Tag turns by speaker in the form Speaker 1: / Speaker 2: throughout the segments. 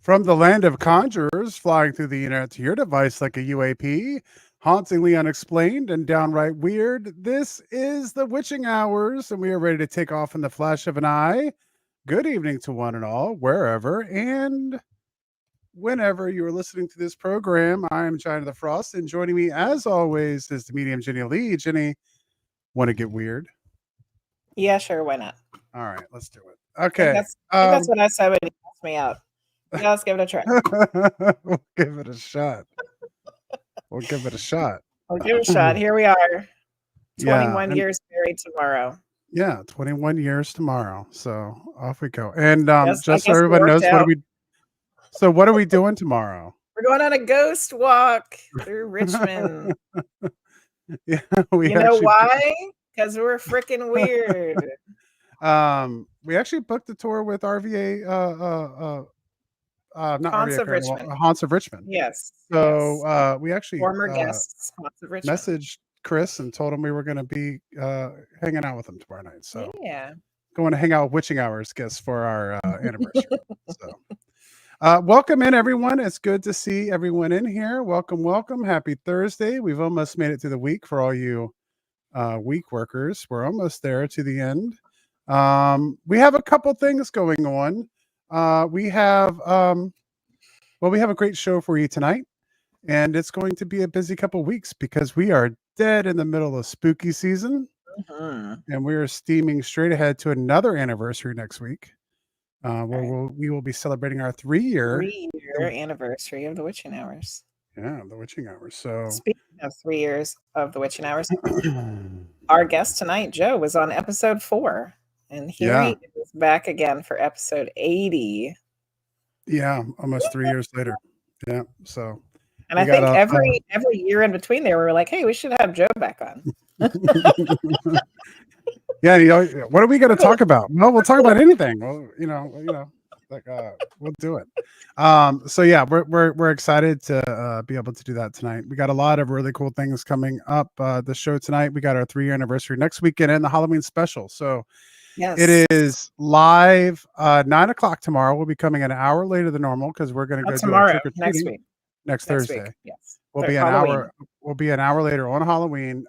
Speaker 1: From the land of conjurers flying through the internet to your device like a UAP, hauntingly unexplained and downright weird, this is the witching hours, and we are ready to take off in the flash of an eye. Good evening to one and all, wherever and whenever you are listening to this program. I am Johnny the Frost, and joining me, as always, is the medium Jenny Lee. Jenny, want to get weird?
Speaker 2: Yeah, sure. Why not?
Speaker 1: All right, let's do it.
Speaker 2: I
Speaker 1: Okay.
Speaker 2: think that's what I said when you asked me out. Yeah, let's give it a try.
Speaker 1: We'll give it a shot. We'll give it a shot.
Speaker 2: I'll give it a shot. Here we are. 21
Speaker 1: Yeah,
Speaker 2: years married tomorrow.
Speaker 1: yeah, 21 years tomorrow. So off we go. And
Speaker 2: Yes, I
Speaker 1: just so
Speaker 2: guess it
Speaker 1: everyone knows,
Speaker 2: worked out.
Speaker 1: what are we doing tomorrow?
Speaker 2: We're going on a ghost walk through Richmond.
Speaker 1: Yeah,
Speaker 2: You know why? Because we're freaking weird.
Speaker 1: We actually booked a tour with RVA not
Speaker 2: Haunts
Speaker 1: RBF
Speaker 2: of
Speaker 1: Paranormal,
Speaker 2: Richmond.
Speaker 1: Haunts of Richmond.
Speaker 2: Yes.
Speaker 1: So we actually
Speaker 2: former guests, Haunts of Richmond.
Speaker 1: messaged Chris and told him we were going to be hanging out with him tomorrow night. So
Speaker 2: yeah,
Speaker 1: going to hang out with Witching Hours guests for our anniversary. So welcome in, everyone. It's good to see everyone in here. Welcome, welcome. Happy Thursday. We've almost made it through the week for all you week workers. We're almost there to the end. We have a couple things going on. We have a great show for you tonight, and it's going to be a busy couple weeks because we are dead in the middle of spooky season, and we are steaming straight ahead to another anniversary next week. Where we will be celebrating our 3-year
Speaker 2: anniversary of the Witching Hours.
Speaker 1: Yeah, the Witching Hours. So
Speaker 2: speaking of 3 years of the Witching Hours, our guest tonight, Joe, was on episode 4. And here he is back again for episode 80.
Speaker 1: Yeah, almost 3 years later. Yeah, so.
Speaker 2: And I think every year in between there, we were like, hey, we should have Joe back on.
Speaker 1: Yeah, what are we going to talk about? Well, we'll talk about anything. Well, like we'll do it. So yeah, we're excited to be able to do that tonight. We got a lot of really cool things coming up. The show tonight, we got our 3-year anniversary next weekend and the Halloween special. So
Speaker 2: yes,
Speaker 1: it is live 9:00 tomorrow. We'll be coming an hour later than normal because we're going to go
Speaker 2: tomorrow,
Speaker 1: do next week, next Thursday.
Speaker 2: Week. Yes,
Speaker 1: we'll be Halloween. An hour. We'll be an hour later on Halloween.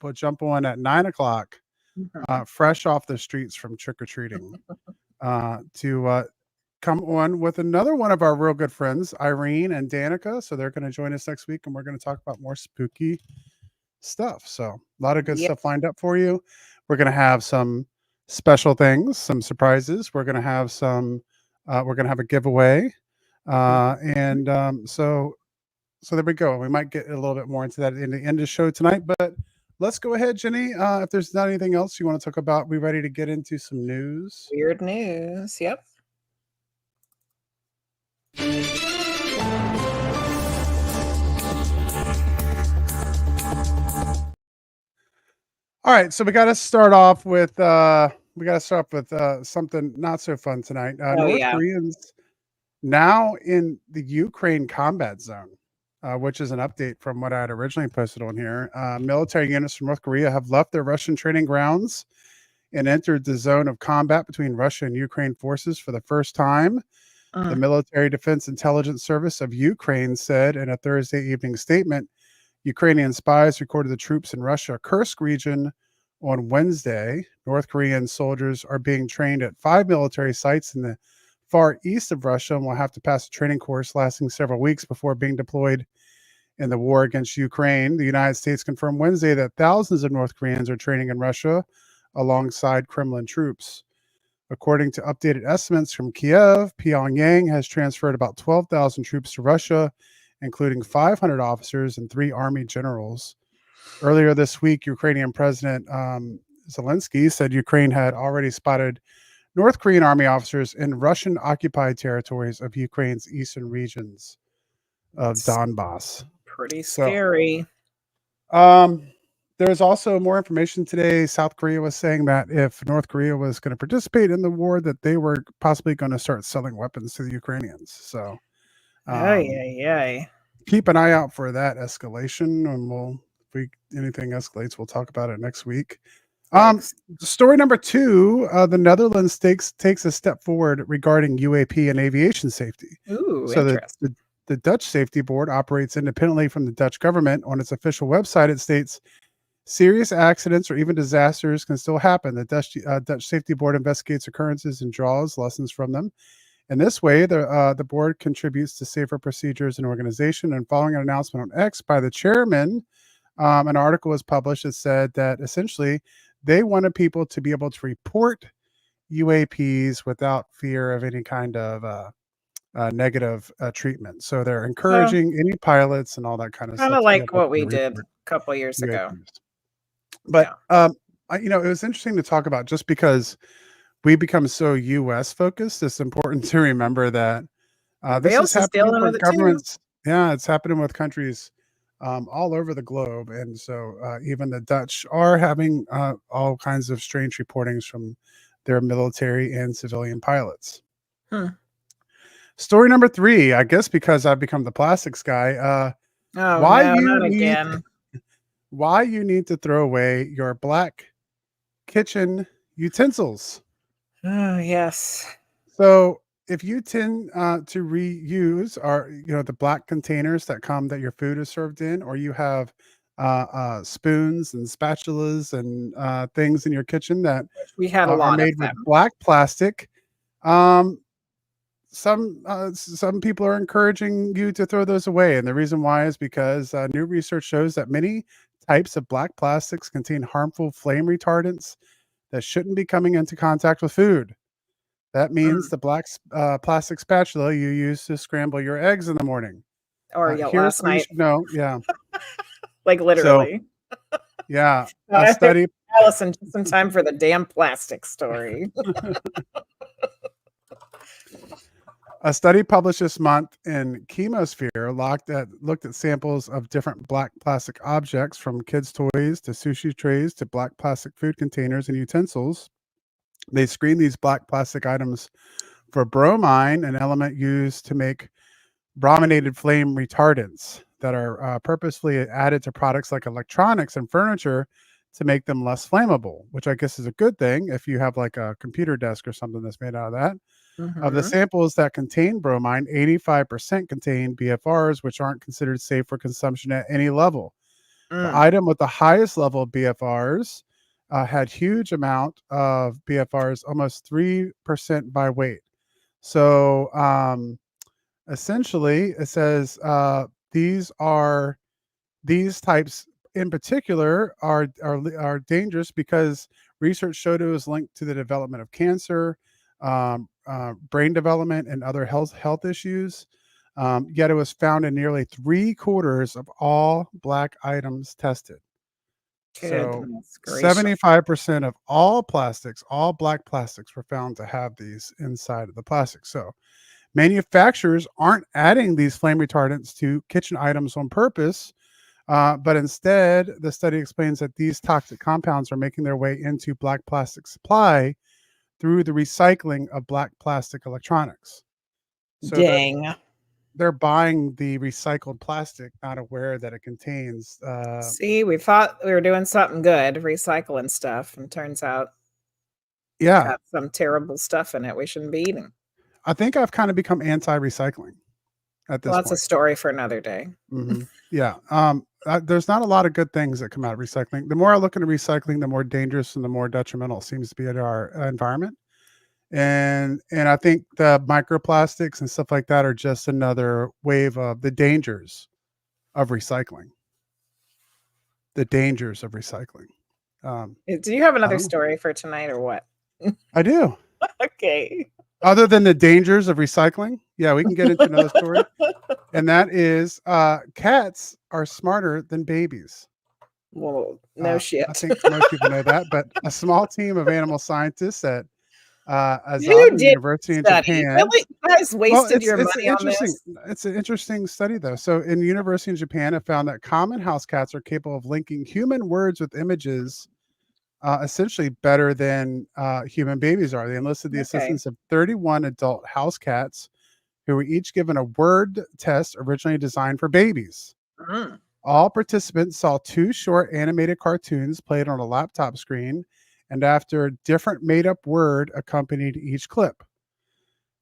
Speaker 1: We'll jump on at 9:00. Fresh off the streets from trick-or-treating to come on with another one of our real good friends, Irene and Danica. So they're going to join us next week, and we're going to talk about more spooky stuff. So a lot of good stuff lined up for you. We're going to have some special things, some surprises. We're going to have a giveaway. So there we go. We might get a little bit more into that in the end of the show tonight, but let's go ahead, Jenny. If there's not anything else you want to talk about, we ready to get into some news?
Speaker 2: Weird news. Yep.
Speaker 1: All right, so we got to start off with something not so fun tonight. North Koreans now in the Ukraine combat zone. Which is an update from what I had originally posted on here. Military units from North Korea have left their Russian training grounds and entered the zone of combat between Russia and Ukraine forces for the first time. The Military Defense Intelligence Service of Ukraine said in a Thursday evening statement, Ukrainian spies recorded the troops in Russia Kursk region on Wednesday. North Korean soldiers are being trained at 5 military sites in the far east of Russia and will have to pass a training course lasting several weeks before being deployed in the war against Ukraine. The United States confirmed Wednesday that thousands of North Koreans are training in Russia alongside Kremlin troops. According to updated estimates from Kiev, Pyongyang has transferred about 12,000 troops to Russia, including 500 officers and 3 army generals. Earlier this week, Ukrainian President Zelensky said Ukraine had already spotted North Korean army officers in Russian-occupied territories of Ukraine's eastern regions of Donbass.
Speaker 2: Pretty scary.
Speaker 1: There's also more information today. South Korea was saying that if North Korea was going to participate in the war, that they were possibly going to start selling weapons to the Ukrainians. So keep an eye out for that escalation, and if anything escalates, we'll talk about it next week. Story number 2, the Netherlands takes a step forward regarding UAP and aviation safety.
Speaker 2: Ooh,
Speaker 1: so
Speaker 2: interesting.
Speaker 1: the Dutch Safety Board operates independently from the Dutch government. On its official website, it states, serious accidents or even disasters can still happen. The Dutch Safety Board investigates occurrences and draws lessons from them. In this way, the board contributes to safer procedures and organization. And following an announcement on X by the chairman, an article was published that said that essentially they wanted people to be able to report UAPs without fear of any kind of negative treatment. So they're encouraging any pilots and all that kind of stuff.
Speaker 2: Kind of like what we did a couple years ago.
Speaker 1: But it was interesting to talk about, just because we become so U.S. focused. It's important to remember that this is happening with governments. Yeah, it's happening with countries all over the globe. And so even the Dutch are having all kinds of strange reportings from their military and civilian pilots. Story number 3, I guess because I've become the plastics guy. Why you need to throw away your black kitchen utensils.
Speaker 2: Oh, yes.
Speaker 1: So if you tend to reuse the black containers that your food is served in, or you have spoons and spatulas and things in your kitchen that
Speaker 2: we had a lot
Speaker 1: are made
Speaker 2: of
Speaker 1: with black plastic, some people are encouraging you to throw those away. And the reason why is because new research shows that many types of black plastics contain harmful flame retardants that shouldn't be coming into contact with food. That means the black plastic spatula you use to scramble your eggs in the morning.
Speaker 2: Or last night.
Speaker 1: No, yeah.
Speaker 2: Like literally.
Speaker 1: So, yeah. A study.
Speaker 2: Allison, just in time for the damn plastic story.
Speaker 1: A study published this month in Chemosphere looked at samples of different black plastic objects, from kids' toys to sushi trays to black plastic food containers and utensils. They screened these black plastic items for bromine, an element used to make brominated flame retardants that are purposefully added to products like electronics and furniture to make them less flammable, which I guess is a good thing if you have like a computer desk or something that's made out of that. Of the samples that contain bromine, 85% contain BFRs, which aren't considered safe for consumption at any level. The item with the highest level of BFRs had huge amount of BFRs, almost 3% by weight. So essentially, it says these types in particular are dangerous because research showed it was linked to the development of cancer, brain development, and other health issues. Yet it was found in nearly 3/4 of all black items tested. So 75% of all black plastics, were found to have these inside of the plastic. So manufacturers aren't adding these flame retardants to kitchen items on purpose, but instead, the study explains that these toxic compounds are making their way into black plastic supply through the recycling of black plastic electronics. So
Speaker 2: dang.
Speaker 1: They're buying the recycled plastic, not aware that it contains.
Speaker 2: See, we thought we were doing something good, recycling stuff, and turns out, got some terrible stuff in it we shouldn't be eating.
Speaker 1: I think I've kind of become anti-recycling at this point.
Speaker 2: That's a story for another day.
Speaker 1: Yeah. There's not a lot of good things that come out of recycling. The more I look into recycling, the more dangerous and the more detrimental it seems to be to our environment. And I think the microplastics and stuff like that are just another wave of the dangers of recycling. The dangers of recycling.
Speaker 2: Do you have another story for tonight or what?
Speaker 1: I do.
Speaker 2: Okay.
Speaker 1: Other than the dangers of recycling, yeah, we can get into another story. And that is cats are smarter than babies.
Speaker 2: Well, no shit.
Speaker 1: I think most people know that, but a small team of animal scientists at Azad University in Japan.
Speaker 2: Really? You guys wasted your money on this?
Speaker 1: It's an interesting study, though. So in the university in Japan, it found that common house cats are capable of linking human words with images essentially better than human babies are. They enlisted the assistance of 31 adult house cats who were each given a word test originally designed for babies. All participants saw 2 short animated cartoons played on a laptop screen, and after different made-up word accompanied each clip.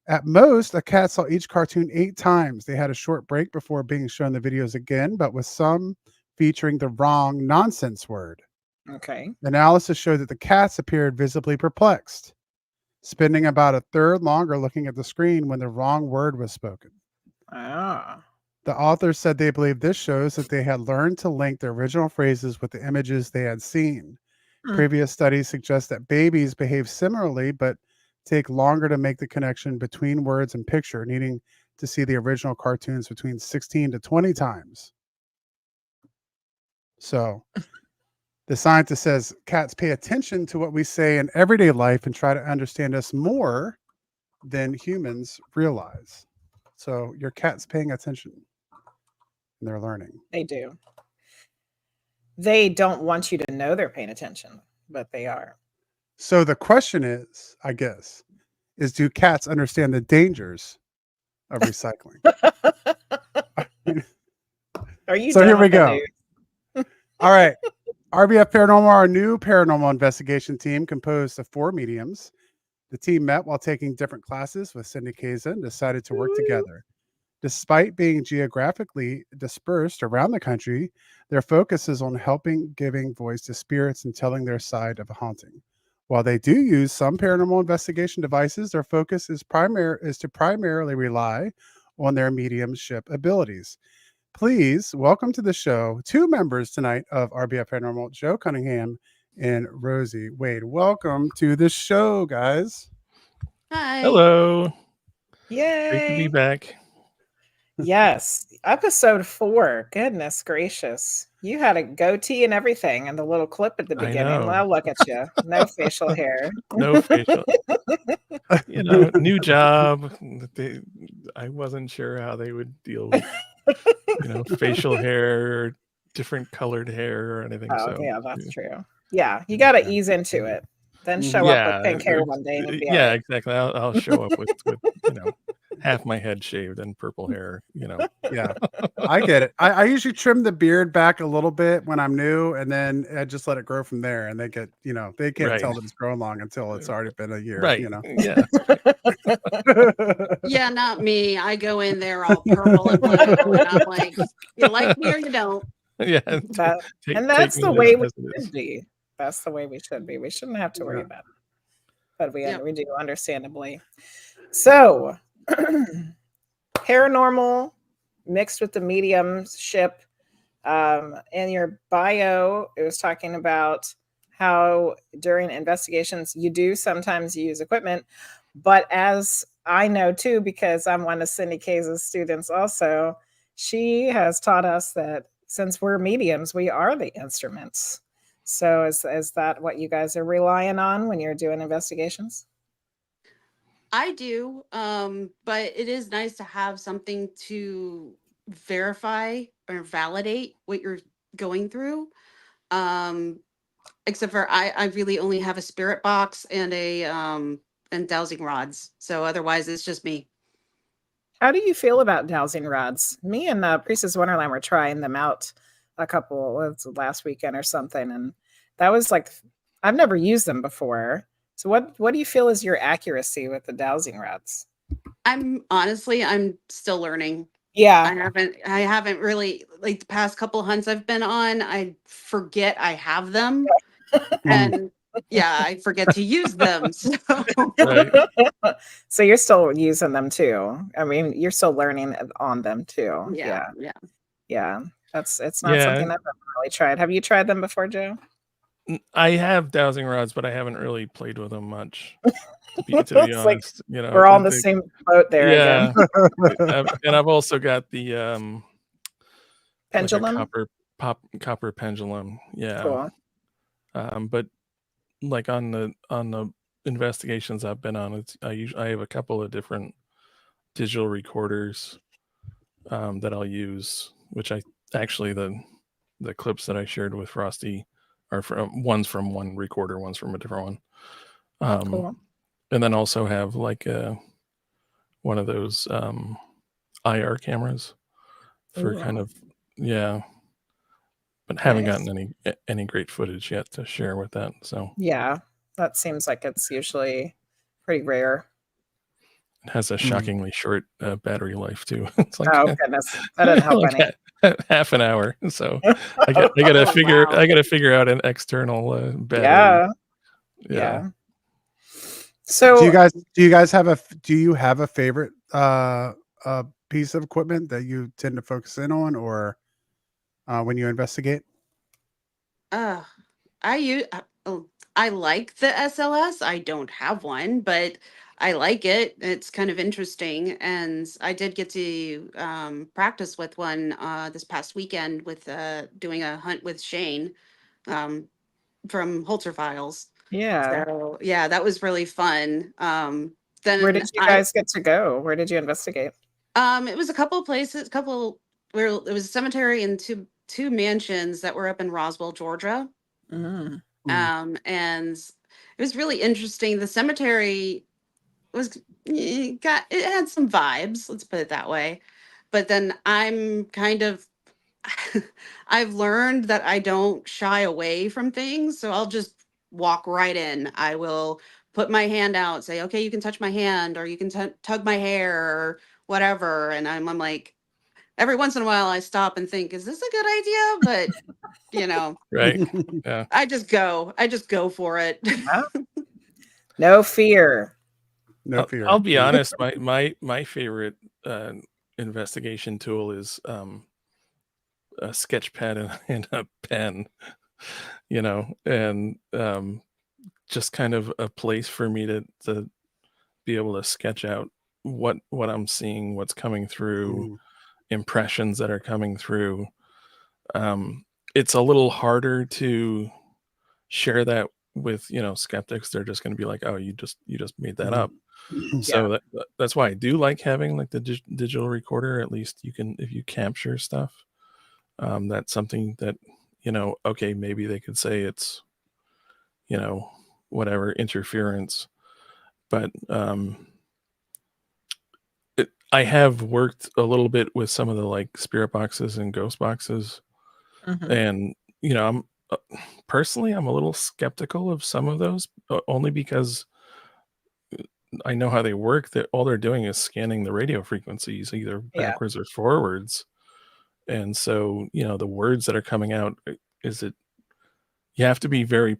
Speaker 1: At most, a cat saw each cartoon 8 times. They had a short break before being shown the videos again, but with some featuring the wrong nonsense word.
Speaker 2: Okay.
Speaker 1: Analysis showed that the cats appeared visibly perplexed, spending about a third longer looking at the screen when the wrong word was spoken.
Speaker 2: Ah.
Speaker 1: The authors said they believe this shows that they had learned to link the original phrases with the images they had seen. Previous studies suggest that babies behave similarly, but take longer to make the connection between words and picture, needing to see the original cartoons between 16 to 20 times. So the scientist says cats pay attention to what we say in everyday life and try to understand us more than humans realize. So your cat's paying attention and they're learning.
Speaker 2: They do. They don't want you to know they're paying attention, but they are.
Speaker 1: So the question is, I guess, is do cats understand the dangers of recycling?
Speaker 2: Are you
Speaker 1: so here we go. All right. RBF Paranormal, our new paranormal investigation team composed of 4 mediums. The team met while taking different classes with Cindy Kaza and decided to work together. Despite being geographically dispersed around the country, their focus is on giving voice to spirits and telling their side of a haunting. While they do use some paranormal investigation devices, their focus is to primarily rely on their mediumship abilities. Please welcome to the show 2 members tonight of RBF Paranormal, Joe Cunningham and Rosie Wade. Welcome to the show, guys.
Speaker 3: Hi.
Speaker 4: Hello.
Speaker 2: Yay.
Speaker 4: Great to be back.
Speaker 2: Yes. Episode 4. Goodness gracious. You had a goatee and everything and the little clip at the beginning. Well, look at you. No facial hair.
Speaker 4: No facial. New job. I wasn't sure how they would deal with, facial hair or different colored hair or anything.
Speaker 2: Oh, yeah, that's true. Yeah, you got to ease into it. Then show up with pink hair one day. And
Speaker 4: yeah, right. Exactly. I'll show up with half my head shaved and purple hair.
Speaker 1: Yeah, I get it. I usually trim the beard back a little bit when I'm new, and then I just let it grow from there. And they get, they can't tell that it's grown long until it's already been a year.
Speaker 4: Right.
Speaker 1: Yeah.
Speaker 3: Yeah, not me. I go in there all purple and blue, and I'm like, you like me or you don't.
Speaker 4: Yeah.
Speaker 2: That's the way we should be. That's the way we should be. We shouldn't have to worry about it. But we do, understandably. So, paranormal mixed with the mediumship. In your bio, it was talking about how during investigations you do sometimes use equipment. But as I know too, because I'm one of Cindy Kaza's students also, she has taught us that since we're mediums, we are the instruments. So is that what you guys are relying on when you're doing investigations?
Speaker 3: I do, but it is nice to have something to verify or validate what you're going through. Except for I really only have a spirit box and and dowsing rods. So otherwise, it's just me.
Speaker 2: How do you feel about dowsing rods? Me and Priestess Wonderland were trying them out last weekend or something, and that was like, I've never used them before. So what do you feel is your accuracy with the dowsing rods?
Speaker 3: I'm still learning.
Speaker 2: Yeah.
Speaker 3: I haven't really, like the past couple of hunts I've been on, I forget I have them. And I forget to use them. So.
Speaker 4: Right.
Speaker 2: So you're still using them too. I mean, you're still learning on them too. Yeah. It's not something I've ever really tried. Have you tried them before, Joe?
Speaker 4: I have dowsing rods, but I haven't really played with them much. To be honest,
Speaker 2: like, we're all in the same boat there.
Speaker 4: Yeah, again. And I've also got the
Speaker 2: pendulum,
Speaker 4: like copper pendulum. Yeah,
Speaker 2: cool.
Speaker 4: But like on the investigations I've been on, I have a couple of different digital recorders that I'll use, which I actually the clips that I shared with Frosty are one's from one recorder, one's from a different one.
Speaker 2: Cool.
Speaker 4: And then also have like one of those IR cameras for kind of but haven't gotten any great footage yet to share with that. So
Speaker 2: That seems like it's usually pretty rare.
Speaker 4: It has a shockingly short battery life too. It's like,
Speaker 2: oh goodness, that doesn't help
Speaker 4: like
Speaker 2: any.
Speaker 4: half an hour. So I gotta figure
Speaker 2: Wow.
Speaker 4: I gotta figure out an external battery.
Speaker 2: Yeah. So
Speaker 1: do you guys have a favorite piece of equipment that you tend to focus in on, or when you investigate?
Speaker 3: I like the SLS. I don't have one, but I like it. It's kind of interesting, and I did get to practice with one this past weekend with doing a hunt with Shane from Holter Files.
Speaker 2: yeah.
Speaker 3: So yeah, that was really fun. Then
Speaker 2: Where did you guys get to go? Where did you investigate?
Speaker 3: it was a couple of places, where it was a cemetery and two mansions that were up in Roswell, Georgia. And it was really interesting. The cemetery it had some vibes, let's put it that way. But then I'm kind of I've learned that I don't shy away from things, so I'll just walk right in. I will put my hand out, say, okay, you can touch my hand, or you can tug my hair, or whatever. And I'm like, every once in a while I stop and think, is this a good idea? But
Speaker 4: Right. Yeah.
Speaker 3: I just go for it.
Speaker 2: No fear.
Speaker 1: No fear.
Speaker 4: I'll be honest, my favorite investigation tool is a sketch pad and a pen, and just kind of a place for me to be able to sketch out what I'm seeing, what's coming through, impressions that are coming through. It's a little harder to share that with skeptics. They're just going to be like, oh, you just made that up. So that's why I do like having like the digital recorder. At least you can, if you capture stuff, that's something that okay, maybe they could say it's whatever interference, but I have worked a little bit with some of the like spirit boxes and ghost boxes, and I'm personally I'm a little skeptical of some of those, only because I know how they work. That all they're doing is scanning the radio frequencies either backwards or forwards, and so the words that are coming out, you have to be very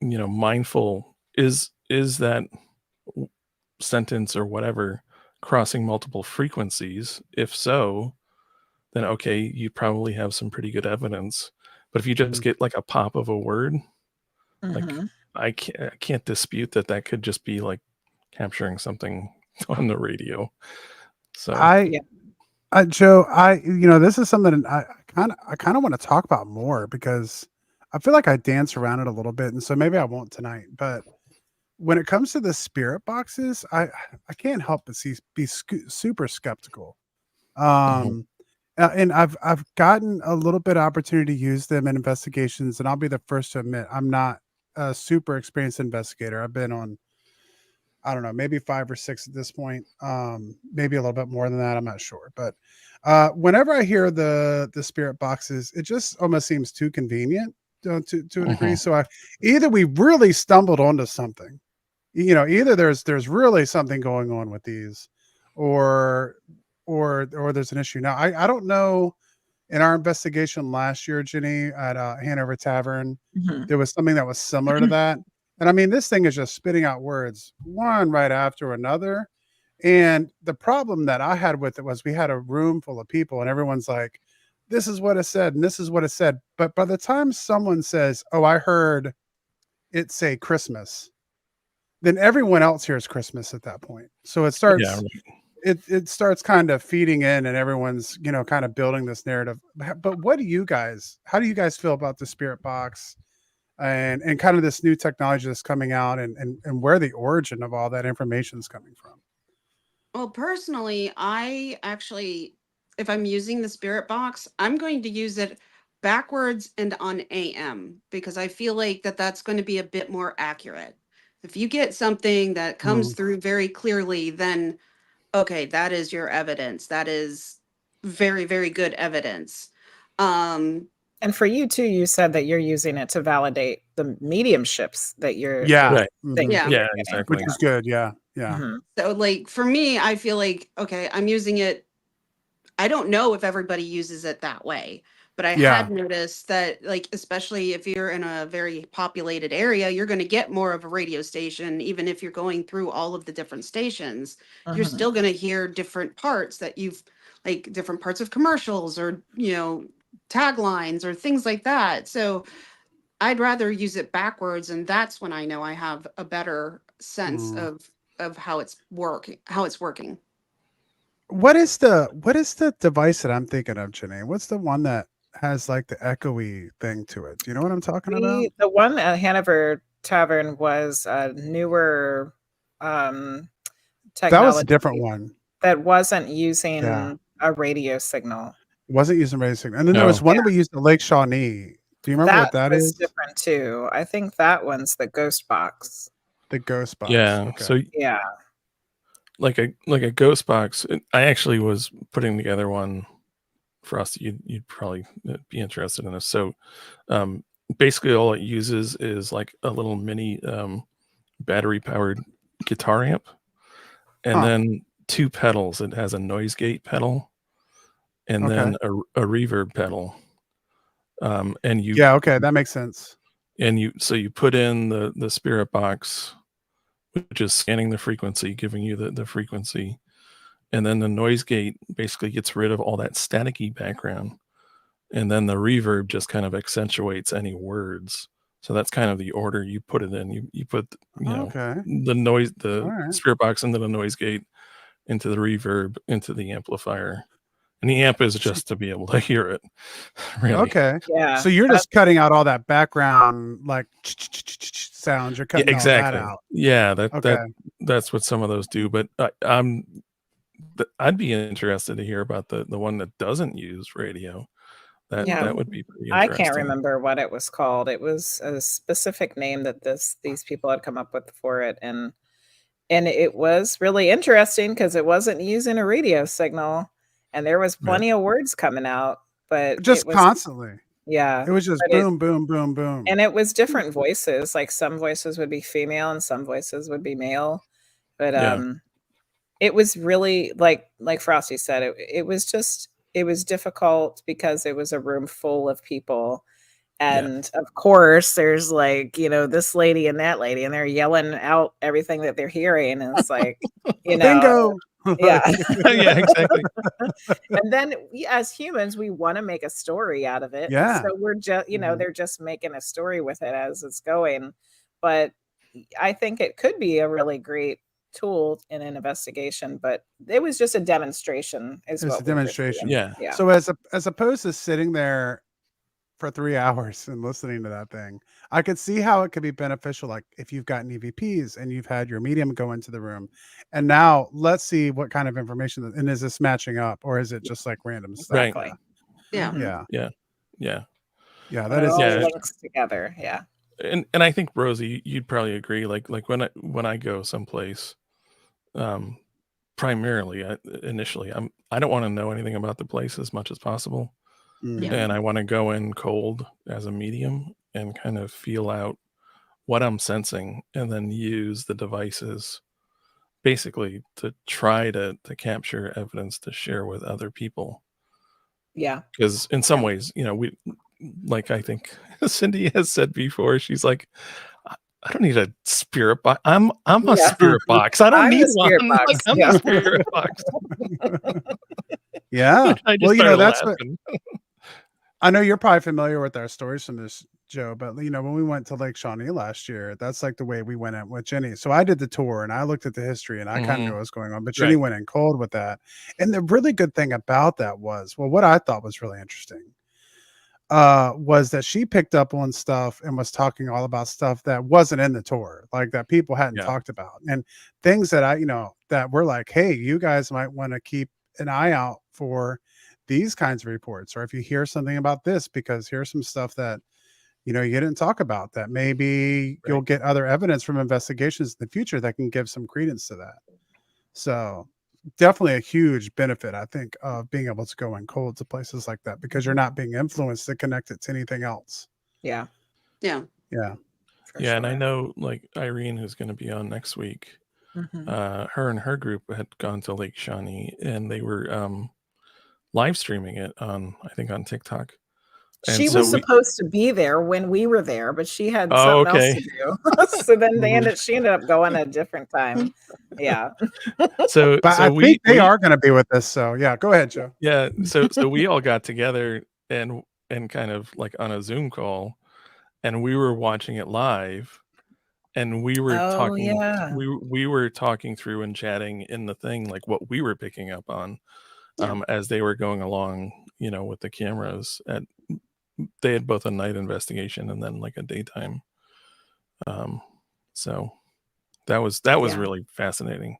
Speaker 4: mindful. Is that sentence or whatever crossing multiple frequencies? If so, then okay, you probably have some pretty good evidence. But if you just get like a pop of a word, like I can't dispute that could just be like capturing something on the radio. So
Speaker 1: Joe, this is something I kind of want to talk about more, because I feel like I dance around it a little bit, and so maybe I won't tonight. But when it comes to the spirit boxes, I can't help but be super skeptical. And I've gotten a little bit of opportunity to use them in investigations, and I'll be the first to admit I'm not a super experienced investigator. I've been on, I don't know, maybe 5 or 6 at this point. Maybe a little bit more than that. I'm not sure. But whenever I hear the spirit boxes, it just almost seems too convenient to a degree. So either we really stumbled onto something, either there's really something going on with these, or there's an issue. Now, I don't know. In our investigation last year, Jenny, at Hanover Tavern, there was something that was similar to that. And I mean, this thing is just spitting out words one right after another. And the problem that I had with it was we had a room full of people and everyone's like, this is what it said, and this is what it said. But by the time someone says, oh, I heard it say Christmas, then everyone else hears Christmas at that point. So it starts, it starts kind of feeding in, and everyone's, kind of building this narrative. But how do you guys feel about the spirit box and kind of this new technology that's coming out, and where the origin of all that information is coming from?
Speaker 3: Well, personally, I actually, if I'm using the spirit box, I'm going to use it backwards and on AM, because I feel like that's going to be a bit more accurate. If you get something that comes through very clearly, then okay, that is your evidence. That is very, very good evidence.
Speaker 2: And for you too, you said that you're using it to validate the mediumships that you're
Speaker 1: Yeah.
Speaker 2: things
Speaker 3: Yeah.
Speaker 2: that you're
Speaker 4: Yeah,
Speaker 2: getting.
Speaker 4: exactly.
Speaker 1: Which is good. Yeah. Yeah.
Speaker 2: Mhm.
Speaker 3: So like for me, I feel like, okay, I'm using it. I don't know if everybody uses it that way, but I
Speaker 1: Yeah.
Speaker 3: had noticed that, like, especially if you're in a very populated area, you're going to get more of a radio station. Even if you're going through all of the different stations, you're
Speaker 2: Mhm.
Speaker 3: still going to hear different parts that you've, like, different parts of commercials or, you know, taglines or things like that. So I'd rather use it backwards, and that's when I know I have a better sense of how it's working.
Speaker 1: What is the device that I'm thinking of, Janae? What's the one that has like the echoey thing to it? Do you know what I'm talking about?
Speaker 2: The one at Hanover Tavern was a newer technology
Speaker 1: That was a different one.
Speaker 2: that wasn't
Speaker 1: Yeah.
Speaker 2: using a radio signal.
Speaker 1: Wasn't using radio signal. And then there was one that we used at Lake Shawnee. Do you remember what that
Speaker 2: was
Speaker 1: is?
Speaker 2: different too. I think that one's the ghost box.
Speaker 1: The ghost box.
Speaker 4: Yeah.
Speaker 1: Okay.
Speaker 4: So
Speaker 2: Yeah.
Speaker 4: like a ghost box. I actually was putting together one for us. You'd probably be interested in this. So basically all it uses is like a little mini battery powered guitar amp, and then 2 pedals. It has a noise gate pedal and then a reverb pedal. And you
Speaker 1: that makes sense.
Speaker 4: And you put in the spirit box, which is scanning the frequency, giving you the frequency. And then the noise gate basically gets rid of all that staticky background. And then the reverb just kind of accentuates any words. So that's kind of the order you put it in. You put, the noise, spirit box into the noise gate, into the reverb, into the amplifier. And the amp is just to be able to hear it. Really.
Speaker 1: Okay.
Speaker 2: Yeah.
Speaker 1: So you're just cutting out all that background like sounds. You're cutting all that out.
Speaker 4: Yeah, that's what some of those do. But I'd be interested to hear about the one that doesn't use radio. That would be pretty interesting.
Speaker 2: I can't remember what it was called. It was a specific name that these people had come up with for it, and it was really interesting because it wasn't using a radio signal, and there was plenty of words coming out, but
Speaker 1: just constantly.
Speaker 2: Yeah.
Speaker 1: It was just boom, boom, boom, boom.
Speaker 2: And it was different voices. Like some voices would be female and some voices would be male. But it was really like Frosty said, it was difficult because it was a room full of people. And of course, there's like, this lady and that lady, and they're yelling out everything that they're hearing. And it's like,
Speaker 1: bingo.
Speaker 2: Yeah.
Speaker 4: Yeah, exactly.
Speaker 2: And then as humans, we want to make a story out of it.
Speaker 1: Yeah.
Speaker 2: So we're just, they're just making a story with it as it's going. But I think it could be a really great tool in an investigation, but it was just a demonstration. It's a
Speaker 1: demonstration.
Speaker 4: Yeah.
Speaker 1: So as opposed to sitting there for 3 hours and listening to that thing, I could see how it could be beneficial. Like if you've gotten EVPs and you've had your medium go into the room, and now let's see what kind of information, and is this matching up, or is it just like random stuff?
Speaker 2: Exactly.
Speaker 3: Yeah.
Speaker 1: That is
Speaker 2: links together. Yeah.
Speaker 4: And I think Rosie, you'd probably agree. Like when I go someplace, primarily initially, I don't want to know anything about the place as much as possible. And I want to go in cold as a medium and kind of feel out what I'm sensing, and then use the devices basically to try to capture evidence to share with other people.
Speaker 2: Yeah.
Speaker 4: Because in some ways, we, like I think Cindy has said before, she's like, I don't need a spirit box. I'm a spirit box. I don't need one. Like, I'm a spirit box.
Speaker 1: Yeah. Well, that's
Speaker 4: laughing.
Speaker 1: I know you're probably familiar with our stories from this, Joe, but when we went to Lake Shawnee last year, that's like the way we went in with Jenny. So I did the tour and I looked at the history and I kind of knew what was going on, but Jenny went in cold with that. And the really good thing about that was, what I thought was really interesting was that she picked up on stuff and was talking all about stuff that wasn't in the tour, like that people hadn't talked about, and things that that we're like, hey, you guys might want to keep an eye out for these kinds of reports, or if you hear something about this, because here's some stuff that you didn't talk about that maybe you'll get other evidence from investigations in the future that can give some credence to that. So definitely a huge benefit, I think, of being able to go in cold to places like that, because you're not being influenced to connect it to anything else.
Speaker 2: Yeah.
Speaker 3: Yeah.
Speaker 1: Yeah.
Speaker 4: Yeah, and I know like Irene, who's going to be on next week, her and her group had gone to Lake Shawnee, and they were live streaming it on, I think, on TikTok. And
Speaker 2: She was supposed to be there when we were there, but she had
Speaker 4: Oh,
Speaker 2: something else
Speaker 4: okay.
Speaker 2: to do. So then she ended up going at a different time. Yeah.
Speaker 4: So,
Speaker 1: But I think they are going to be with us. So yeah, go ahead, Joe.
Speaker 4: Yeah. So we all got together and kind of like on a Zoom call, and we were watching it live, and we were talking.
Speaker 2: Yeah.
Speaker 4: We were talking through and chatting in the thing, like what we were picking up on, as they were going along, you know, with the cameras. They had both a night investigation and then like a daytime. So that was really fascinating.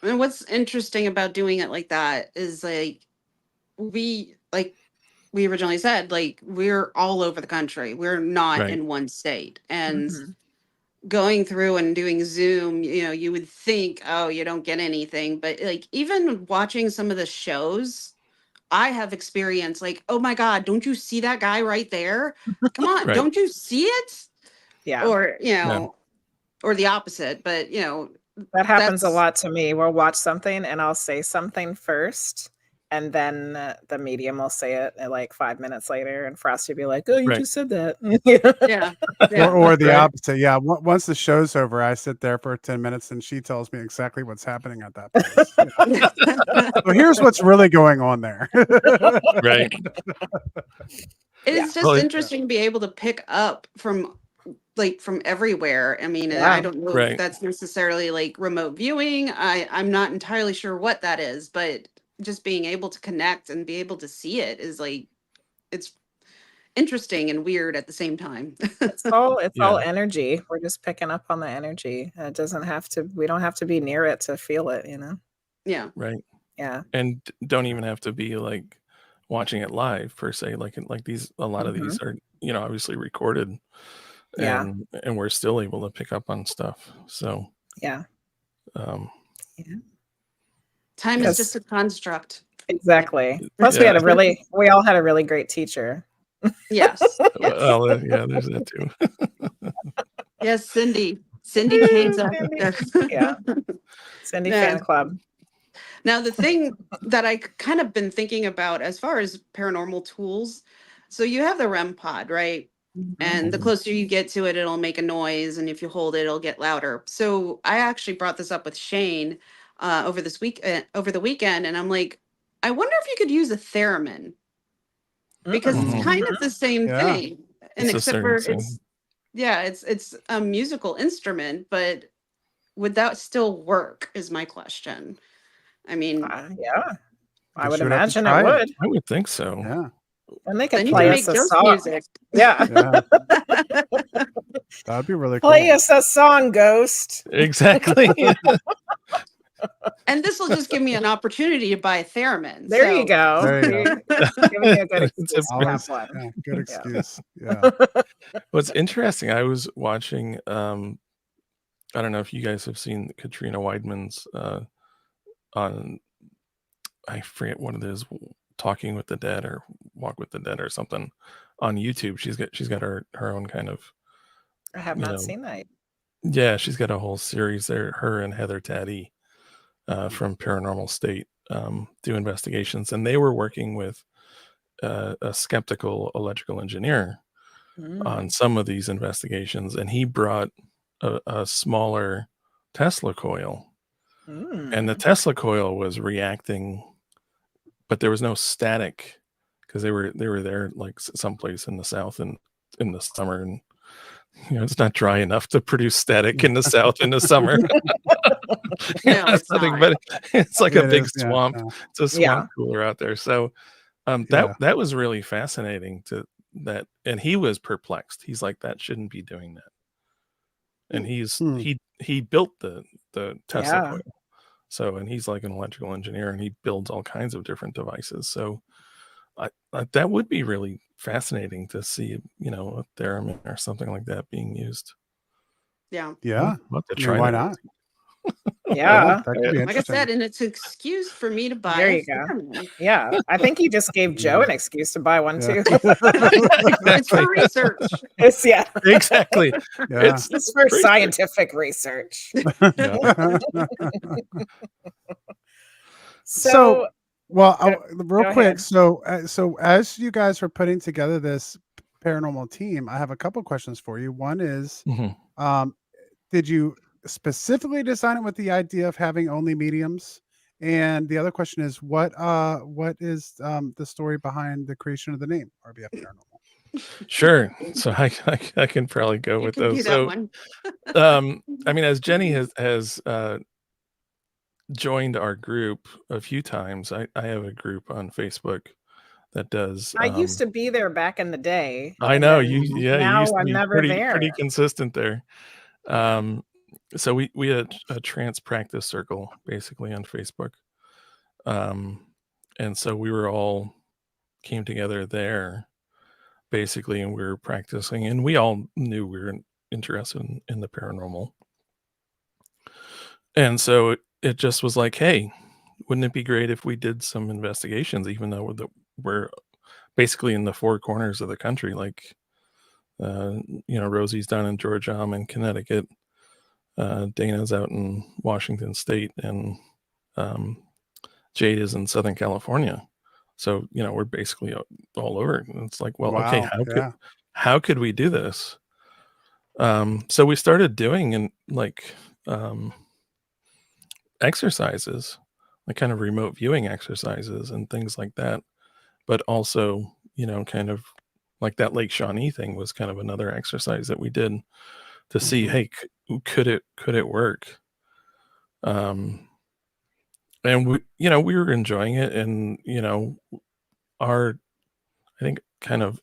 Speaker 3: And what's interesting about doing it like that is like we originally said, like, we're all over the country. We're not in one state. And going through and doing Zoom, you know, you would think, oh, you don't get anything. But like even watching some of the shows, I have experienced like, oh my God, don't you see that guy right there? Come on, don't you see it?
Speaker 2: Yeah.
Speaker 3: Or, you know, or the opposite. But, you know,
Speaker 2: that happens a lot to me. We'll watch something and I'll say something first, and then the medium will say it like 5 minutes later, and Frosty will be like, oh, you just said that.
Speaker 1: Or the opposite. Yeah. Once the show's over, I sit there for 10 minutes and she tells me exactly what's happening at that place. So here's what's really going on there.
Speaker 4: Right.
Speaker 3: It's just interesting to be able to pick up from everywhere. I mean, I don't know if that's necessarily like remote viewing. I'm not entirely sure what that is, but just being able to connect and be able to see it is like, it's interesting and weird at the same time.
Speaker 2: It's all energy. We're just picking up on the energy. It doesn't have to, we don't have to be near it to feel it, you know?
Speaker 3: Yeah.
Speaker 4: Right.
Speaker 2: Yeah.
Speaker 4: And don't even have to be like watching it live per se. Like these, a lot of these are, you know, obviously recorded. And we're still able to pick up on stuff. So
Speaker 3: time is just a construct.
Speaker 2: Exactly. Plus we all had a really great teacher.
Speaker 3: Yes.
Speaker 4: Well, yeah, there's that too.
Speaker 3: Yes, Cindy Kane's up there.
Speaker 2: Yeah. Cindy fan club.
Speaker 3: Now, the thing that I kind of been thinking about as far as paranormal tools, so you have the REM pod, right? And the closer you get to it, it'll make a noise. And if you hold it, it'll get louder. So I actually brought this up with Shane over the weekend. And I'm like, I wonder if you could use a theremin, because it's kind of the same thing. And except for it's a musical instrument, but would that still work is my question. I mean,
Speaker 2: I would imagine it would.
Speaker 4: I would think so.
Speaker 1: Yeah.
Speaker 2: And they could play us a song. Music. Yeah.
Speaker 1: That'd be really cool.
Speaker 2: Play us a song, Ghost.
Speaker 4: Exactly.
Speaker 3: And this will just give me an opportunity to buy a theremin.
Speaker 2: There you go. Give me a good excuse to have one.
Speaker 1: Yeah, good excuse. Yeah.
Speaker 4: What's interesting, I was watching, I don't know if you guys have seen Katrina Weidman's on, I forget what it is, Talking with the Dead or Walk with the Dead or something on YouTube. She's got her own kind of.
Speaker 2: I have not seen that.
Speaker 4: Yeah, she's got a whole series there. Her and Heather Taddy from Paranormal State do investigations, and they were working with a skeptical electrical engineer on some of these investigations, and he brought a smaller Tesla coil, and the Tesla coil was reacting, but there was no static because they were there like someplace in the south and in the summer, and you know it's not dry enough to produce static in the south in the summer. But it's like a big swamp. It's a swamp cooler out there. So that was really fascinating to that, and he was perplexed. He's like, that shouldn't be doing that. And he built the Tesla coil. So, and he's like an electrical engineer, and he builds all kinds of different devices. So that would be really fascinating to see, you know, a theremin or something like that being used.
Speaker 3: Yeah.
Speaker 1: Yeah.
Speaker 4: Love to try
Speaker 1: why
Speaker 4: that.
Speaker 1: not?
Speaker 2: Yeah.
Speaker 1: That could be
Speaker 3: Like I
Speaker 1: interesting.
Speaker 3: said, and it's an excuse for me to buy
Speaker 2: There
Speaker 3: a
Speaker 2: you go.
Speaker 3: Foreman.
Speaker 2: Yeah. I think you just gave Joe an excuse to buy one
Speaker 1: Yeah.
Speaker 2: too.
Speaker 3: It's for research.
Speaker 2: It's
Speaker 4: Exactly.
Speaker 1: Yeah.
Speaker 2: It's for
Speaker 4: research.
Speaker 2: scientific research.
Speaker 4: Yeah.
Speaker 2: So
Speaker 1: well,
Speaker 2: go
Speaker 1: real quick.
Speaker 2: ahead.
Speaker 1: So as you guys were putting together this paranormal team, I have a couple questions for you. One is,
Speaker 4: Mhm.
Speaker 1: did you specifically design it with the idea of having only mediums? And the other question is, what is the story behind the creation of the name RBF Paranormal?
Speaker 4: Sure. So I can probably go
Speaker 3: You
Speaker 4: with
Speaker 3: can do
Speaker 4: those.
Speaker 3: that
Speaker 4: So
Speaker 3: one.
Speaker 4: I mean, as Jenny has joined our group a few times, I have a group on Facebook that does.
Speaker 2: I used to be there back in the day.
Speaker 4: I
Speaker 2: And
Speaker 4: know
Speaker 2: then
Speaker 4: you. Yeah, you
Speaker 2: now
Speaker 4: used to
Speaker 2: I'm
Speaker 4: be
Speaker 2: never
Speaker 4: pretty
Speaker 2: there.
Speaker 4: consistent there. So we had a trance practice circle basically on Facebook, and so we were all came together there basically, and we were practicing, and we all knew we were interested in the paranormal, and so it just was like, hey, wouldn't it be great if we did some investigations, even though we're basically in the four corners of the country, like Rosie's down in Georgia, I'm in Connecticut, Dana's out in Washington State, and Jade is in Southern California. So, we're basically all over. And it's like, well, okay,
Speaker 1: Wow.
Speaker 4: how could we do this? So we started doing exercises, like kind of remote viewing exercises and things like that. But also, kind of like that Lake Shawnee thing was kind of another exercise that we did to see, hey, could it work? And we were enjoying it, and our, I think, kind of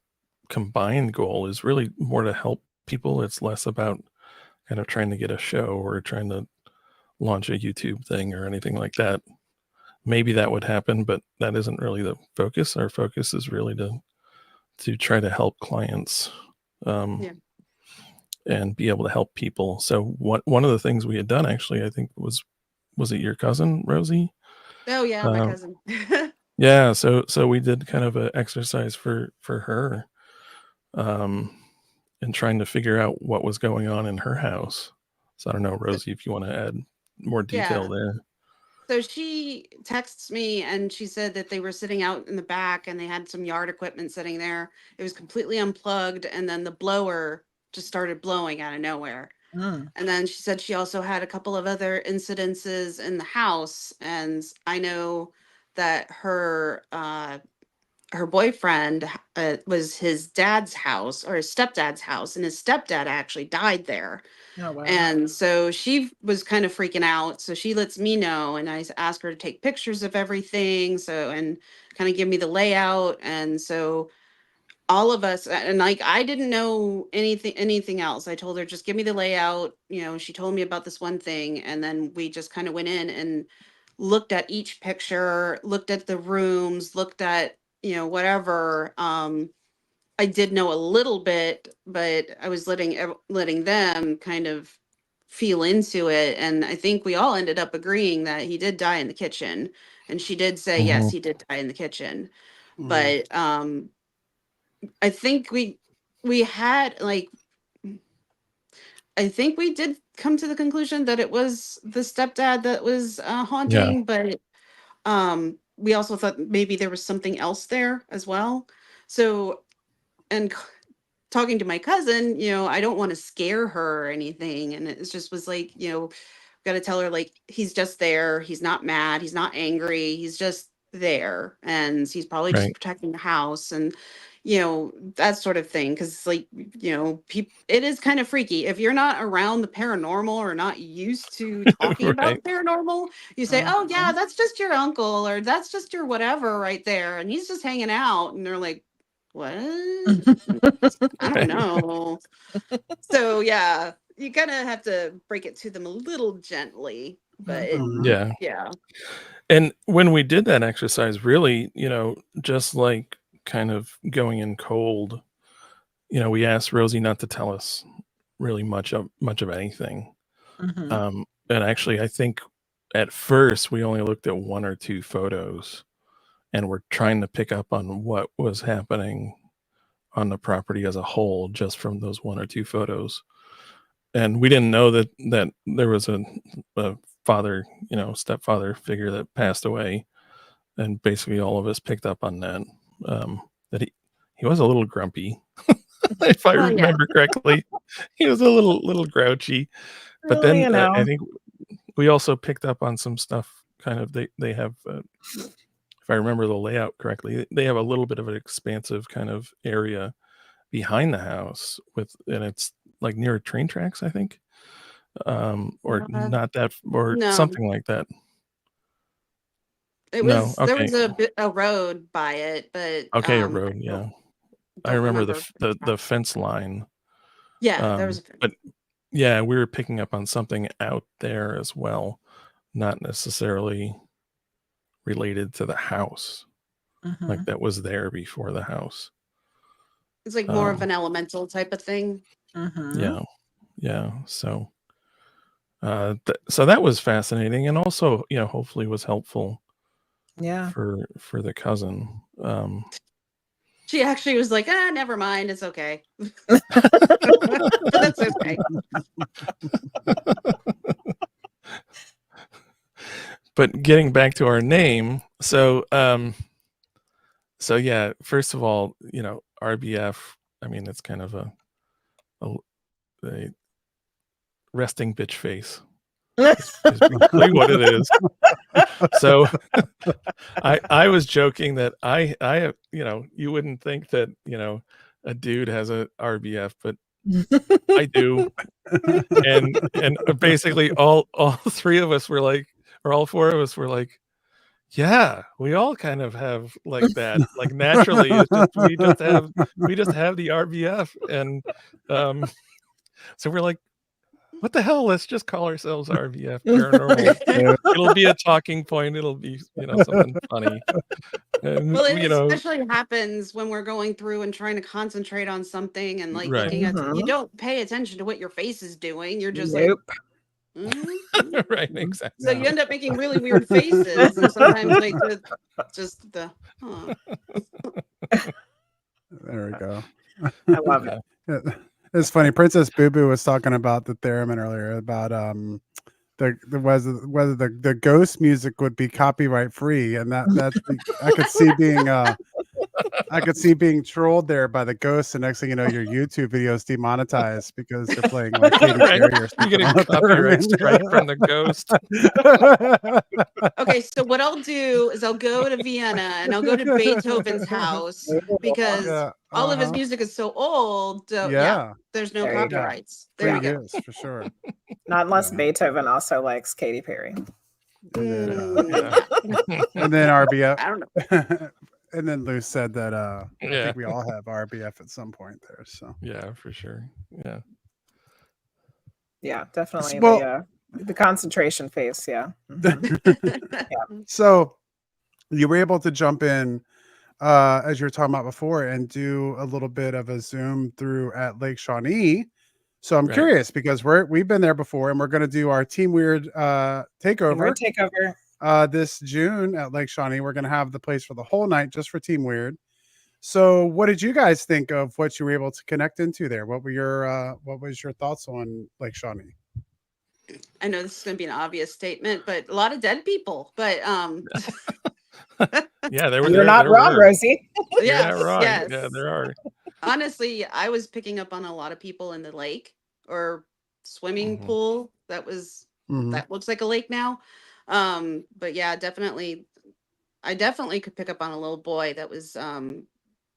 Speaker 4: combined goal is really more to help people. It's less about kind of trying to get a show or trying to launch a YouTube thing or anything like that. Maybe that would happen, but that isn't really the focus. Our focus is really to try to help clients, and be able to help people. So one of the things we had done, actually, I think was it your cousin, Rosie?
Speaker 3: Oh yeah, my cousin.
Speaker 4: Yeah, so we did kind of an exercise for her, and trying to figure out what was going on in her house. So I don't know, Rosie, if you want to add more detail there.
Speaker 3: So she texts me and she said that they were sitting out in the back and they had some yard equipment sitting there. It was completely unplugged, and then the blower just started blowing out of nowhere. And then she said she also had a couple of other incidences in the house, and I know that her boyfriend was his dad's house, or his stepdad's house, and his stepdad actually died there.
Speaker 2: Oh, wow.
Speaker 3: And so she was kind of freaking out. So she lets me know, and I asked her to take pictures of everything. And kind of give me the layout. And so all of us, and like, I didn't know anything else. I told her, just give me the layout. She told me about this one thing. And then we just kind of went in and looked at each picture, looked at the rooms, looked at, whatever. I did know a little bit, but I was letting them kind of feel into it. And I think we all ended up agreeing that he did die in the kitchen. And she did say, yes, he did die in the kitchen. But I think we had, like, I think we did come to the conclusion that it was the stepdad that was haunting, but we also thought maybe there was something else there as well. So, and talking to my cousin, I don't want to scare her or anything. And it just was like, got to tell her, like, he's just there. He's not mad. He's not angry. He's just there. And he's probably just protecting the house and, that sort of thing. Cause like, it is kind of freaky. If you're not around the paranormal or not used to talking about paranormal, you say, oh yeah, that's just your uncle, or that's just your whatever right there. And he's just hanging out. And they're like, what? I don't know. So yeah, you kind of have to break it to them a little gently, but
Speaker 4: yeah. And when we did that exercise, really, just like kind of going in cold, we asked Rosie not to tell us really much of anything. And actually, I think at first we only looked at 1 or 2 photos, and we're trying to pick up on what was happening on the property as a whole just from those 1 or 2 photos. And we didn't know that there was a father, stepfather figure that passed away, and basically all of us picked up on that. That he was a little grumpy, if I remember correctly. He was a little grouchy, but then I think we also picked up on some stuff. Kind of, they have, if I remember the layout correctly, they have a little bit of an expansive kind of area behind the house and it's like near train tracks, I think, or not that, or something like that.
Speaker 3: It was there was a road by it, but
Speaker 4: a road, yeah. I remember the fence line.
Speaker 3: Yeah, there was a fence.
Speaker 4: But yeah, we were picking up on something out there as well, not necessarily related to the house, like that was there before the house.
Speaker 3: It's like more of an elemental type of thing.
Speaker 4: Yeah. So so that was fascinating, and also, hopefully was helpful. For the cousin.
Speaker 3: She actually was like, never mind, it's okay. But that's okay.
Speaker 4: But getting back to our name, so yeah, first of all, RBF, I mean, it's kind of a resting bitch face. Is basically what it is. So I was joking that I you wouldn't think that a dude has a RBF, but I do. And basically all 3 of us were like, or all 4 of us were like, yeah, we all kind of have like that. Like naturally, it's just we just have the RBF, and so we're like, what the hell? Let's just call ourselves RBF Paranormal. It'll be a talking point. It'll be, something funny. And,
Speaker 3: well, it especially happens when we're going through and trying to concentrate on something and like looking at, you don't pay attention to what your face is doing. You're just like,
Speaker 4: right, exactly.
Speaker 3: So you end up making really weird faces, and sometimes like just the.
Speaker 1: There we go.
Speaker 2: I love it.
Speaker 1: It's funny. Princess Boo Boo was talking about the theremin earlier about whether the ghost music would be copyright free, and that I could see being trolled there by the ghosts, and next thing you know, your YouTube video is demonetized because they're playing like Katy Perry or something.
Speaker 4: You get a copyright strike from the ghost.
Speaker 3: Okay, so what I'll do is I'll go to Vienna and I'll go to Beethoven's house because all of his music is so old. So there's no copyrights. There you go.
Speaker 1: For sure.
Speaker 2: Not unless Beethoven also likes Katy Perry.
Speaker 1: And then RBF.
Speaker 3: I don't know.
Speaker 1: And then Lou said that I think we all have RBF at some point there. So
Speaker 4: yeah, for sure.
Speaker 2: Yeah, definitely. Well, the concentration phase. Yeah.
Speaker 1: So you were able to jump in as you were talking about before and do a little bit of a zoom through at Lake Shawnee. So I'm curious because we've been there before, and we're going to do our Team Weird takeover. This June at Lake Shawnee. We're going to have the place for the whole night just for Team Weird. So what did you guys think of what you were able to connect into there? What was your thoughts on Lake Shawnee?
Speaker 3: I know this is going to be an obvious statement, but a lot of dead people, but
Speaker 4: yeah, there were.
Speaker 2: You're not wrong, Rosie.
Speaker 3: Yes,
Speaker 4: wrong.
Speaker 3: Yes.
Speaker 4: Yeah, there are.
Speaker 3: Honestly, I was picking up on a lot of people in the lake or swimming pool. That looks like a lake now. But yeah, I definitely could pick up on a little boy that was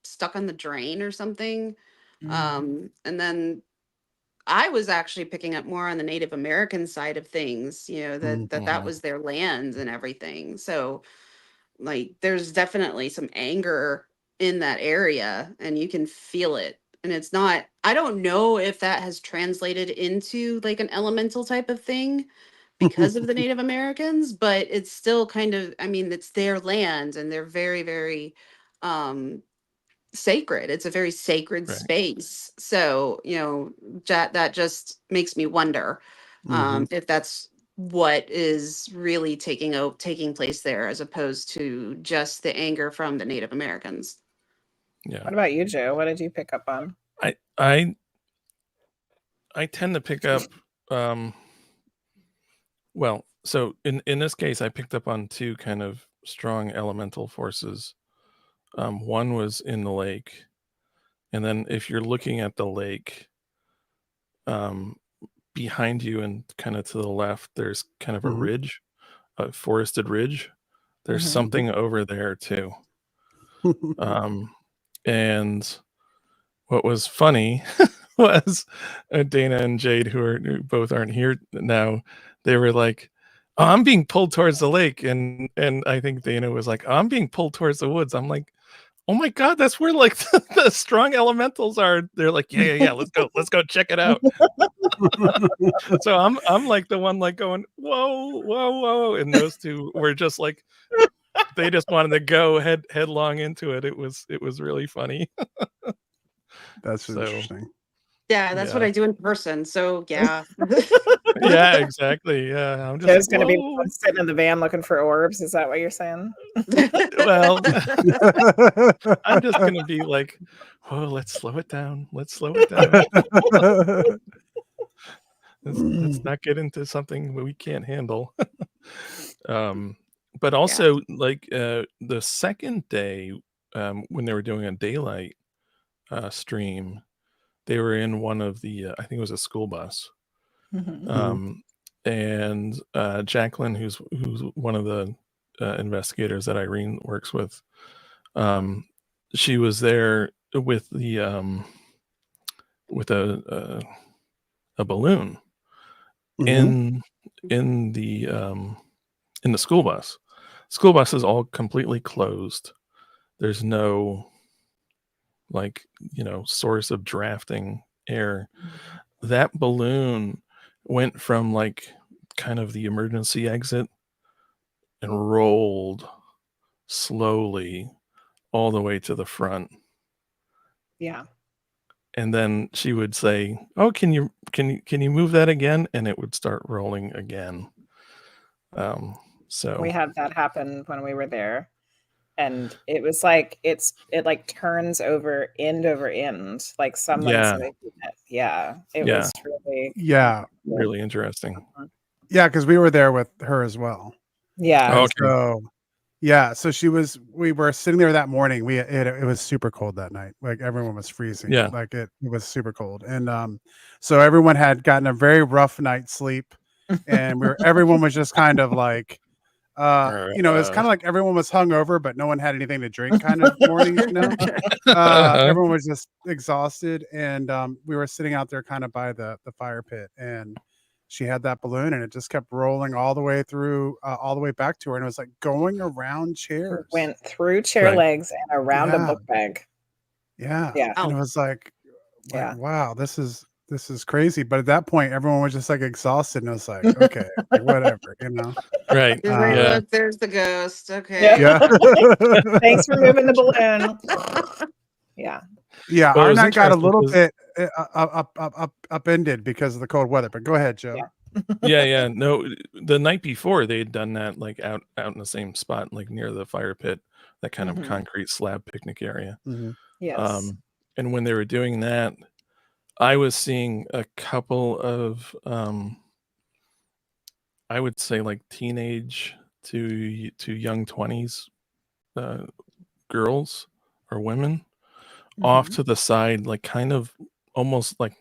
Speaker 3: stuck on the drain or something. And then I was actually picking up more on the Native American side of things, that was their land and everything. So like there's definitely some anger in that area and you can feel it. And it's not, I don't know if that has translated into like an elemental type of thing because of the Native Americans, but it's still kind of, I mean, it's their land and they're very, very sacred. It's a very sacred space. So, that just makes me wonder. if that's what is really taking place there, as opposed to just the anger from the Native Americans.
Speaker 2: What about you, Joe? What did you pick up on?
Speaker 4: I tend to pick up well, so in this case I picked up on two kind of strong elemental forces. One was in the lake, and then if you're looking at the lake, behind you and kind of to the left, there's kind of a ridge, a forested ridge. There's something over there too. And what was funny was Dana and Jade, who both aren't here now, they were like, "Oh, I'm being pulled towards the lake," and I think Dana was like, "Oh, I'm being pulled towards the woods." I'm like, "Oh my god, that's where like the strong elementals are." They're like, yeah, let's go check it out. So I'm like the one like going, whoa, and those two were just like, they just wanted to go headlong into it. It was really funny.
Speaker 1: That's interesting.
Speaker 3: Yeah, that's what I do in person. So yeah.
Speaker 4: Yeah, exactly. Yeah, I'm
Speaker 2: just gonna be sitting in the van looking for orbs. Is that what you're saying?
Speaker 4: Well, I'm just gonna be like, "Oh, let's slow it down. Let's not get into something we can't handle." But also, like the second day, when they were doing a daylight stream, they were in one of the I think it was a school bus. And Jacqueline, who's one of the investigators that Irene works with, she was there with the with a balloon in the school bus. School bus is all completely closed. There's no source of drafting air. That balloon went from like kind of the emergency exit and rolled slowly all the way to the front. Yeah. And then she would say, "Oh, can you move that again?" And it would start rolling again. So
Speaker 2: we had that happen when we were there. And it was like it like turns over end, like someone's making it. Yeah, it was
Speaker 4: really interesting.
Speaker 1: Yeah, because we were there with her as well.
Speaker 2: Yeah.
Speaker 1: Okay. So we were sitting there that morning. It was super cold that night. Like everyone was freezing.
Speaker 4: Yeah,
Speaker 1: like it was super cold, and so everyone had gotten a very rough night's sleep, and everyone was just kind of like. It was kind of like everyone was hungover, but no one had anything to drink kind of morning, everyone was just exhausted. And we were sitting out there kind of by the fire pit, and she had that balloon and it just kept rolling all the way through, all the way back to her. And it was like going around chairs.
Speaker 2: Went through chair legs and around a book bag.
Speaker 1: Yeah. And it was like wow, this is crazy. But at that point, everyone was just like exhausted, and I was like, okay, like, whatever,
Speaker 4: Right.
Speaker 3: Look, there's the ghost. Okay.
Speaker 1: Yeah.
Speaker 2: Thanks for moving the balloon. Yeah.
Speaker 1: Yeah. Our night got a little bit upended because of the cold weather. But go ahead, Joe.
Speaker 4: Yeah. No, the night before they had done that like out in the same spot, like near the fire pit, that kind of concrete slab picnic area.
Speaker 2: Yes.
Speaker 4: And when they were doing that, I was seeing a couple of, I would say like teenage to young 20s girls or women off to the side, like kind of almost like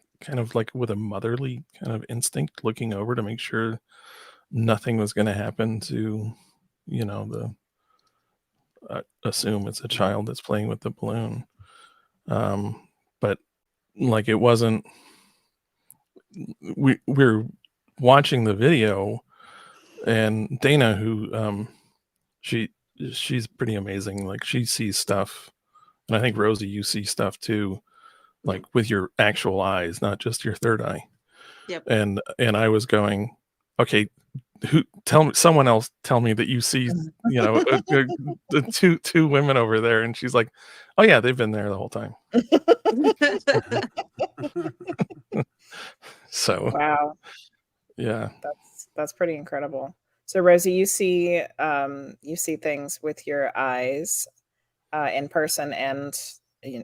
Speaker 4: with a motherly kind of instinct, looking over to make sure nothing was going to happen to, assume it's a child that's playing with the balloon. But like it wasn't. We're watching the video, and Dana, who she's pretty amazing. Like she sees stuff, and I think Rosie, you see stuff too, like with your actual eyes, not just your third eye.
Speaker 3: Yep.
Speaker 4: And I was going, okay, someone else tell me that you see, the two women over there. And she's like, oh yeah, they've been there the whole time. So
Speaker 2: wow.
Speaker 4: Yeah.
Speaker 2: That's pretty incredible. So Rosie, you see things with your eyes in person and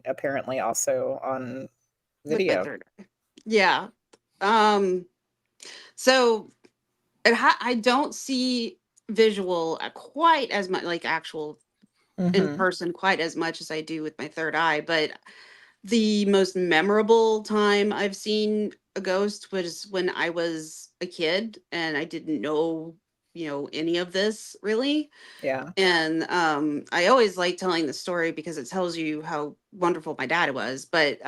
Speaker 2: apparently also on
Speaker 3: With my
Speaker 2: video.
Speaker 3: third eye. Yeah. So I don't see visual quite as much, like actual in person, quite as much as I do with my third eye. But the most memorable time I've seen a ghost was when I was a kid and I didn't know, any of this really.
Speaker 2: Yeah.
Speaker 3: And I always like telling the story because it tells you how wonderful my dad was. But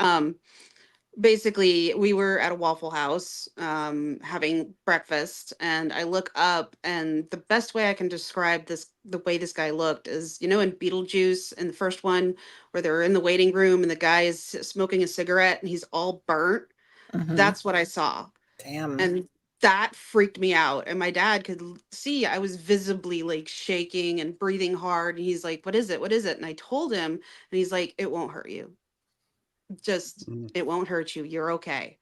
Speaker 3: basically we were at a Waffle House having breakfast, and I look up, and the best way I can describe the way this guy looked is, in Beetlejuice, in the first one, where they're in the waiting room and the guy is smoking a cigarette and he's all burnt. That's what I saw.
Speaker 2: Damn.
Speaker 3: And that freaked me out, and my dad could see I was visibly like shaking and breathing hard, and he's like, what is it? And I told him, and he's like, it won't hurt you. Just it won't hurt you, you're okay.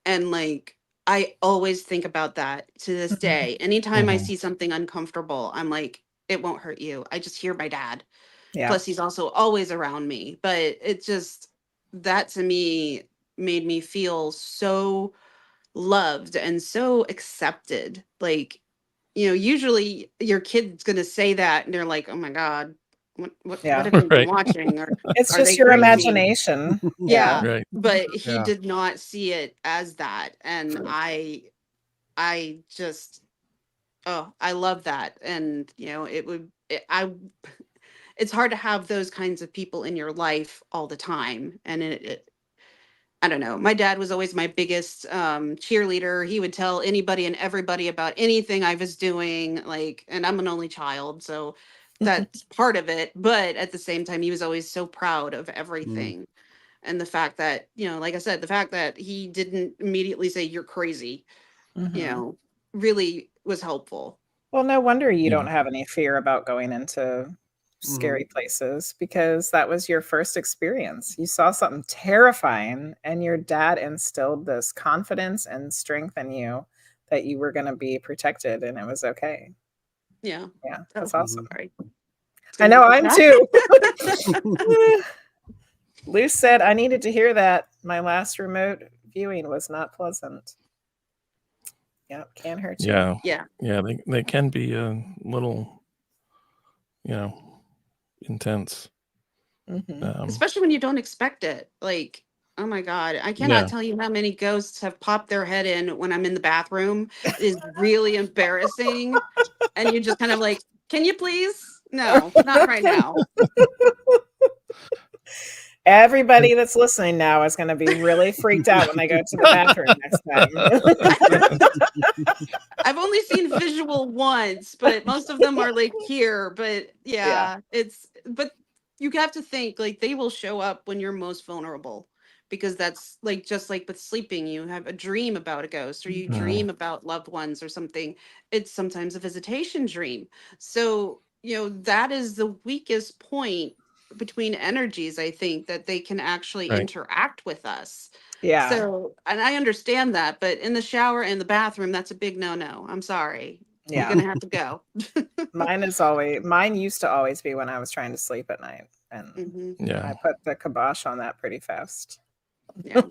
Speaker 3: And like, I always think about that to this day. Anytime I see something uncomfortable, I'm like, it won't hurt you. I just hear my dad.
Speaker 2: Yeah.
Speaker 3: Plus he's also always around me. But it just, that to me made me feel so loved and so accepted. Like, usually your kid's gonna say that and they're like, oh my God, what have you been watching? Or
Speaker 2: it's
Speaker 3: are
Speaker 2: just
Speaker 3: they
Speaker 2: your
Speaker 3: crazy?
Speaker 2: imagination.
Speaker 3: Yeah.
Speaker 4: Right.
Speaker 3: But he did not see it as that. And I just, I love that. And it's hard to have those kinds of people in your life all the time. And I don't know. My dad was always my biggest cheerleader. He would tell anybody and everybody about anything I was doing. Like, and I'm an only child, so that's part of it. But at the same time, he was always so proud of everything. And the fact that, like I said, the fact that he didn't immediately say you're crazy, really was helpful.
Speaker 2: Well, no wonder you don't have any fear about going into scary places, because that was your first experience. You saw something terrifying and your dad instilled this confidence and strength in you that you were going to be protected and it was okay.
Speaker 3: Yeah.
Speaker 2: Yeah. That's awesome.
Speaker 3: Sorry.
Speaker 2: I know, I'm too. Luce said, I needed to hear that. My last remote viewing was not pleasant. Yeah, can hurt you.
Speaker 3: Yeah.
Speaker 4: They can be a little, intense.
Speaker 3: Especially when you don't expect it. Like, oh my God, I cannot tell you how many ghosts have popped their head in when I'm in the bathroom. It is really embarrassing. And you just kind of like, can you please? No, not right now.
Speaker 2: Everybody that's listening now is going to be really freaked out when they go to the bathroom next time.
Speaker 3: I've only seen visual once, but most of them are like here. But but you have to think, like, they will show up when you're most vulnerable, because that's like, just like with sleeping, you have a dream about a ghost, or you dream about loved ones or something. It's sometimes a visitation dream. So, that is the weakest point between energies, I think, that they can actually interact with us.
Speaker 2: Yeah.
Speaker 3: So, and I understand that, but in the shower and the bathroom, that's a big no. I'm sorry.
Speaker 2: Yeah.
Speaker 3: You're gonna have to go.
Speaker 2: Mine used to always be when I was trying to sleep at night, and I put the kibosh on that pretty fast.
Speaker 1: Yeah.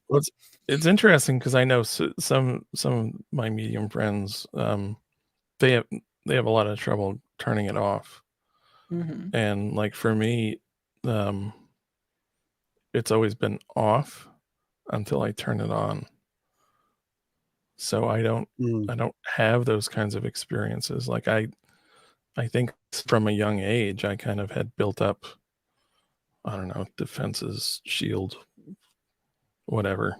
Speaker 4: Well, it's interesting because I know some of my medium friends, they have a lot of trouble turning it off. And like for me, it's always been off until I turn it on. So I don't have those kinds of experiences. Like I think from a young age, I kind of had built up, I don't know, defenses, shield, whatever,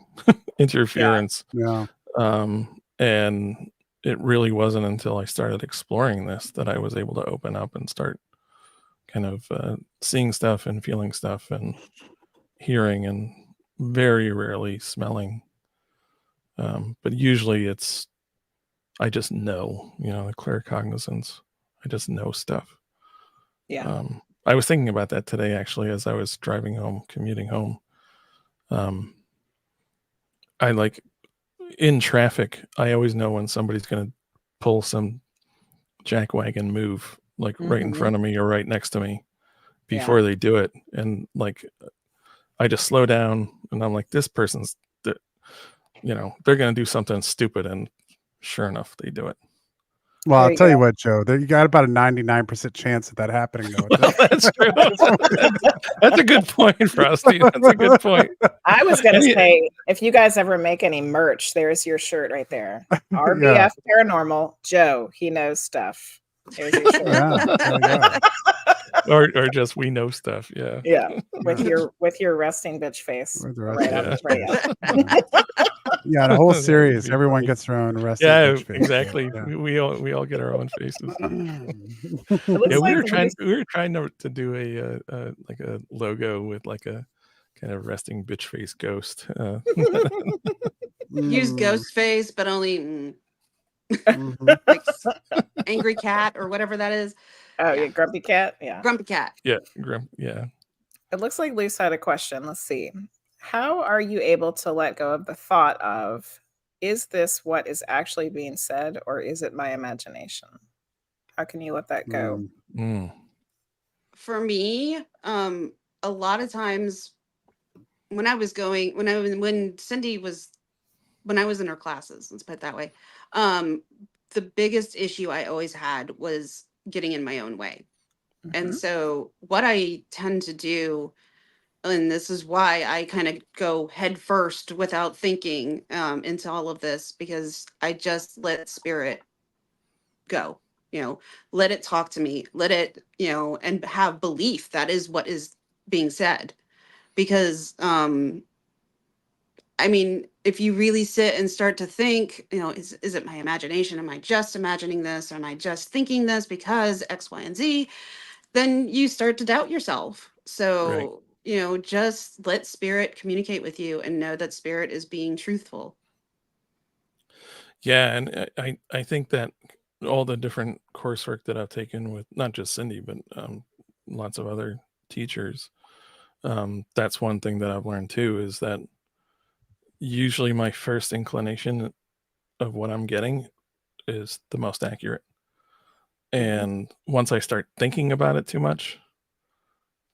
Speaker 4: interference.
Speaker 1: Yeah.
Speaker 4: And it really wasn't until I started exploring this that I was able to open up and start kind of seeing stuff and feeling stuff and hearing, and very rarely smelling. But usually I just know, the claircognizance. I just know stuff.
Speaker 2: Yeah.
Speaker 4: I was thinking about that today, actually, as I was driving home, commuting home. I like, in traffic, I always know when somebody's going to pull some jackwagon move, like right in front of me or right next to me before they do it. And like, I just slow down and I'm like, this person's, you know, they're going to do something stupid. And sure enough, they do it.
Speaker 1: Well, I'll tell you what, Joe, you got about a 99% chance of that happening, though.
Speaker 4: That's true. That's a good point, Frosty. That's a good point.
Speaker 2: I was going to say, if you guys ever make any merch, there's your shirt right there. RBF Paranormal. Joe, he knows stuff. There's your shirt.
Speaker 1: Yeah,
Speaker 4: or just we know stuff.
Speaker 2: Yeah. With your resting bitch face.
Speaker 1: Yeah, the whole series. Everyone gets their own resting bitch face.
Speaker 4: Exactly. Yeah. We all get our own faces. We were trying to do a like a logo with like a kind of resting bitch face ghost.
Speaker 3: Use ghost face, but only like angry cat or whatever that is.
Speaker 2: Oh yeah, grumpy cat. Yeah,
Speaker 3: grumpy cat.
Speaker 4: Yeah,
Speaker 2: It looks like Luce had a question. Let's see. How are you able to let go of the thought of, is this what is actually being said, or is it my imagination? How can you let that go?
Speaker 3: For me, a lot of times when I was in her classes, let's put it that way, the biggest issue I always had was getting in my own way. And so what I tend to do, and this is why I kind of go head first without thinking into all of this, because I just let spirit go, let it talk to me, let it, and have belief that is what is being said. Because, I mean, if you really sit and start to think, is it my imagination? Am I just imagining this? Am I just thinking this because X, Y, and Z? Then you start to doubt yourself. So, just let spirit communicate with you and know that spirit is being truthful.
Speaker 4: Yeah. And I think that all the different coursework that I've taken with not just Cindy, but lots of other teachers, that's one thing that I've learned too, is that usually my first inclination of what I'm getting is the most accurate. And once I start thinking about it too much,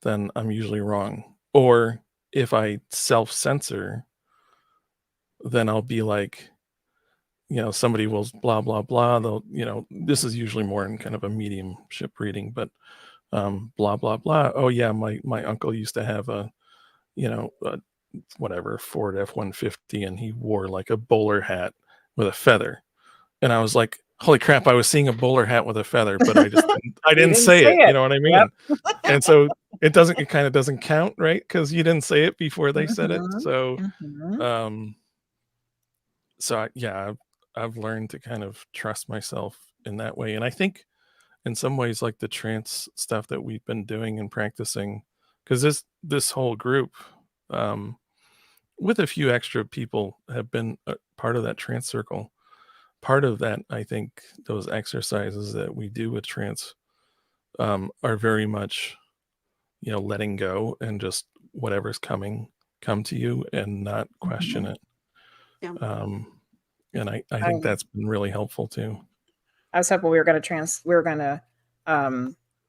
Speaker 4: then I'm usually wrong. Or if I self-censor, then I'll be like, somebody will blah, blah, blah. They'll, this is usually more in kind of a mediumship reading, but blah, blah, blah. Oh yeah, my uncle used to have a whatever Ford F-150, and he wore like a bowler hat with a feather. And I was like, holy crap, I was seeing a bowler hat with a feather, but I didn't say it. You know what I mean? Yep. And so it kind of doesn't count, right? Because you didn't say it before they said it. So I've learned to kind of trust myself in that way. And I think in some ways, like the trance stuff that we've been doing and practicing, because this whole group, with a few extra people, have been a part of that trance circle. Part of that, I think, those exercises that we do with trance are very much, letting go and just whatever's come to you and not question it.
Speaker 3: Yeah.
Speaker 4: And I think that's been really helpful too.
Speaker 2: I was hoping we were going to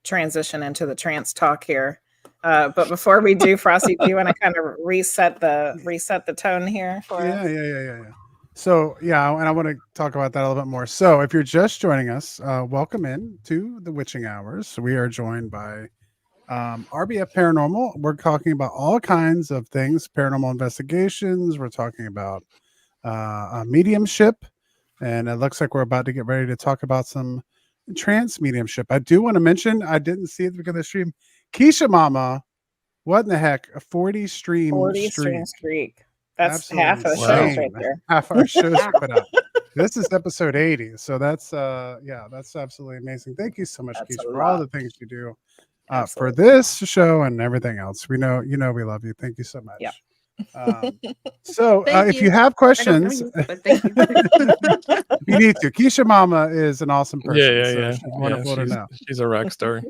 Speaker 2: transition into the trance talk here. But before we do, Frosty, do you want to kind of reset the tone here for us?
Speaker 1: Yeah. So, and I want to talk about that a little bit more. So, if you're just joining us, welcome in to the Witching Hours. We are joined by RBF Paranormal. We're talking about all kinds of things, paranormal investigations. We're talking about mediumship. And it looks like we're about to get ready to talk about some trance mediumship. I do want to mention, I didn't see it because of the stream. Keisha Mama, what in the heck? A 40 stream
Speaker 2: streak. That's
Speaker 1: absolutely
Speaker 2: half a show right there.
Speaker 1: Half our shows put out. This is episode 80. So that's that's absolutely amazing. Thank you so much, Keisha, for all the things you do for this show and everything else. We know we love you. Thank you so much.
Speaker 2: Yeah.
Speaker 1: So if you have questions, you need to. Keisha Mama is an awesome person.
Speaker 4: Yeah.
Speaker 1: She's wonderful to know.
Speaker 4: She's a rock star.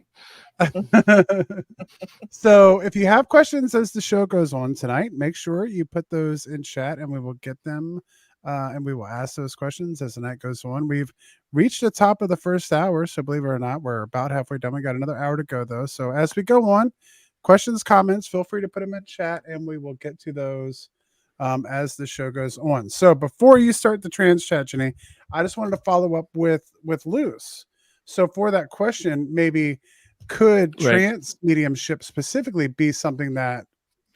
Speaker 1: So if you have questions as the show goes on tonight, make sure you put those in chat and we will get them and we will ask those questions as the night goes on. We've reached the top of the first hour, so believe it or not, we're about halfway done. We got another hour to go, though. So as we go on, questions, comments, feel free to put them in chat, and we will get to those as the show goes on. So before you start the trance chat, Jenny, I just wanted to follow up with Luce. So for that question, maybe could trance mediumship specifically be something that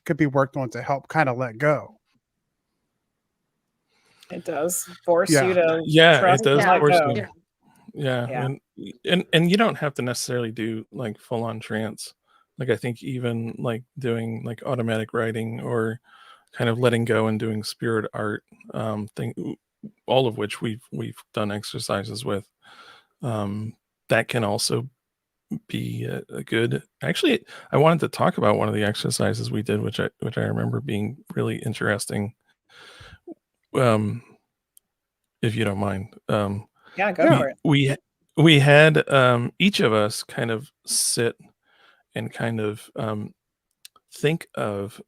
Speaker 1: could be worked on to help kind of let go?
Speaker 2: It does force you to
Speaker 4: trust, it does force
Speaker 2: go.
Speaker 4: you. Yeah. And you don't have to necessarily do like full on trance. Like I think even like doing like automatic writing or kind of letting go and doing spirit art thing, all of which we've done exercises with, that can also be a good. Actually, I wanted to talk about one of the exercises we did, which I remember being really interesting. If you don't mind.
Speaker 2: Yeah, go for it.
Speaker 4: We had each of us kind of sit and kind of think of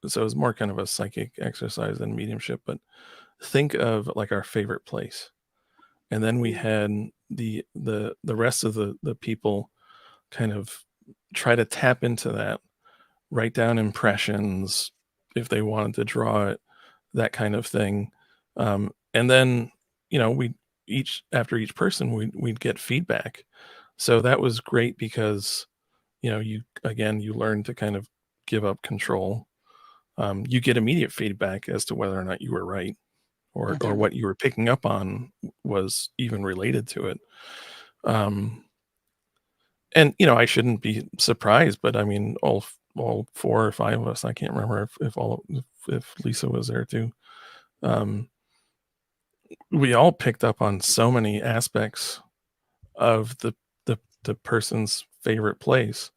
Speaker 4: so it was more kind of a psychic exercise than mediumship, but think of like our favorite place. And then we had the rest of the people kind of try to tap into that, write down impressions if they wanted to draw it, that kind of thing. And then, we after each person we'd get feedback. So that was great because, you learn to kind of give up control. You get immediate feedback as to whether or not you were right or what you were picking up on was even related to it. And, I shouldn't be surprised, but I mean, all 4 or 5 of us, I can't remember if Lisa was there too. We all picked up on so many aspects of the person's favorite place,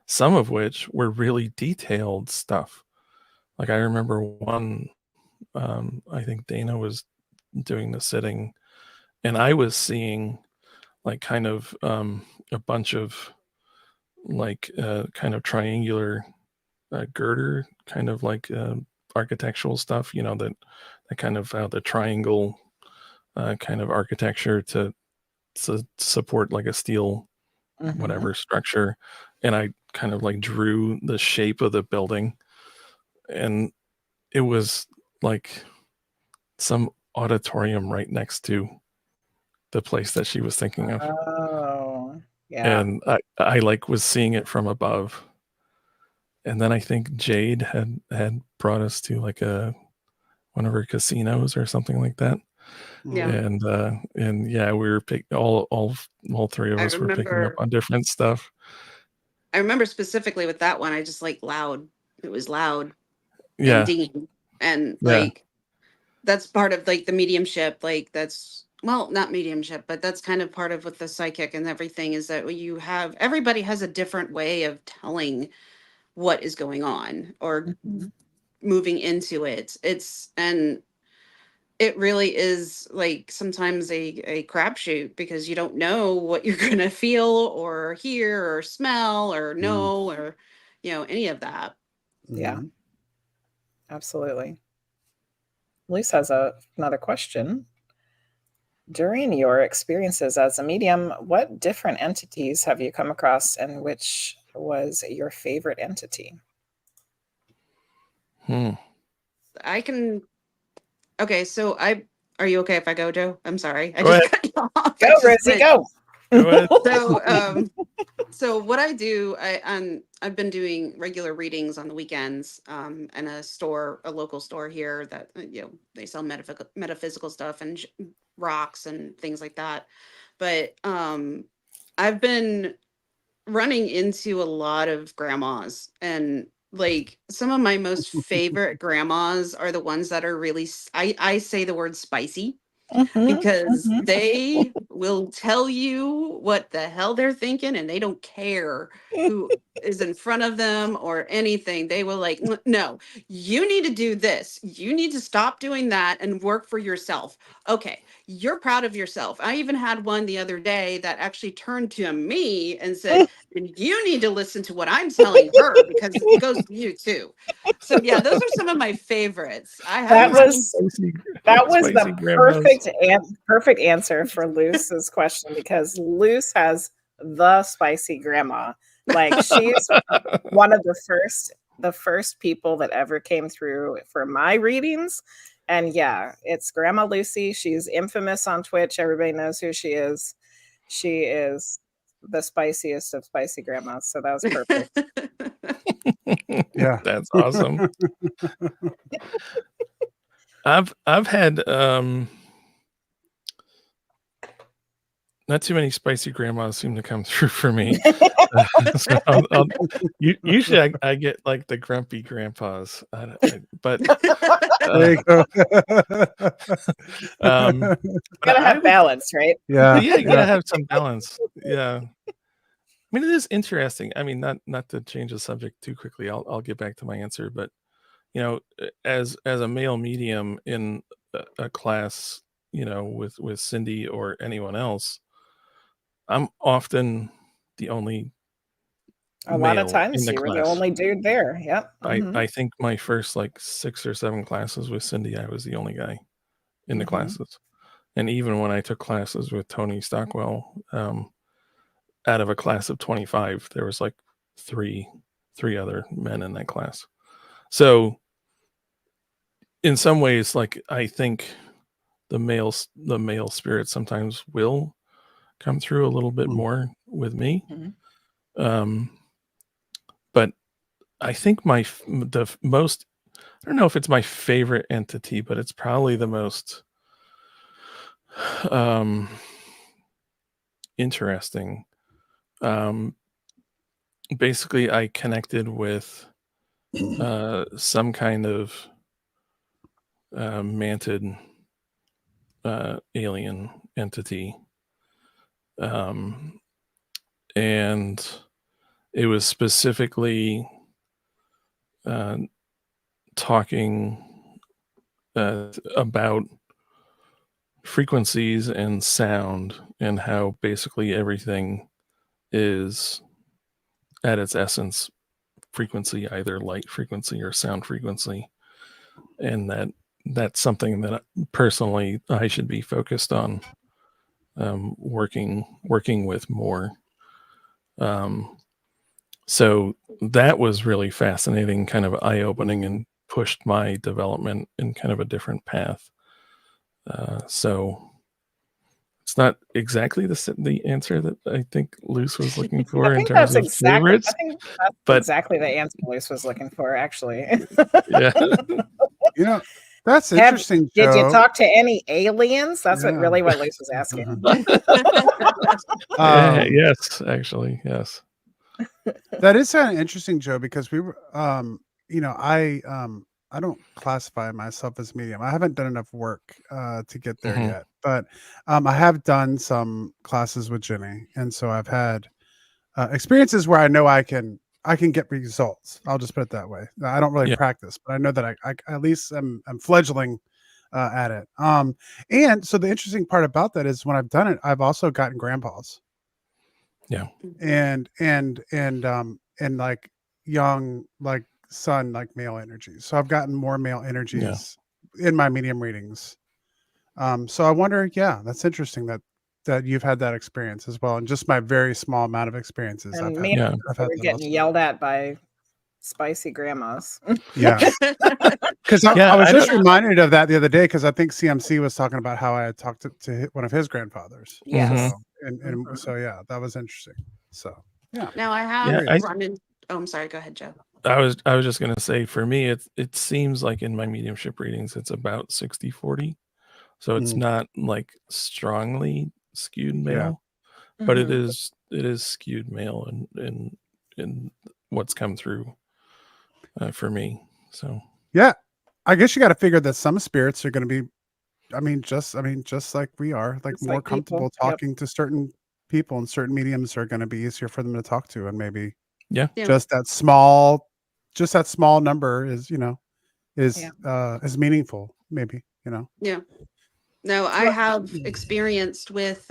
Speaker 4: some of which were really detailed stuff. Like I remember one, I think Dana was doing the sitting and I was seeing like kind of a bunch of like kind of triangular girder, kind of like architectural stuff, that kind of the triangle kind of architecture to support like a steel whatever structure. And I kind of like drew the shape of the building, and it was like some auditorium right next to the place that she was thinking of.
Speaker 2: Oh, yeah.
Speaker 4: And I like was seeing it from above. And then I think Jade had brought us to like one of her casinos or something like that.
Speaker 3: Yeah.
Speaker 4: And yeah, we were all 3 of us were picking up on different stuff.
Speaker 3: I remember specifically with that one, I just like loud. It was loud.
Speaker 4: Yeah.
Speaker 3: And dinging. And like that's part of like the mediumship. Like that's not mediumship, but that's kind of part of with the psychic and everything is that everybody has a different way of telling what is going on or moving into it. It really is like sometimes a crapshoot because you don't know what you're going to feel or hear or smell or know or, any of that.
Speaker 2: Yeah, absolutely. Lisa has another question. During your experiences as a medium, what different entities have you come across and which was your favorite entity?
Speaker 3: Okay, so are you okay if I go, Joe? I'm sorry.
Speaker 2: Go, Rosie, go.
Speaker 3: So what I do, I've been doing regular readings on the weekends in a local store here that they sell metaphysical stuff and rocks and things like that. But I've been running into a lot of grandmas, and like some of my most favorite grandmas are the ones that are really I say the word spicy. Because they will tell you what the hell they're thinking and they don't care who is in front of them or anything, they will like, no, you need to do this. You need to stop doing that and work for yourself. Okay, you're proud of yourself. I even had one the other day that actually turned to me and said, and you need to listen to what I'm telling her because it goes to you too. So yeah, those are some of my favorites.
Speaker 2: That was the
Speaker 4: grandmas.
Speaker 2: perfect answer for Luce's question, because Luce has the spicy grandma. Like, she's one of the first people that ever came through for my readings. And yeah, it's Grandma Lucy. She's infamous on Twitch. Everybody knows who she is. She is the spiciest of spicy grandmas. So that was perfect.
Speaker 1: Yeah,
Speaker 4: that's awesome. I've had not too many spicy grandmas seem to come through for me. So usually I get like the grumpy grandpas, but
Speaker 1: there you go.
Speaker 2: Gotta have balance, right?
Speaker 1: Yeah,
Speaker 4: you gotta have some balance. Yeah, I mean, it is interesting. I mean, not to change the subject too quickly. I'll get back to my answer, but you know, as a male medium in a class, you know, with Cindy or anyone else, I'm often the only
Speaker 2: a lot of times you were the only dude there. Yep.
Speaker 4: I think my first like 6 or 7 classes with Cindy, I was the only guy in the classes. And even when I took classes with Tony Stockwell, out of a class of 25, there was like three other men in that class. So in some ways, like, I think the male spirit sometimes will come through a little bit more with me. But I think the most, I don't know if it's my favorite entity, but it's probably the most interesting. Basically, I connected with some kind of mantid alien entity, and it was specifically talking about frequencies and sound, and how basically everything is at its essence frequency, either light frequency or sound frequency, and that's something that personally I should be focused on working with more. So that was really fascinating, kind of eye-opening, and pushed my development in kind of a different path. So it's not exactly the answer that I think Luce was looking for in terms of favorites.
Speaker 2: I think that's exactly the answer Luce was looking for, actually.
Speaker 1: Yeah. You know, that's interesting.
Speaker 2: Did you talk to any aliens? That's what Luce was asking.
Speaker 4: Yes, actually, yes.
Speaker 1: That is kind of interesting, Joe, because we were, you know, I don't classify myself as medium. I haven't done enough work to get there yet, but I have done some classes with Jenny, and so I've had experiences where I know I can get results. I'll just put it that way. I don't really practice, but I know that I at least I'm fledgling at it. And so the interesting part about that is when I've done it, I've also gotten grandpas.
Speaker 4: Yeah.
Speaker 1: And like young, like son, like male energies. So I've gotten more male energies in my medium readings. So I wonder, that's interesting that you've had that experience as well. And just my very small amount of experiences.
Speaker 2: And
Speaker 1: I've had
Speaker 2: getting yelled at by spicy grandmas.
Speaker 1: Yeah. Because I was just reminded of that the other day, because I think CMC was talking about how I had talked to one of his grandfathers.
Speaker 2: Yes.
Speaker 1: And so that was interesting. So
Speaker 3: Now I have run in. Oh, I'm sorry. Go ahead, Joe.
Speaker 4: I was just gonna say, for me, it seems like in my mediumship readings it's about 60-40. So it's not like strongly skewed male, but it is skewed male in what's come through for me. So
Speaker 1: I guess you got to figure that some spirits are going to be, just like we are, like more comfortable talking to certain people, and certain mediums are going to be easier for them to talk to, and maybe
Speaker 4: Yeah.
Speaker 1: Just that small number is, is meaningful, maybe,
Speaker 3: Yeah. No, I have experienced with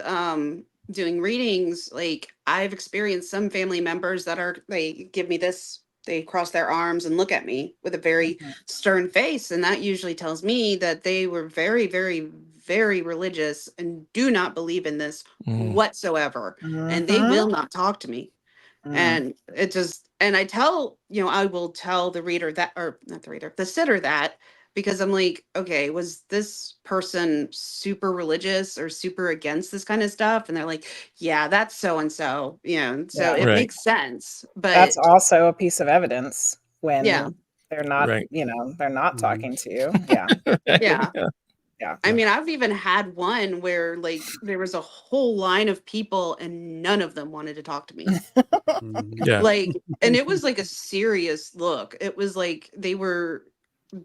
Speaker 3: doing readings. Like, I've experienced some family members they give me this, they cross their arms and look at me with a very stern face. And that usually tells me that they were very, very, very religious and do not believe in this whatsoever. And they will not talk to me. And it just, and I will tell the reader that, or not the reader, the sitter that, because I'm like, okay, was this person super religious or super against this kind of stuff? And they're like, yeah, that's so and so, so it makes sense. But
Speaker 2: that's also a piece of evidence when they're not,
Speaker 4: Right.
Speaker 2: they're not talking to you. Yeah.
Speaker 3: Yeah.
Speaker 2: Yeah.
Speaker 3: I mean, I've even had one where like there was a whole line of people and none of them wanted to talk to me.
Speaker 4: Yeah.
Speaker 3: Like, and it was like a serious look. It was like they were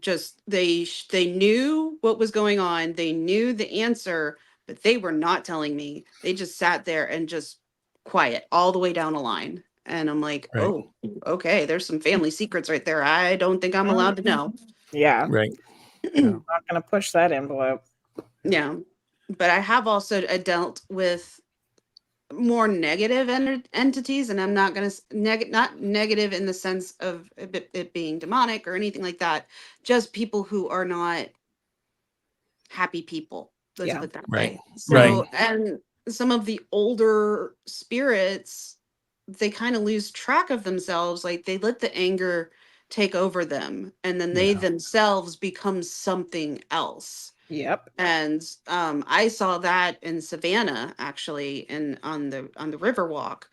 Speaker 3: just they knew what was going on. They knew the answer, but they were not telling me. They just sat there and just quiet all the way down the line. And I'm like,
Speaker 4: Right.
Speaker 3: oh, okay, there's some family secrets right there. I don't think I'm allowed to know.
Speaker 2: Yeah.
Speaker 4: Right.
Speaker 2: Not going to push that envelope.
Speaker 3: Yeah. But I have also dealt with more negative entities, and I'm not going to not negative in the sense of it being demonic or anything like that. Just people who are not happy people. Let's put it that way. So, and some of the older spirits, they kind of lose track of themselves. Like they let the anger take over them, and then they themselves become something else.
Speaker 2: Yep.
Speaker 3: And I saw that in Savannah, actually, on the Riverwalk.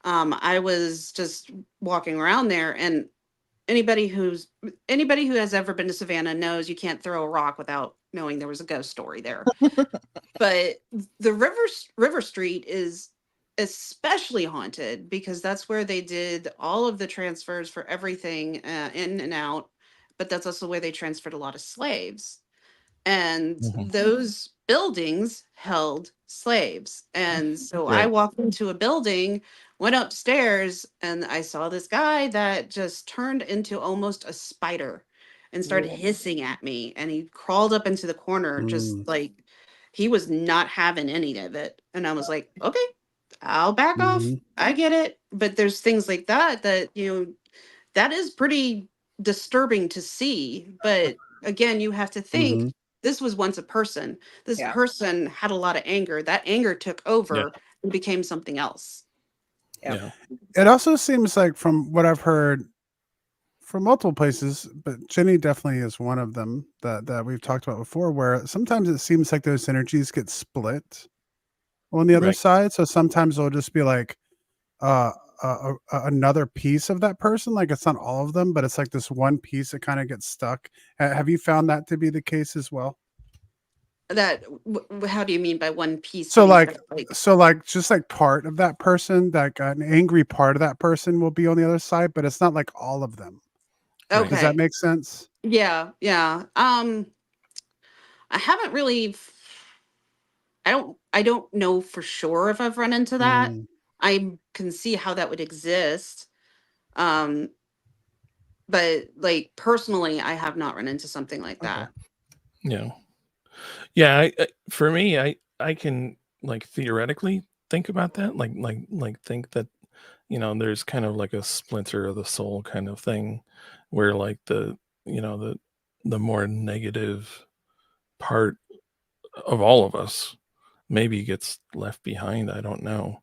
Speaker 3: I was just walking around there, and anybody who has ever been to Savannah knows you can't throw a rock without knowing there was a ghost story there. But the River Street is especially haunted because that's where they did all of the transfers for everything in and out. But that's also where they transferred a lot of slaves. And those buildings held slaves. And so I walked into a building, went upstairs, and I saw this guy that just turned into almost a spider and started hissing at me. And he crawled up into the corner, just like he was not having any of it. And I was like, okay, I'll back off. I get it. But there's things like that that is pretty disturbing to see. But again, you have to think this was once a person. This person had a lot of anger. That anger took over and became something else.
Speaker 2: Yeah.
Speaker 1: It also seems like, from what I've heard from multiple places, but Jenny definitely is one of them that we've talked about before, where sometimes it seems like those energies get split on the other side. So sometimes it'll just be like another piece of that person. Like it's not all of them, but it's like this one piece that kind of gets stuck. Have you found that to be the case as well?
Speaker 3: That how do you mean by one piece?
Speaker 1: So like just like part of that person, like an angry part of that person will be on the other side, but it's not like all of them.
Speaker 3: Okay.
Speaker 1: Does that make sense?
Speaker 3: Yeah. I haven't really. I don't know for sure if I've run into that. I can see how that would exist. But like personally, I have not run into something like that.
Speaker 4: Yeah. For me, I can like theoretically think about that, like think that there's kind of like a splinter of the soul kind of thing, where like the more negative part of all of us maybe gets left behind. I don't know.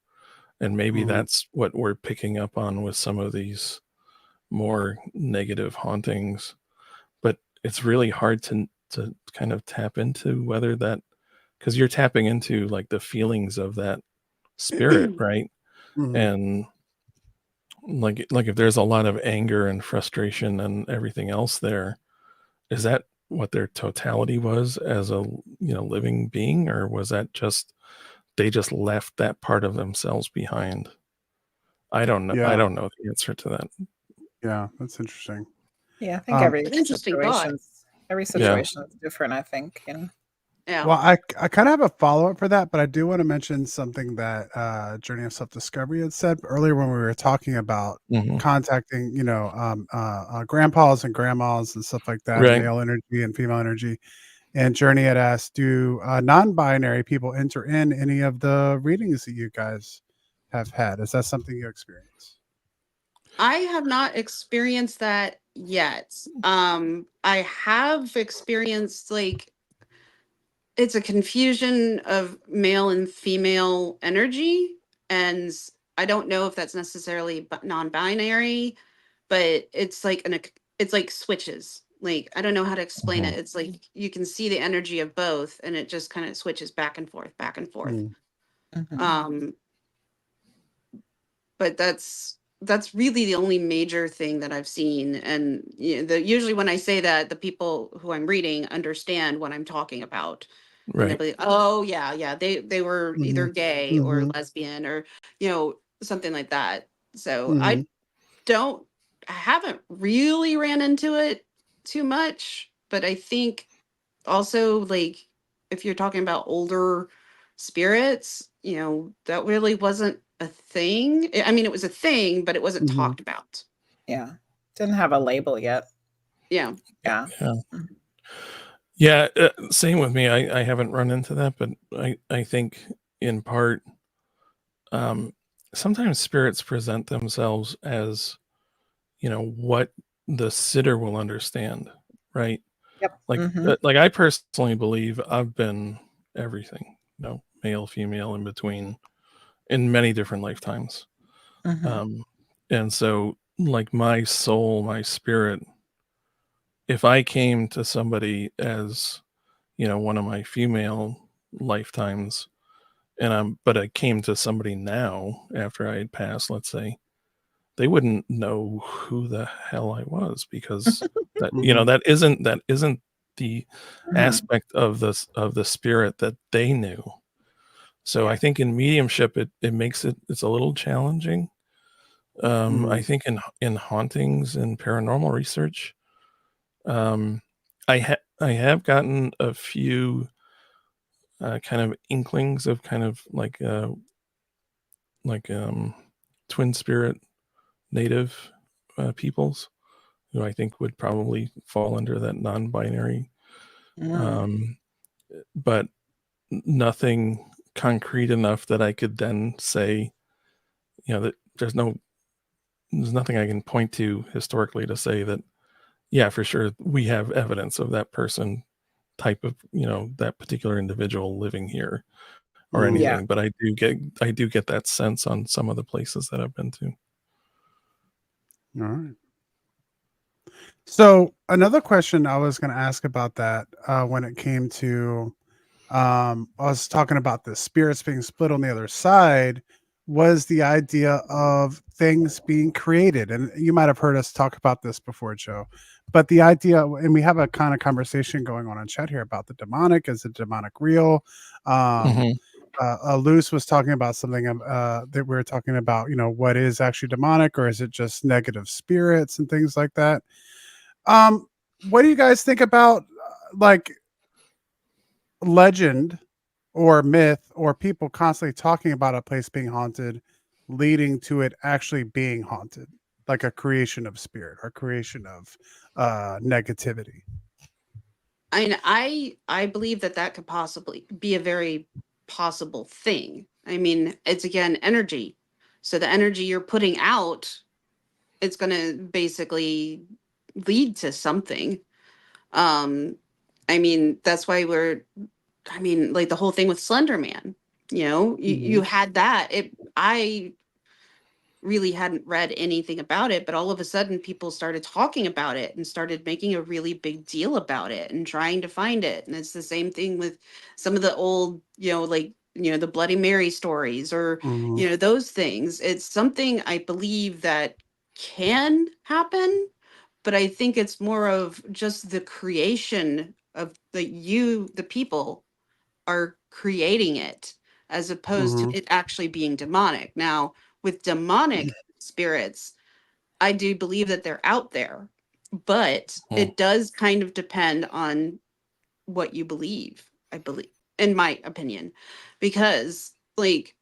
Speaker 4: And maybe that's what we're picking up on with some of these more negative hauntings. But it's really hard to kind of tap into whether that, because you're tapping into like the feelings of that spirit, right? And like if there's a lot of anger and frustration and everything else there, is that what their totality was as a living being, or was that just they just left that part of themselves behind? I don't know. I don't know the answer to that.
Speaker 1: Yeah, that's interesting.
Speaker 2: Yeah, I think every
Speaker 3: interesting
Speaker 2: situation is different, I think.
Speaker 3: Yeah.
Speaker 1: Well, I kind of have a follow-up for that, but I do want to mention something that Journey of Self-Discovery had said earlier when we were talking about contacting, grandpas and grandmas and stuff like that,
Speaker 4: Right.
Speaker 1: male energy and female energy. And Journey had asked, do non-binary people enter in any of the readings that you guys have had? Is that something you experience?
Speaker 3: I have not experienced that yet. I have experienced like it's a confusion of male and female energy, and I don't know if that's necessarily non-binary, but it's like it's like switches. Like I don't know how to explain it. It's like you can see the energy of both, and it just kind of switches back and forth, back and forth. But that's really the only major thing that I've seen. And usually when I say that, the people who I'm reading understand what I'm talking about. Right. And they'll be like, oh yeah, they were either gay or lesbian or something like that. So I haven't really ran into it too much, but I think also like if you're talking about older spirits, that really wasn't a thing. I mean, it was a thing, but it wasn't talked about.
Speaker 2: Yeah. Didn't have a label yet.
Speaker 3: Yeah.
Speaker 4: Yeah. Same with me. I haven't run into that, but I think in part, sometimes spirits present themselves as, what the sitter will understand. Right.
Speaker 2: Yep.
Speaker 4: Like I personally believe I've been everything, male, female, in between, in many different lifetimes. And so like my soul, my spirit, if I came to somebody as, one of my female lifetimes, but I came to somebody now after I had passed, let's say, they wouldn't know who the hell I was, because that, that isn't the aspect of the spirit that they knew. So I think in mediumship, it makes it's a little challenging. I think in hauntings and paranormal research, I have gotten a few kind of inklings of kind of like twin spirit native peoples who I think would probably fall under that non-binary, but nothing concrete enough that I could then say, that there's nothing I can point to historically to say that, yeah, for sure, we have evidence of that person type of, that particular individual living here or anything.
Speaker 2: Yeah.
Speaker 4: But I do get that sense on some of the places that I've been to.
Speaker 1: All right. So another question I was going to ask about that when it came to, I was talking about the spirits being split on the other side, was the idea of things being created. And you might have heard us talk about this before, Joe, but the idea, and we have a kind of conversation going on in chat here about the demonic. Is the demonic real? Luce was talking about something that we were talking about, what is actually demonic, or is it just negative spirits and things like that? What do you guys think about like legend or myth or people constantly talking about a place being haunted, leading to it actually being haunted, like a creation of spirit or creation of negativity?
Speaker 3: I believe that could possibly be a very possible thing. I mean, it's again energy. So the energy you're putting out, it's going to basically lead to something. I mean, that's why like the whole thing with Slender Man, you had that. I really hadn't read anything about it, but all of a sudden people started talking about it and started making a really big deal about it and trying to find it. And it's the same thing with some of the old, the Bloody Mary stories or, those things. It's something I believe that can happen, but I think it's more of just the creation of the people are creating it as opposed to it actually being demonic. Now, with demonic spirits, I do believe that they're out there, but it does kind of depend on what you believe. I believe, in my opinion, because like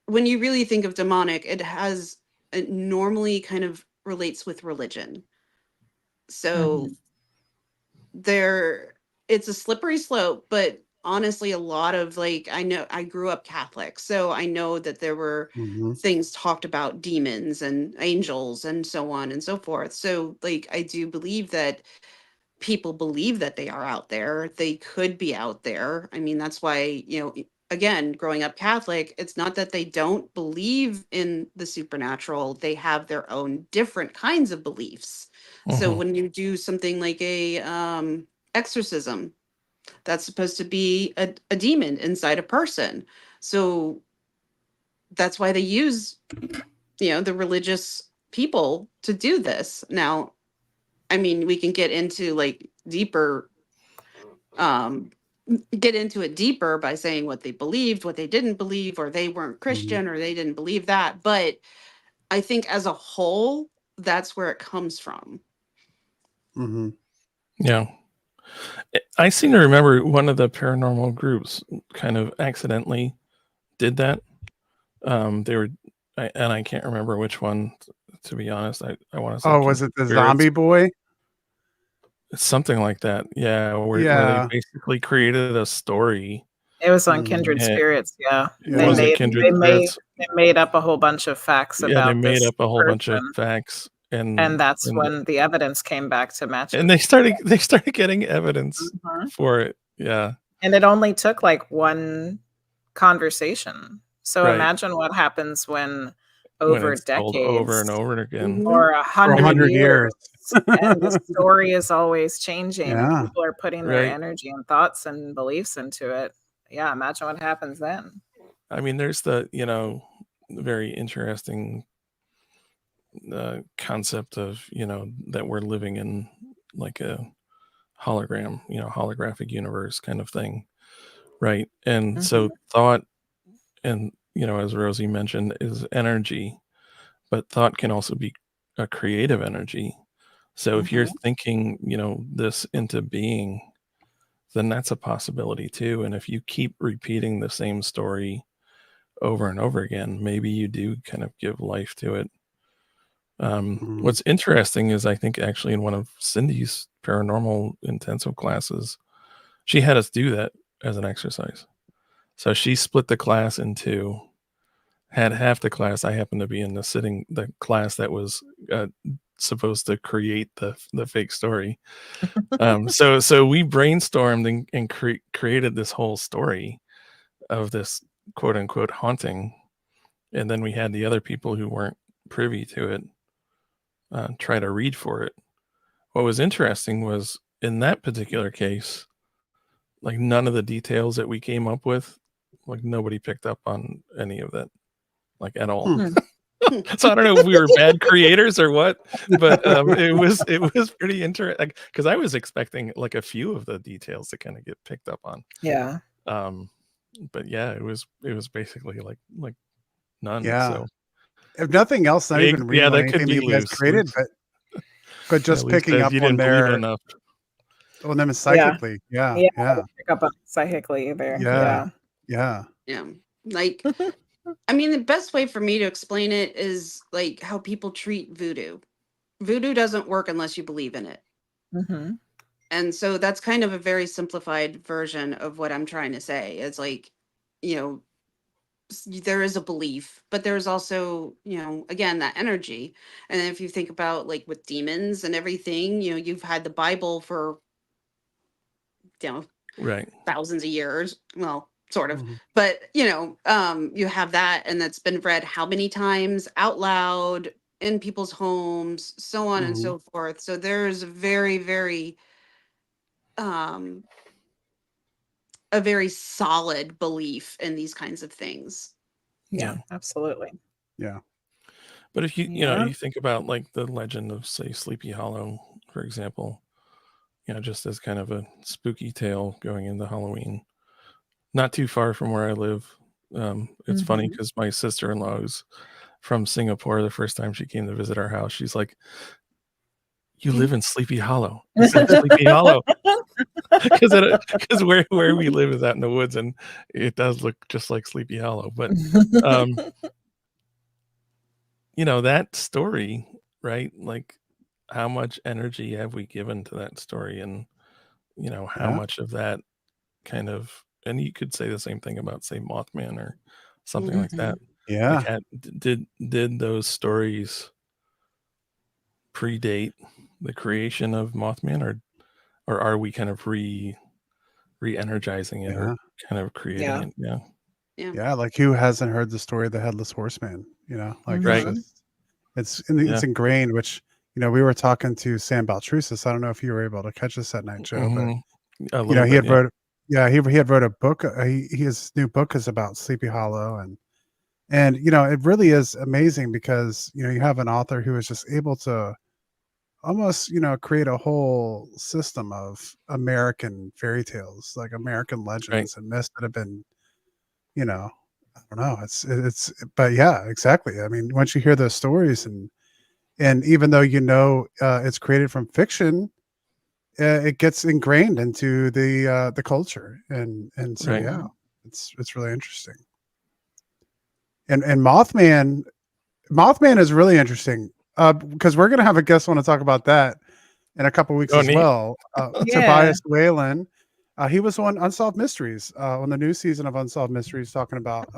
Speaker 3: when you really think of demonic, it normally kind of relates with religion. So it's a slippery slope, but honestly, a lot of like, I know I grew up Catholic, so I know that there were things talked about demons and angels and so on and so forth. So like, I do believe that people believe that they are out there. They could be out there. I mean, that's why, again, growing up Catholic, it's not that they don't believe in the supernatural. They have their own different kinds of beliefs. So when you do something like a exorcism, that's supposed to be a demon inside a person. So that's why they use, the religious people to do this. Now, I mean, we can get into like deeper, get into it deeper by saying what they believed, what they didn't believe, or they weren't Christian, or they didn't believe that. But I think as a whole, that's where it comes from.
Speaker 4: Yeah. I seem to remember one of the paranormal groups kind of accidentally did that. They were, and I can't remember which one, to be honest. I want to say.
Speaker 1: Oh, was it the Zombie Boy?
Speaker 4: Something like that. Yeah. Where they basically created a story.
Speaker 2: It was on Kindred Spirits. Yeah.
Speaker 4: They
Speaker 2: made up a whole bunch of facts about
Speaker 4: they made
Speaker 2: this
Speaker 4: up a whole
Speaker 2: person.
Speaker 4: bunch of facts.
Speaker 2: And that's when the evidence came back to match it.
Speaker 4: And they started getting evidence for it. Yeah.
Speaker 2: And it only took like one conversation. So imagine what happens when over decades,
Speaker 4: over and over again,
Speaker 2: or 100 years, and the story is always changing. And people are putting their energy and thoughts and beliefs into it. Yeah, imagine what happens then.
Speaker 4: I mean, there's the very interesting concept of that we're living in like a hologram, holographic universe kind of thing, right? And so thought, and as Rosie mentioned, is energy, but thought can also be a creative energy. So if you're thinking this into being, then that's a possibility too. And if you keep repeating the same story over and over again, maybe you do kind of give life to it. What's interesting is I think actually in one of Cindy's paranormal intensive classes, she had us do that as an exercise. So she split the class in two. Had half the class, I happened to be in the class that was supposed to create the fake story. So we brainstormed and created this whole story of this quote unquote haunting, and then we had the other people who weren't privy to it try to read for it. What was interesting was in that particular case, like none of the details that we came up with, like nobody picked up on any of that, like at all. So I don't know if we were bad creators or what, but it was pretty interesting because I was expecting like a few of the details to kind of get picked up on.
Speaker 2: Yeah.
Speaker 4: But yeah, it was basically like none.
Speaker 1: Yeah.
Speaker 4: So
Speaker 1: if nothing else, not even reading
Speaker 4: that could be
Speaker 1: you guys created, but just picking up on their
Speaker 4: enough.
Speaker 1: On them psychically. Yeah.
Speaker 2: Pick up on psychically there.
Speaker 1: Yeah.
Speaker 3: Like, I mean, the best way for me to explain it is like how people treat voodoo. Voodoo doesn't work unless you believe in it. And so that's kind of a very simplified version of what I'm trying to say. It's like, there is a belief, but there's also, again, that energy. And if you think about like with demons and everything, you've had the Bible for, thousands of years. Well, sort of, but you have that, and that's been read how many times out loud in people's homes, so on and so forth. So there's a very, very a very solid belief in these kinds of things.
Speaker 2: Yeah, absolutely.
Speaker 1: Yeah.
Speaker 4: But if you think about like the legend of, say, Sleepy Hollow, for example, just as kind of a spooky tale going into Halloween, not too far from where I live. It's funny because my sister-in-law, who's from Singapore, the first time she came to visit our house, she's like, you live in Sleepy Hollow. He said Sleepy Hollow. Because where we live is out in the woods, and it does look just like Sleepy Hollow. But that story, right? Like, how much energy have we given to that story, and how much of that kind of, and you could say the same thing about, say, Mothman or something like that.
Speaker 1: Yeah.
Speaker 4: Like, did those stories predate the creation of Mothman, or are we kind of re-energizing it, or kind of creating it?
Speaker 1: Yeah, like, who hasn't heard the story of the Headless Horseman? Like,
Speaker 4: Right.
Speaker 1: it's ingrained, which, we were talking to Sam Baltrusis. I don't know if you were able to catch us that night, Joe, but he had wrote a book. His new book is about Sleepy Hollow, and it really is amazing because you have an author who is just able to almost create a whole system of American fairy tales, like American legends and myths that have been, I don't know, it's but yeah, exactly. I mean, once you hear those stories, and even though it's created from fiction, it gets ingrained into the culture, and so it's really interesting. And Mothman is really interesting, because we're going to have a guest on to talk about that in a couple weeks as well. Tobias Whalen, he was on Unsolved Mysteries, on the new season of Unsolved Mysteries, talking about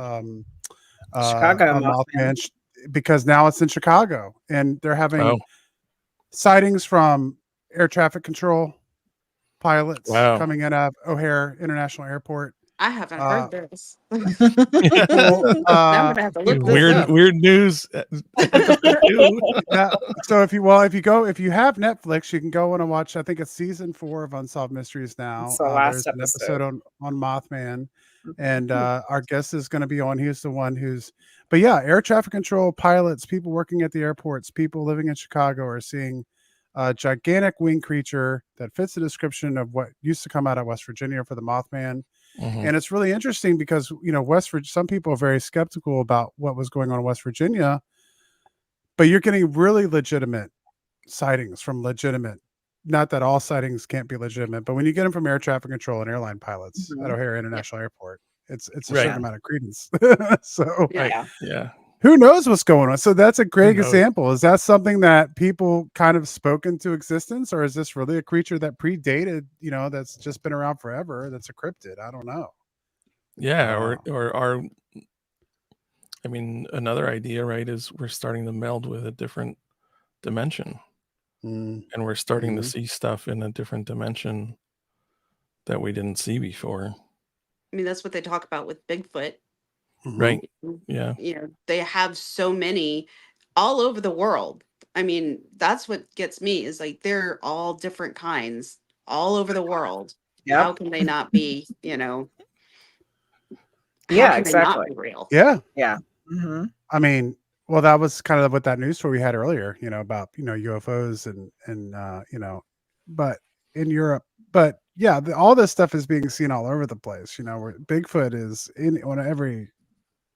Speaker 2: Chicago
Speaker 1: Mothman, because now it's in Chicago, and they're having sightings from air traffic control pilots coming in of O'Hare International Airport.
Speaker 3: I haven't heard this.
Speaker 1: Well,
Speaker 3: I'm gonna have to look this up.
Speaker 4: Weird news.
Speaker 1: So if you have Netflix, you can go and watch. I think it's season 4 of Unsolved Mysteries now.
Speaker 2: It's the last
Speaker 1: there's an episode on Mothman, and our guest is going to be on. He's the one who's. But yeah, air traffic control pilots, people working at the airports, people living in Chicago are seeing a gigantic winged creature that fits the description of what used to come out of West Virginia for the Mothman. And it's really interesting because, some people are very skeptical about what was going on in West Virginia, but you're getting really legitimate sightings from legitimate, not that all sightings can't be legitimate, but when you get them from air traffic control and airline pilots at O'Hare International Airport, it's a certain amount of credence. So who knows what's going on? So that's a great example. Is that something that people kind of spoke into existence, or is this really a creature that predated, that's just been around forever? That's a cryptid. I don't know.
Speaker 4: Yeah. Or I mean, another idea, right, is we're starting to meld with a different dimension, and we're starting to see stuff in a different dimension that we didn't see before.
Speaker 3: I mean, that's what they talk about with Bigfoot.
Speaker 4: Right. Yeah.
Speaker 3: They have so many all over the world. I mean, that's what gets me, is like they're all different kinds all over the world. Yep. How can they not be,
Speaker 2: yeah,
Speaker 3: exactly. Not be real?
Speaker 1: Yeah.
Speaker 2: Yeah.
Speaker 1: I mean, well, that was kind of what that news story we had earlier, about, UFOs and but in Europe, but yeah, all this stuff is being seen all over the place, where Bigfoot is on every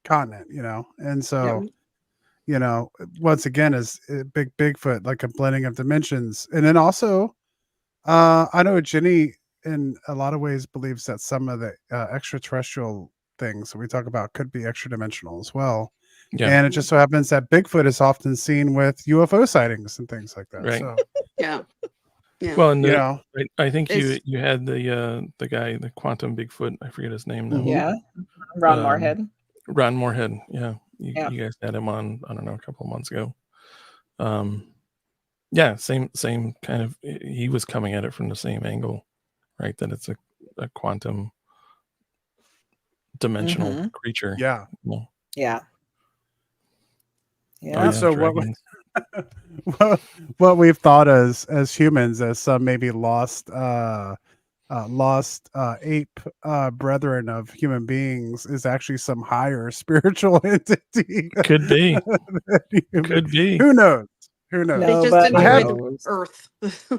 Speaker 1: continent, and so once again is Bigfoot, like a blending of dimensions. And then also I know Jenny in a lot of ways believes that some of the extraterrestrial things that we talk about could be extra dimensional as well. And it just so happens that Bigfoot is often seen with UFO sightings and things like that. So
Speaker 3: yeah.
Speaker 4: Well, and I think you had the guy, the Quantum Bigfoot, I forget his name now.
Speaker 2: Yeah. Ron Moorhead.
Speaker 4: Ron Moorhead, yeah. You guys had him on, I don't know, a couple of months ago. Same kind of, he was coming at it from the same angle, right? That it's a quantum dimensional creature.
Speaker 1: Yeah. So what we've thought as humans, as some maybe lost ape brethren of human beings, is actually some higher spiritual entity.
Speaker 4: Could be. Could be.
Speaker 1: Who knows? Who knows?
Speaker 3: They just
Speaker 2: Nobody
Speaker 3: entered
Speaker 2: knows.
Speaker 3: Earth.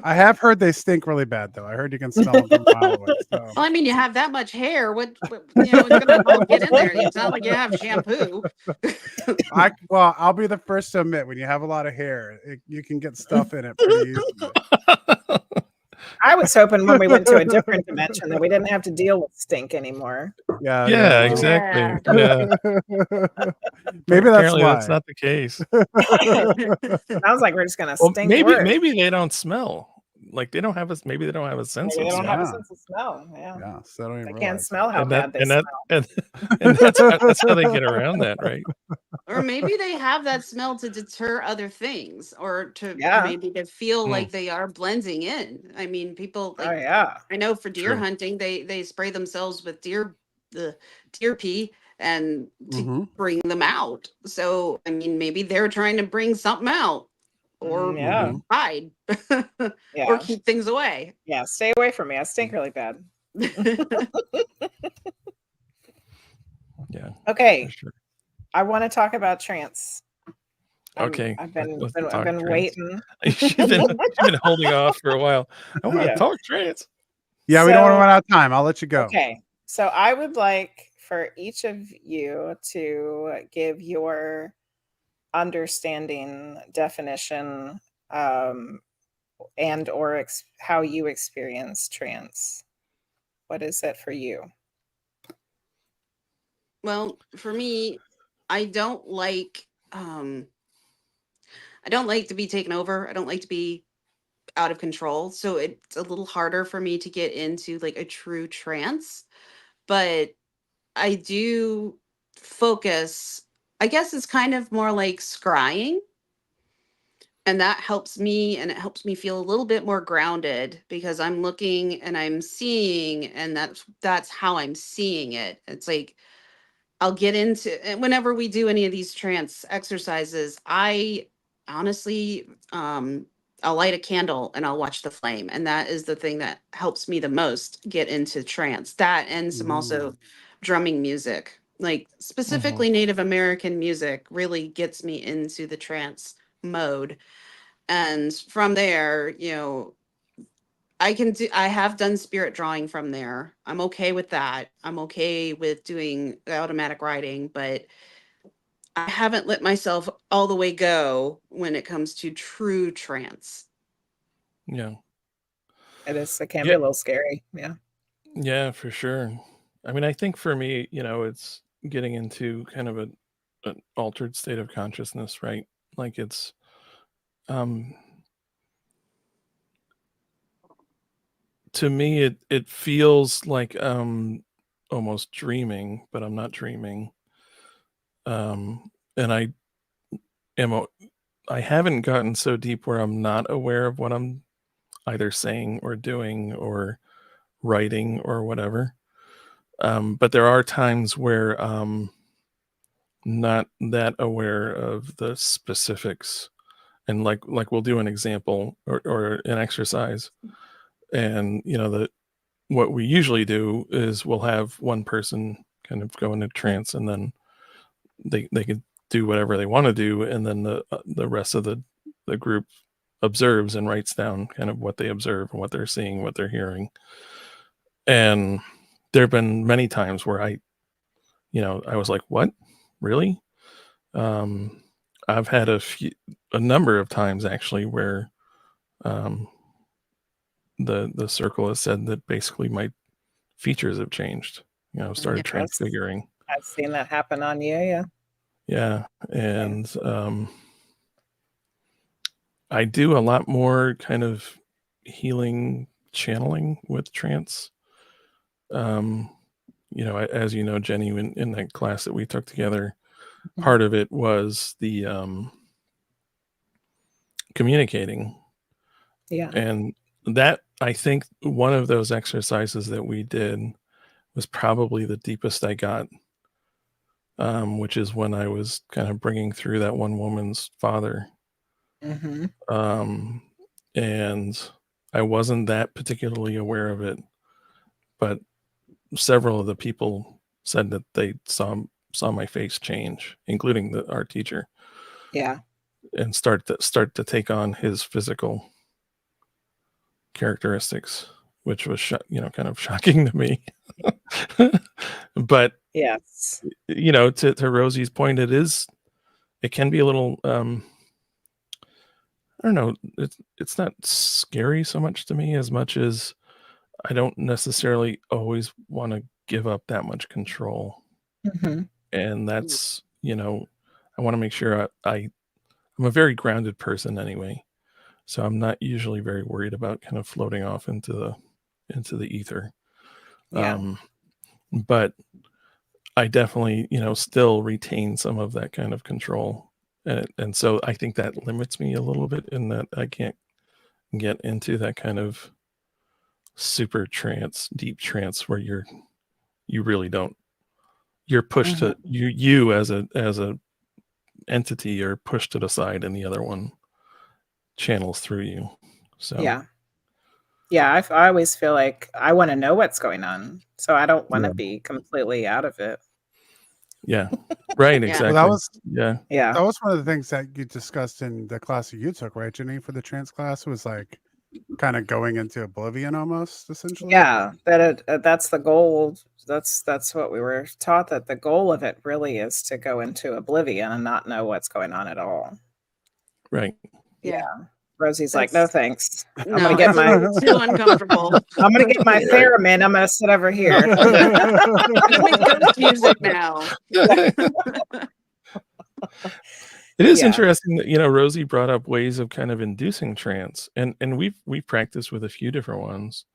Speaker 1: I have heard they stink really bad, though. I heard you can smell them from a mile away. So.
Speaker 3: Well, I mean, you have that much hair. What it's gonna all get in there. It's not like you have shampoo.
Speaker 1: I'll be the first to admit, when you have a lot of hair, you can get stuff in it pretty easily.
Speaker 2: I was hoping when we went to a different dimension that we didn't have to deal with stink anymore.
Speaker 4: Yeah, exactly. Yeah.
Speaker 1: Maybe that's
Speaker 4: Apparently
Speaker 1: why.
Speaker 4: that's not the case.
Speaker 2: Sounds like we're just gonna
Speaker 4: Well,
Speaker 2: stink.
Speaker 4: maybe they don't smell. Like they don't have a maybe they don't have a sense
Speaker 2: Maybe
Speaker 4: of
Speaker 2: they don't
Speaker 4: smell.
Speaker 2: have a sense of smell. Yeah.
Speaker 1: Yeah, so I
Speaker 2: They can't smell how
Speaker 4: And
Speaker 2: bad they smell.
Speaker 4: and that's how they get around that, right?
Speaker 3: Or maybe they have that smell to deter other things, or to
Speaker 2: Yeah.
Speaker 3: maybe to feel like they are blending in. I mean, people like,
Speaker 2: Oh yeah.
Speaker 3: I know for deer
Speaker 4: True.
Speaker 3: hunting, they spray themselves with the deer pee and to
Speaker 1: Mhm.
Speaker 3: bring them out. So I mean, maybe they're trying to bring something out, or
Speaker 2: Yeah.
Speaker 3: hide,
Speaker 2: Yeah.
Speaker 3: or keep things away.
Speaker 2: Yeah. Stay away from me. I stink really bad.
Speaker 4: Yeah.
Speaker 2: Okay.
Speaker 4: For sure.
Speaker 2: I want to talk about trance.
Speaker 4: Okay.
Speaker 2: I've been
Speaker 4: Let's talk trance.
Speaker 2: waiting.
Speaker 4: She's been holding off for a while. I want to
Speaker 2: Yeah.
Speaker 4: talk trance.
Speaker 1: Yeah, we don't want to run out of time. I'll let you go.
Speaker 2: Okay. So I would like for each of you to give your understanding, definition, and or how you experience trance. What is it for you?
Speaker 3: Well, for me, I don't like to be taken over. I don't like to be out of control. So it's a little harder for me to get into like a true trance. But I do focus, I guess it's kind of more like scrying. And that helps me, and it helps me feel a little bit more grounded because I'm looking and I'm seeing, and that's how I'm seeing it. It's like I'll get into, and whenever we do any of these trance exercises, I honestly, I'll light a candle and I'll watch the flame. And that is the thing that helps me the most get into trance. That and some also drumming music, like specifically Native American music, really gets me into the trance mode. And from there, I have done spirit drawing from there. I'm okay with that. I'm okay with doing automatic writing, but I haven't let myself all the way go when it comes to true trance.
Speaker 4: Yeah.
Speaker 2: It can be a little scary. Yeah.
Speaker 4: Yeah, for sure. I mean, I think for me, it's getting into kind of an altered state of consciousness, right? Like it's to me it feels like almost dreaming, but I'm not dreaming. And I haven't gotten so deep where I'm not aware of what I'm either saying or doing or writing or whatever. But there are times where not that aware of the specifics, and like we'll do an example or an exercise, and what we usually do is we'll have one person kind of go into trance, and then they can do whatever they want to do, and then the rest of the group observes and writes down kind of what they observe and what they're seeing, what they're hearing. And there have been many times where I was like, what? Really? I've had a number of times actually where the circle has said that basically my features have changed, started transfiguring.
Speaker 2: I've seen that happen on you.
Speaker 4: Yeah. And I do a lot more kind of healing channeling with trance. As you know, Jenny, in that class that we took together, part of it was the communicating.
Speaker 2: Yeah.
Speaker 4: And that, I think one of those exercises that we did was probably the deepest I got, which is when I was kind of bringing through that one woman's father. And I wasn't that particularly aware of it, but several of the people said that they saw my face change, including our teacher.
Speaker 2: Yeah.
Speaker 4: and start to take on his physical characteristics, which was kind of shocking to me. But
Speaker 2: yes,
Speaker 4: to Rosie's point, it can be a little I don't know, it's not scary so much to me as much as I don't necessarily always want to give up that much control. And that's, I want to make sure I'm a very grounded person anyway. So I'm not usually very worried about kind of floating off into the ether.
Speaker 2: yeah,
Speaker 4: But I definitely, still retain some of that kind of control. And so I think that limits me a little bit in that I can't get into that kind of super trance, deep trance where you really don't, you're pushed to you as a entity are pushed to the side and the other one channels through you. So
Speaker 2: yeah, I always feel like I want to know what's going on, so I don't want to be completely out of it.
Speaker 4: Yeah, right. Exactly.
Speaker 1: Well,
Speaker 2: yeah,
Speaker 1: that was one of the things that you discussed in the class that you took, right, Jenny, for the trance class, was like kind of going into oblivion almost, essentially.
Speaker 2: Yeah, that's the goal. That's what we were taught, that the goal of it really is to go into oblivion and not know what's going on at all.
Speaker 4: Right.
Speaker 2: Yeah. Rosie's like, no thanks.
Speaker 3: No,
Speaker 2: I'm gonna get my
Speaker 3: too uncomfortable.
Speaker 2: I'm gonna get my theremin. I'm gonna sit over here.
Speaker 3: Make ghost music now.
Speaker 4: It is interesting that Rosie brought up ways of kind of inducing trance, and we've practiced with a few different ones.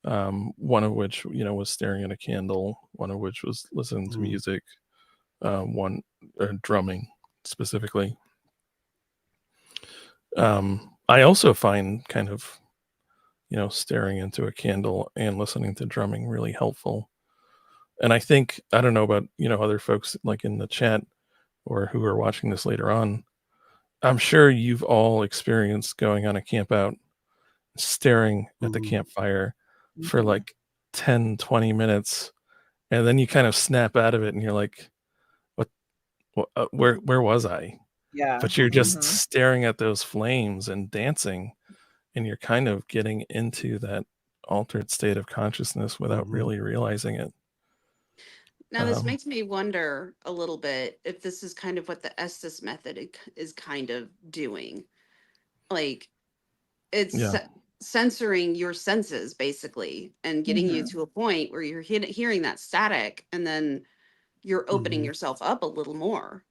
Speaker 4: One of which was staring at a candle, one of which was listening to music, one drumming specifically. I also find kind of staring into a candle and listening to drumming really helpful. And I think, I don't know about other folks like in the chat or who are watching this later on, I'm sure you've all experienced going on a camp out, staring at the campfire for like 10, 20 minutes, and then you kind of snap out of it and you're like, what where was I?
Speaker 2: Yeah.
Speaker 4: But you're just staring at those flames and dancing, and you're kind of getting into that altered state of consciousness without really realizing it.
Speaker 3: Now, this makes me wonder a little bit if this is kind of what the Estes method is kind of doing. Like, it's censoring your senses, basically, and getting you to a point where you're hearing that static, and then you're opening yourself up a little more.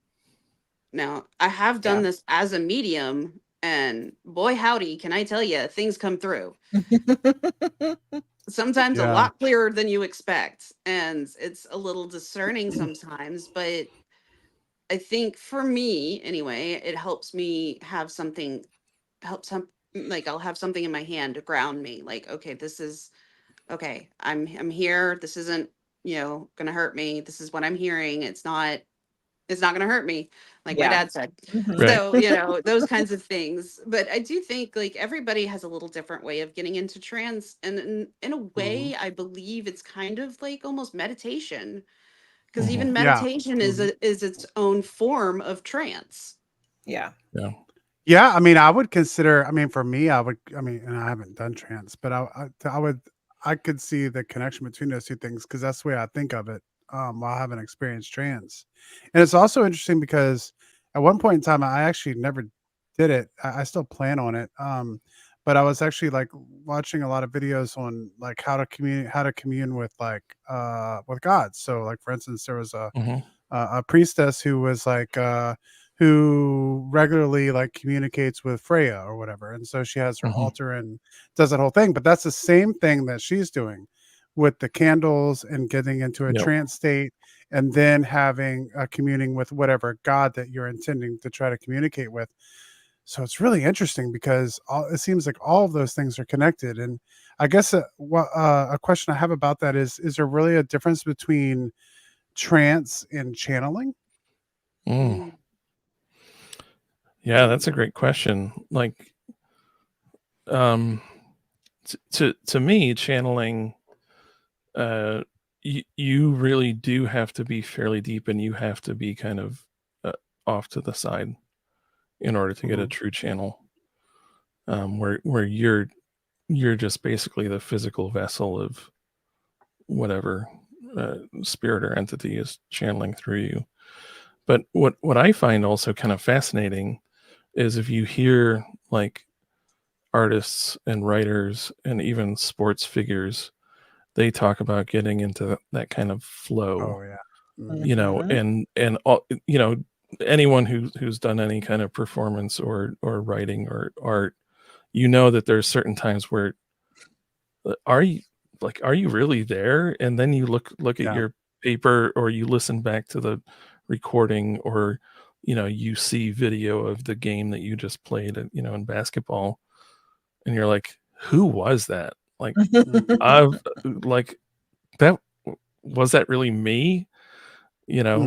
Speaker 3: Now, I have done this as a medium, and boy, howdy, can I tell you, things come through. Sometimes a lot clearer than you expect, and it's a little discerning sometimes, but I think for me anyway, it helps me have something, like I'll have something in my hand to ground me, like, okay, I'm here, this isn't gonna hurt me, this is what I'm hearing, it's not gonna hurt me, like my dad said. So those kinds of things. But I do think like everybody has a little different way of getting into trance, and in a way I believe it's kind of like almost meditation, because even meditation is its own form of trance.
Speaker 2: Yeah.
Speaker 1: I mean, I would consider, for me, and I haven't done trance, but I could see the connection between those two things, because that's the way I think of it. While I haven't experienced trance. And it's also interesting because at one point in time, I actually never did it. I still plan on it. But I was actually like watching a lot of videos on like how to commune with with God. So like, for instance, there was a priestess who was like, who regularly like communicates with Freya or whatever. And so she has her altar and does that whole thing, but that's the same thing that she's doing with the candles and getting into a trance state, and then having a communing with whatever God that you're intending to try to communicate with. So it's really interesting because it seems like all of those things are connected. And I guess a question I have about that is there really a difference between trance and channeling?
Speaker 4: Yeah, that's a great question. Like, to me, channeling, you really do have to be fairly deep, and you have to be kind of off to the side, in order to get a true channel, where you're just basically the physical vessel of whatever spirit or entity is channeling through you. But what I find also kind of fascinating is if you hear like artists and writers and even sports figures, they talk about getting into that kind of flow.
Speaker 1: Oh yeah.
Speaker 4: You know, and all, you know, anyone who's done any kind of performance or writing or art, you know that there's certain times where are you really there? And then you look at your paper, or you listen back to the recording, or you know, you see video of the game that you just played, you know, in basketball, and you're like, who was that? Like, I've like that, was that really me? You know,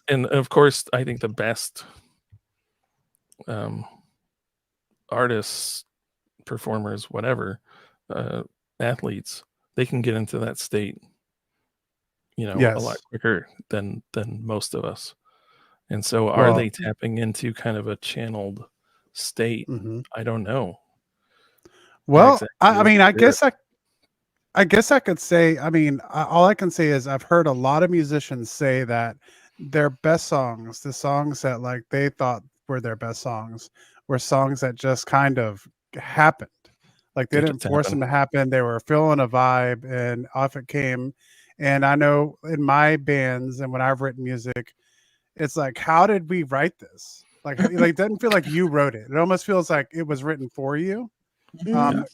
Speaker 4: and of course, I think the best artists, performers, whatever, athletes, they can get into that state, you know, a lot quicker than most of us. And so are they tapping into kind of a channeled state? I don't know.
Speaker 1: Well, exactly. I mean, I guess I could say, I mean, all I can say is I've heard a lot of musicians say that their best songs, the songs that like they thought were their best songs, were songs that just kind of happened. Like they didn't force them to happen. They were feeling a vibe and off it came. And I know in my bands and when I've written music, it's like, how did we write this? Like it doesn't feel like you wrote it. It almost feels like it was written for you. So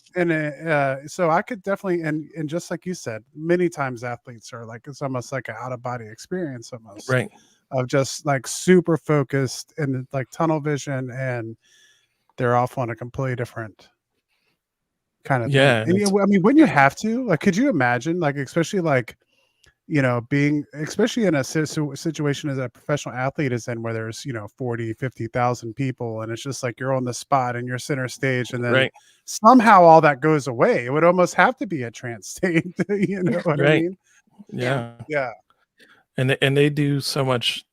Speaker 1: I could definitely, and just like you said, many times athletes are like, it's almost like an out of body experience almost,
Speaker 4: right?
Speaker 1: Of just like super focused and like tunnel vision, and they're off on a completely different kind of thing. And I mean, when you have to, like, could you imagine, like, especially like, you know, being, especially in a situation as a professional athlete is in, where there's, you know, 40, 50,000 people, and it's just like you're on the spot and you're center stage, and then somehow all that goes away. It would almost have to be a trance state. You know what I mean?
Speaker 4: Yeah. And they do so much,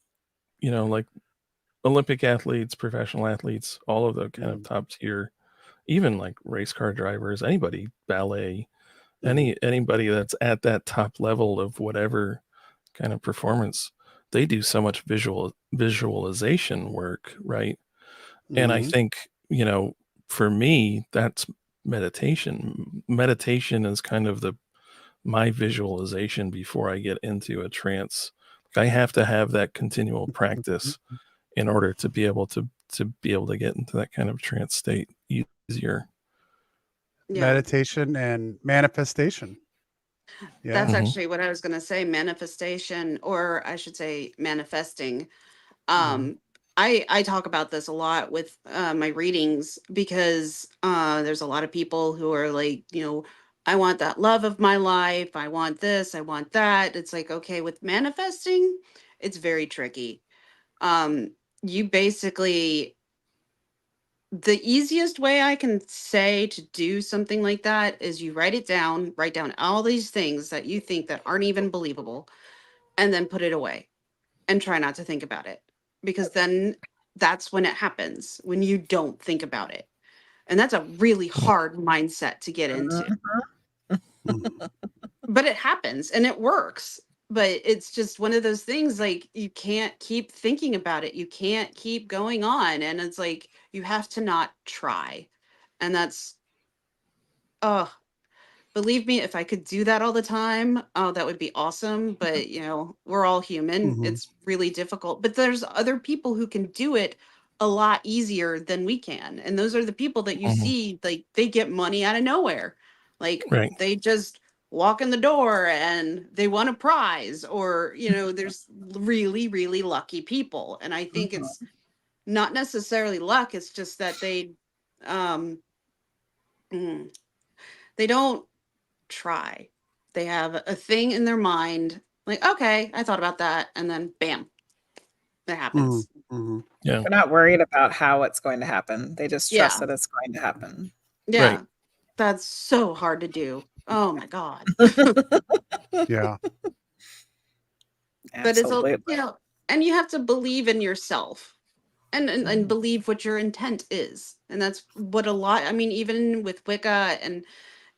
Speaker 4: you know, like Olympic athletes, professional athletes, all of the kind of top tier, even like race car drivers, anybody, ballet, anybody that's at that top level of whatever kind of performance, they do so much visualization work, right? And I think, you know, for me, that's meditation. Meditation is kind of my visualization before I get into a trance. I have to have that continual practice in order to be able to get into that kind of trance state easier.
Speaker 1: Meditation and manifestation.
Speaker 3: That's actually what I was going to say, manifestation, or I should say manifesting. I talk about this a lot with my readings, because there's a lot of people who are like, you know, I want that love of my life. I want this. I want that. It's like, okay, with manifesting, it's very tricky. You basically, the easiest way I can say to do something like that is you write down all these things that you think that aren't even believable, and then put it away and try not to think about it, because then that's when it happens, when you don't think about it. And that's a really hard mindset to get into. But it happens and it works. But it's just one of those things, like, you can't keep thinking about it. You can't keep going on. And it's like, you have to not try. And that's, believe me, if I could do that all the time, oh, that would be awesome. But, you know, we're all human. It's really difficult. But there's other people who can do it a lot easier than we can. And those are the people that you see, like, they get money out of nowhere. Like, they just walk in the door and they won a prize, or, you know, there's really, really lucky people. And I think it's not necessarily luck. It's just that they don't try. They have a thing in their mind, like, okay, I thought about that, and then bam, that happens.
Speaker 2: They're not worried about how it's going to happen. They just trust that it's going to happen.
Speaker 3: That's so hard to do. Oh my god. But it's, you know, and you have to believe in yourself. and believe what your intent is. And that's what a lot, I mean, even with Wicca and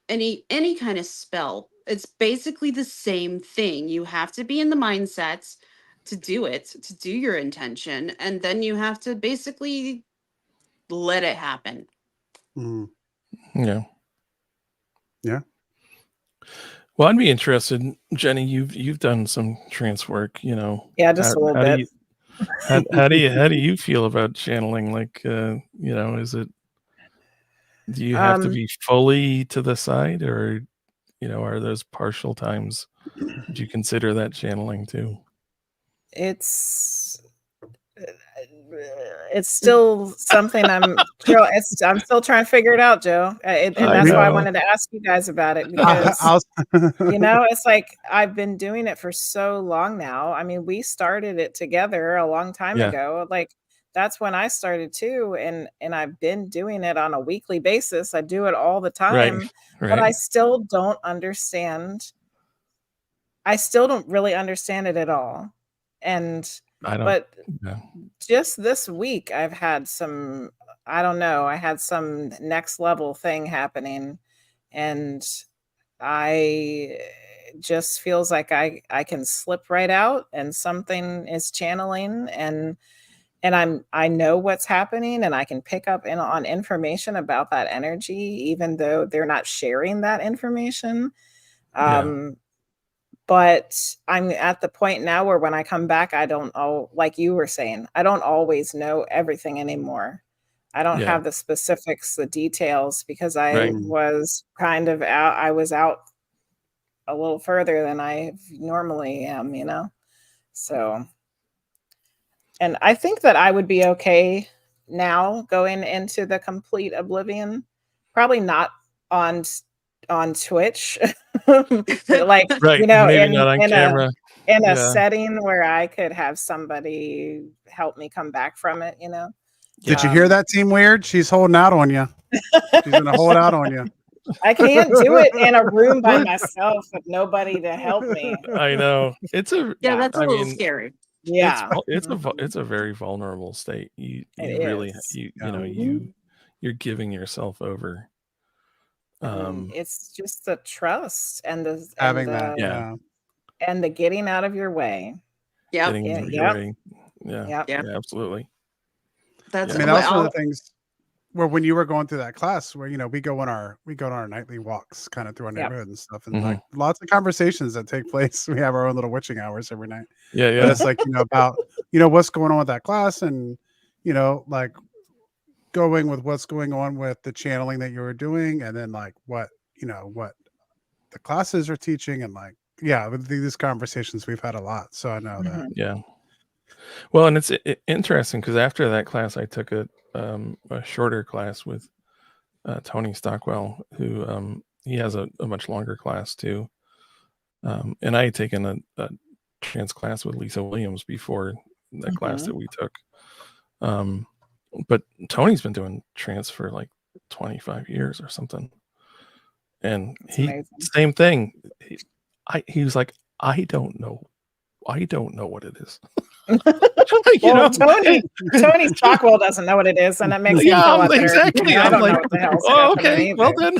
Speaker 3: any kind of spell, it's basically the same thing. You have to be in the mindsets to do it, to do your intention, and then you have to basically let it happen.
Speaker 4: Yeah. Well, I'd be interested, Jenny. You've done some trance work, you know.
Speaker 2: Yeah, just a little bit.
Speaker 4: How do you feel about channeling? Like, you know, do you have to be fully to the side, or, you know, are those partial times? Would you consider that channeling too?
Speaker 2: It's still something I'm still trying to figure it out, Joe. And that's why I wanted to ask you guys about it, because you know, it's like I've been doing it for so long now. I mean, we started it together a long time ago. Like, that's when I started too, and I've been doing it on a weekly basis. I do it all the time, but I still don't understand. I still don't really understand it at all. And just this week I've had some, I don't know, I had some next level thing happening, and I just feels like I can slip right out and something is channeling, and I know what's happening, and I can pick up on information about that energy, even though they're not sharing that information. But I'm at the point now where when I come back, I don't, like you were saying, I don't always know everything anymore. I don't have the specifics, the details, because I was kind of out. I was out a little further than I normally am, you know? So, and I think that I would be okay now going into the complete oblivion, probably not on Twitch, like, you know,
Speaker 4: maybe not on camera.
Speaker 2: In a setting where I could have somebody help me come back from it, you know.
Speaker 1: Did you hear that, Team Weird? She's holding out on you. She's gonna hold out on you.
Speaker 2: I can't do it in a room by myself with nobody to help me.
Speaker 4: I know. It's a
Speaker 3: that's a little scary.
Speaker 2: Yeah,
Speaker 4: it's a very vulnerable state. You really you're giving yourself over.
Speaker 2: It's just the trust and the getting out of your way.
Speaker 4: Yeah, absolutely.
Speaker 1: That's that was one of the things where when you were going through that class where, you know, we go on our nightly walks kind of through our neighborhood and stuff, and like lots of conversations that take place. We have our own little witching hours every night. But it's like, you know, about, you know, what's going on with that class, and, you know, like going with what's going on with the channeling that you were doing, and then like what the classes are teaching, and like with these conversations we've had a lot. So I know that.
Speaker 4: Well, and it's interesting because after that class I took a shorter class with Tony Stockwell, who he has a much longer class too, and I had taken a trance class with Lisa Williams before that class that we took, but Tony's been doing trance for like 25 years or something, and same thing. He was like, I don't know what it is.
Speaker 2: Well, Tony Stockwell doesn't know what it is, and that makes me feel better.
Speaker 4: Exactly.
Speaker 2: I don't know what the hell's happening.
Speaker 4: Well then,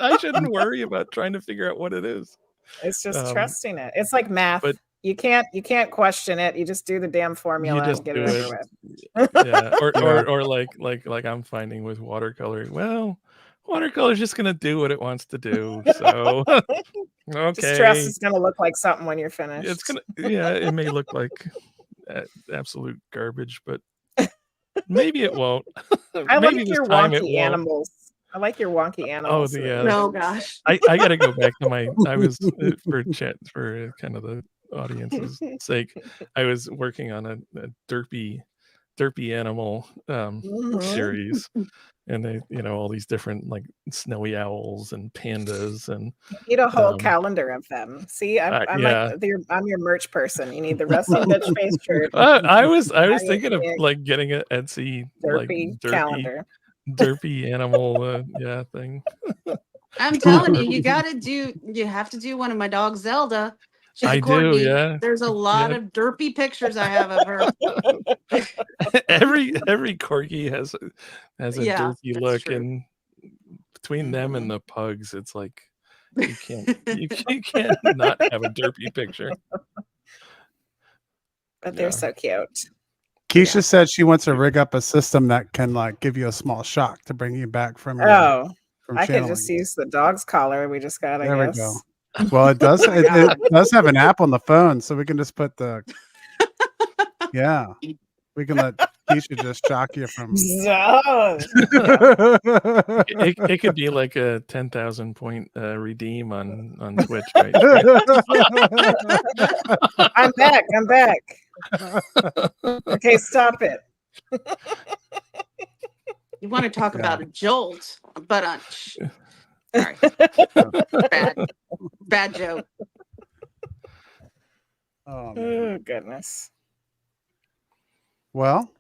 Speaker 4: I shouldn't worry about trying to figure out what it is.
Speaker 2: It's just trusting it. It's like math. But you can't question it. You just do the damn formula and get it over
Speaker 4: with. Or like I'm finding with watercolor. Well, watercolor is just gonna do what it wants to do. So okay,
Speaker 2: just trust it's gonna look like something when you're finished.
Speaker 4: It's gonna it may look like absolute garbage, but maybe it won't.
Speaker 2: I like your wonky animals. I like your wonky animals.
Speaker 4: Oh yeah.
Speaker 3: No gosh.
Speaker 4: I gotta go back to I was for kind of the audience's sake. I was working on a derpy animal series, and they, you know, all these different like snowy owls and pandas, and
Speaker 2: you need a whole calendar of them. See, I'm your merch person. You need the Rusty Bitch face shirt.
Speaker 4: I was thinking of like getting an Etsy derpy calendar, derpy animal thing.
Speaker 3: I'm telling you, you have to do one of my dog Zelda.
Speaker 4: I do, yeah.
Speaker 3: There's a lot of derpy pictures I have of her.
Speaker 4: every corgi has a derpy look,
Speaker 3: true.
Speaker 4: and between them and the pugs, it's like you can't not have a derpy picture.
Speaker 2: But they're so cute.
Speaker 1: Keisha said she wants to rig up a system that can like give you a small shock to bring you back from
Speaker 2: your,
Speaker 1: from
Speaker 2: I
Speaker 1: channeling.
Speaker 2: could just use the dog's collar we just got.
Speaker 1: There
Speaker 2: I
Speaker 1: we
Speaker 2: guess.
Speaker 1: go. Well, it does. it does have an app on the phone, so we can just put the. Yeah, we can let Keisha just shock you from.
Speaker 4: It could be like a 10,000 point redeem on Twitch, right?
Speaker 2: I'm back. Okay, stop it.
Speaker 3: You want to talk about a jolt, but sorry, bad joke.
Speaker 2: Oh goodness.
Speaker 1: Well,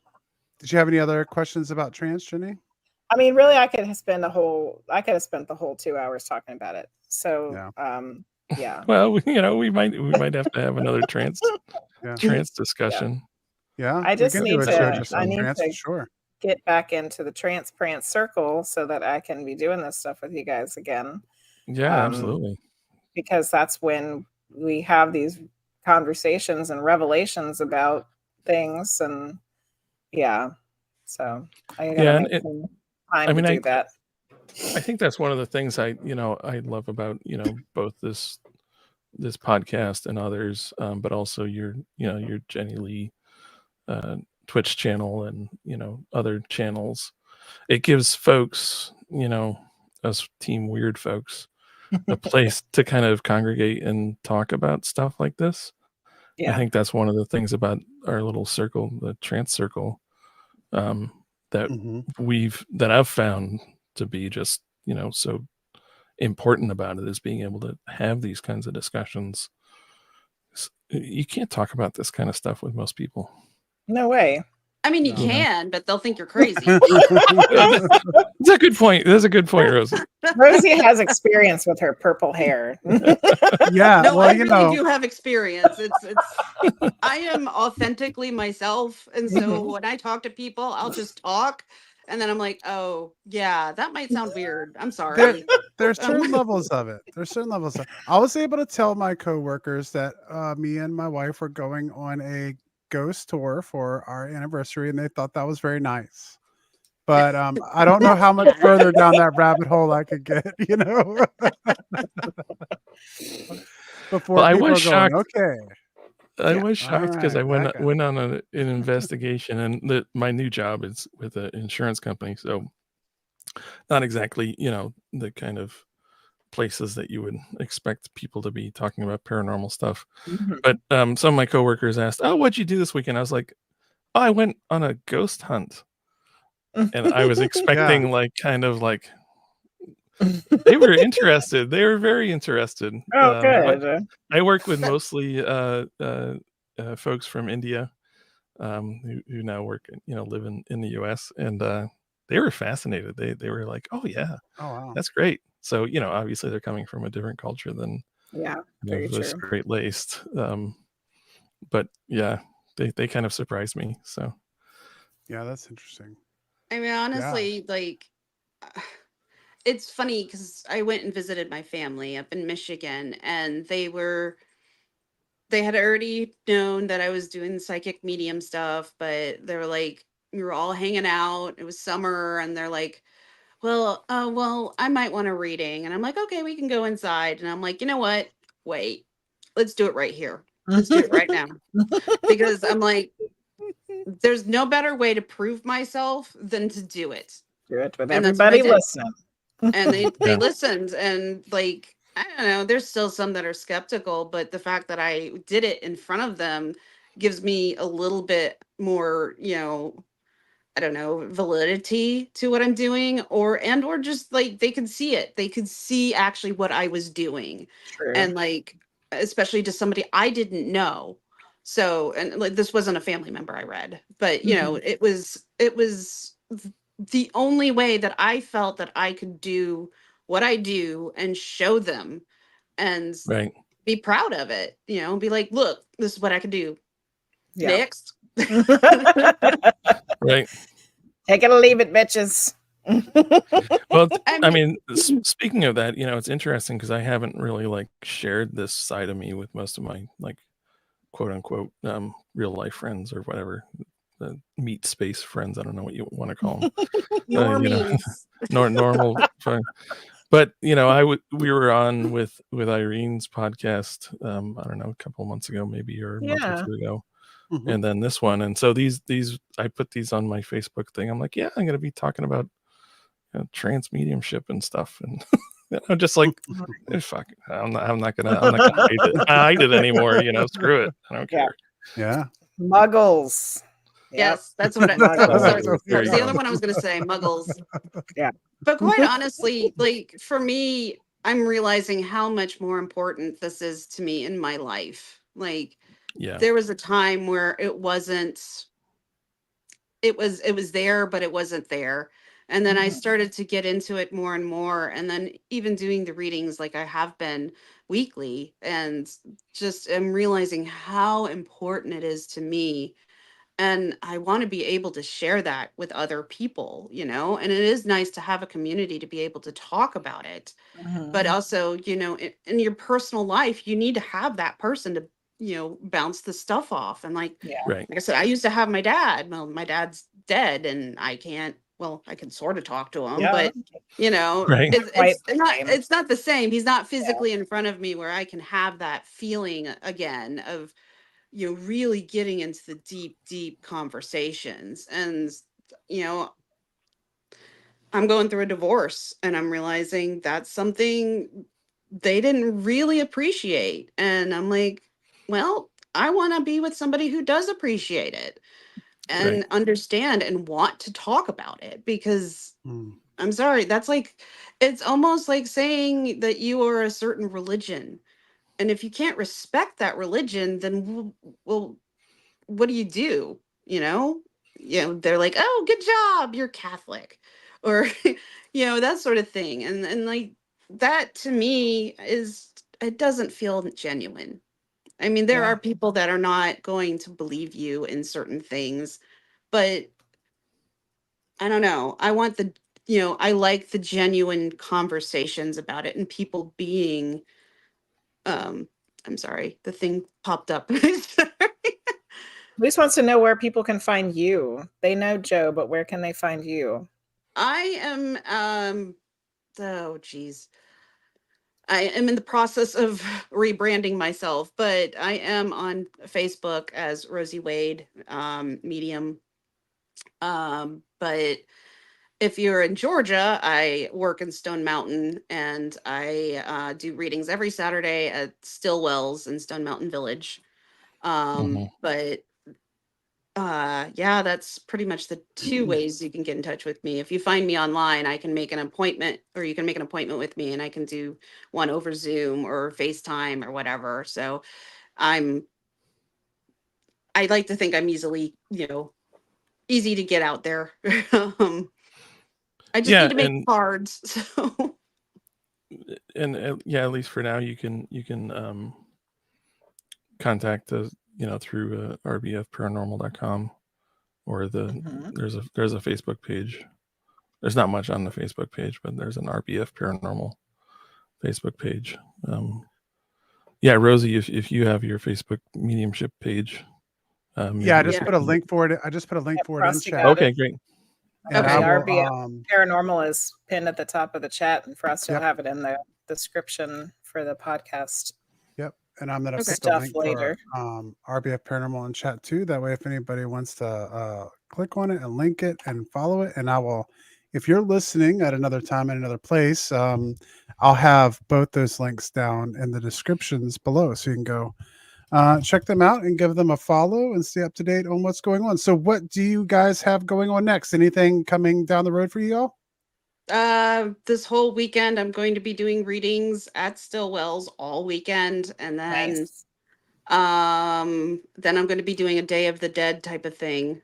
Speaker 1: did you have any other questions about trance, Jenny?
Speaker 2: I mean, really, I could have spent the whole 2 hours talking about it. So, yeah.
Speaker 4: Well, we might have to have another trance discussion.
Speaker 1: Yeah,
Speaker 2: I just need
Speaker 1: to sure.
Speaker 2: Get back into the trance prance circle so that I can be doing this stuff with you guys again.
Speaker 4: Yeah, absolutely.
Speaker 2: Because that's when we have these conversations and revelations about things, and so I gotta make some time to do that.
Speaker 4: I think that's one of the things I love about both this podcast and others, but also your Jenny Lee Twitch channel and other channels. It gives folks, us Team Weird folks, a place to kind of congregate and talk about stuff like this. I think that's one of the things about our little circle, the trance circle, that I've found to be just so important about it, is being able to have these kinds of discussions. You can't talk about this kind of stuff with most people.
Speaker 2: No way.
Speaker 3: I mean, you can, but they'll think you're crazy.
Speaker 4: That's a good point. That's a good point, Rosie.
Speaker 2: Rosie has experience with her purple hair.
Speaker 1: Yeah,
Speaker 3: no, I really do have experience. It's I am authentically myself, and so when I talk to people, I'll just talk, and then I'm like, oh yeah, that might sound weird. I'm sorry.
Speaker 1: There's certain levels of it. I was able to tell my coworkers that me and my wife were going on a ghost tour for our anniversary, and they thought that was very nice. But I don't know how much further down that rabbit hole I could get, Before
Speaker 4: I was shocked.
Speaker 1: Okay.
Speaker 4: I was shocked because I went on an investigation, and my new job is with an insurance company, so not exactly the kind of places that you would expect people to be talking about paranormal stuff. But some of my coworkers asked, "Oh, what'd you do this weekend?" I was like, "Oh, I went on a ghost hunt," and I was expecting they were interested. They were very interested.
Speaker 2: Oh, good.
Speaker 4: I work with mostly folks from India who now work, live in the U.S., and they were fascinated. They were like, "Oh yeah,
Speaker 1: wow,
Speaker 4: that's great." So obviously they're coming from a different culture than this Great Laced. But yeah, they kind of surprised me. So
Speaker 1: yeah, that's interesting.
Speaker 3: I mean, honestly, it's funny because I went and visited my family up in Michigan, and they had already known that I was doing psychic medium stuff, but they were like, we were all hanging out. It was summer, and they're like, well, I might want a reading. And I'm like, okay, we can go inside. And I'm like, you know what? Wait, let's do it right here. Let's do it right now. Because I'm like, there's no better way to prove myself than to do it.
Speaker 2: Do it with everybody listening.
Speaker 3: And they listened, and I don't know, there's still some that are skeptical, but the fact that I did it in front of them gives me a little bit more, I don't know, validity to what I'm doing, or just they could see it. They could see actually what I was doing.
Speaker 2: True.
Speaker 3: And especially to somebody I didn't know. So, and this wasn't a family member I read, but it was the only way that I felt that I could do what I do and show them. And be proud of it, be like, look, this is what I can do.
Speaker 2: Yeah.
Speaker 3: Next.
Speaker 4: Right.
Speaker 2: Take it or leave it, bitches.
Speaker 4: Well, I mean, speaking of that, it's interesting because I haven't really like shared this side of me with most of my like quote unquote real life friends or whatever, the meat space friends. I don't know what you want to call them.
Speaker 3: Normies.
Speaker 4: Normal. But we were on with Irene's podcast. I don't know, a couple of months ago, maybe, or a month or two ago. Mm-hmm. And then this one, and so these I put these on my Facebook thing. I'm like, yeah, I'm going to be talking about trance mediumship and stuff, and I'm just like, fuck, I'm not gonna hide it anymore. Screw it, I don't care.
Speaker 1: Yeah,
Speaker 2: muggles.
Speaker 3: Yes, that's what sorry. The other one I was going to say, muggles.
Speaker 2: Yeah,
Speaker 3: but quite honestly, like for me, I'm realizing how much more important this is to me in my life. Like, there was a time where it was there, but it wasn't there. And then I started to get into it more and more. And then even doing the readings like I have been weekly, and just am realizing how important it is to me. And I want to be able to share that with other people, and it is nice to have a community to be able to talk about it. But also, in your personal life, you need to have that person to bounce the stuff off. And like I said, I used to have my dad. Well, my dad's dead, and I can sort of talk to him, but it's not the same. He's not physically in front of me where I can have that feeling again of really getting into the deep conversations. And I'm going through a divorce, and I'm realizing that's something they didn't really appreciate. And I'm like, well, I want to be with somebody who does appreciate it and understand and want to talk about it, because I'm sorry, that's like, it's almost like saying that you are a certain religion. And if you can't respect that religion, then well, what do you do? They're like, oh, good job, you're Catholic, or that sort of thing. And like, that to me it doesn't feel genuine. I mean, there are people that are not going to believe you in certain things, but I don't know. I want I like the genuine conversations about it, and people being, I'm sorry, the thing popped up.
Speaker 2: Luis wants to know where people can find you. They know Joe, but where can they find you?
Speaker 3: I am, oh geez. I am in the process of rebranding myself, but I am on Facebook as Rosie Wade, Medium. But if you're in Georgia, I work in Stone Mountain, and I do readings every Saturday at Stillwell's in Stone Mountain Village. But that's pretty much the two ways you can get in touch with me. If you find me online, I can make an appointment, or you can make an appointment with me, and I can do one over Zoom or FaceTime or whatever. So I like to think I'm easily, easy to get out there. I just need to make cards. So.
Speaker 4: And at least for now, you can contact us, through rbfparanormal.com, or there's a Facebook page. There's not much on the Facebook page, but there's an RBF Paranormal Facebook page. Rosie, if you have your Facebook mediumship page.
Speaker 1: I just put a link for it. I just put a link for it in chat.
Speaker 4: Okay, great.
Speaker 2: Okay, RBF Paranormal is pinned at the top of the chat, and Frosty will have it in the description for the podcast.
Speaker 1: Yep, and I'm going to put the link later. For RBF Paranormal in chat too. That way, if anybody wants to click on it and link it and follow it, and I will. If you're listening at another time in another place, I'll have both those links down in the descriptions below, so you can go check them out and give them a follow and stay up to date on what's going on. So what do you guys have going on next? Anything coming down the road for you all?
Speaker 3: This whole weekend, I'm going to be doing readings at Stillwell's all weekend. And then, then I'm going to be doing a Day of the Dead type of thing.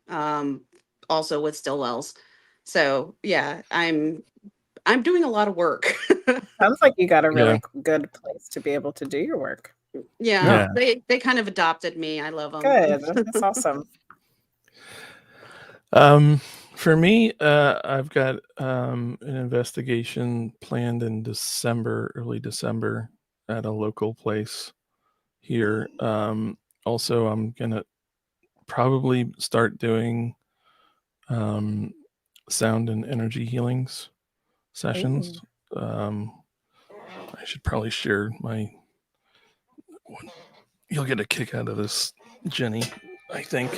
Speaker 3: Also with Stillwell's. So yeah, I'm doing a lot of work.
Speaker 2: Sounds like you got a really good place to be able to do your work.
Speaker 3: Yeah, they kind of adopted me. I love them.
Speaker 2: Good. That's awesome.
Speaker 4: For me, I've got an investigation planned in early December at a local place here. Also, I'm gonna probably start doing sound and energy healings sessions. I should probably share my one. You'll get a kick out of this, Jenny, I think.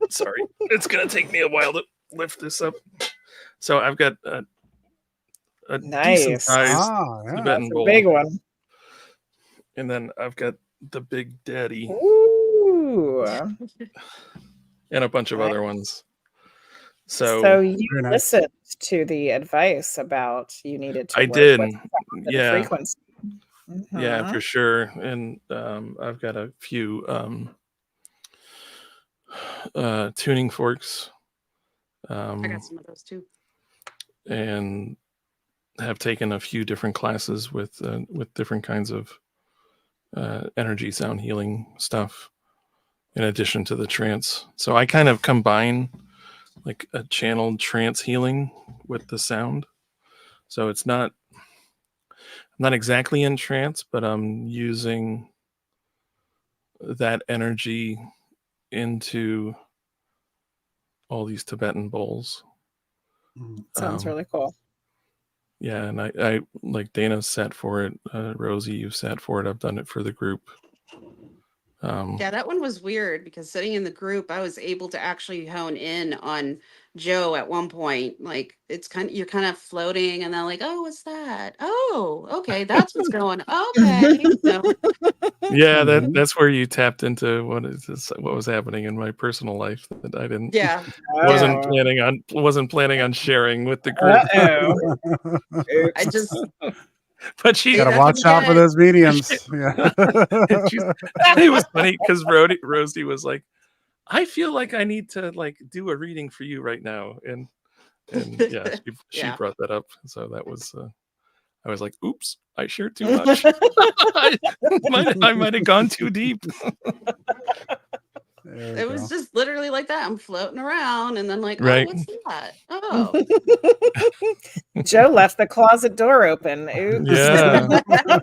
Speaker 4: Sorry, it's gonna take me a while to lift this up. So I've got a decent sized Tibetan bowl,
Speaker 2: big one,
Speaker 4: and then I've got the Big Daddy.
Speaker 2: Ooh.
Speaker 4: And a bunch of other ones. So
Speaker 2: you listened to the advice about you needed to.
Speaker 4: I did.
Speaker 2: The frequency.
Speaker 4: Yeah, for sure. And I've got a few tuning forks.
Speaker 3: I got some of those too.
Speaker 4: And have taken a few different classes with different kinds of energy sound healing stuff in addition to the trance. So I kind of combine like a channeled trance healing with the sound. So it's not exactly in trance, but I'm using that energy into all these Tibetan bowls.
Speaker 2: Sounds really cool.
Speaker 4: Yeah, and I like Dana sat for it. Rosie, you've sat for it. I've done it for the group.
Speaker 3: Yeah, that one was weird because sitting in the group, I was able to actually hone in on Joe at one point. Like you're kind of floating, and then like, oh, what's that? Oh, okay, that's what's going. Okay. So,
Speaker 4: yeah, that's where you tapped into what was happening in my personal life that I didn't.
Speaker 3: Yeah.
Speaker 4: wasn't planning on sharing with the group.
Speaker 3: I just.
Speaker 4: But she
Speaker 1: gotta watch out for those mediums. Yeah,
Speaker 4: it was funny because Rosie was like, "I feel like I need to like do a reading for you right now," and yeah, she brought that up. So that was, I was like, "Oops, I shared too much. I might have gone too deep."
Speaker 3: It was just literally like that. I'm floating around and then like,
Speaker 4: right.
Speaker 3: Oh, what's that? Oh.
Speaker 2: Joe left the closet door open. Oops.
Speaker 4: Yeah.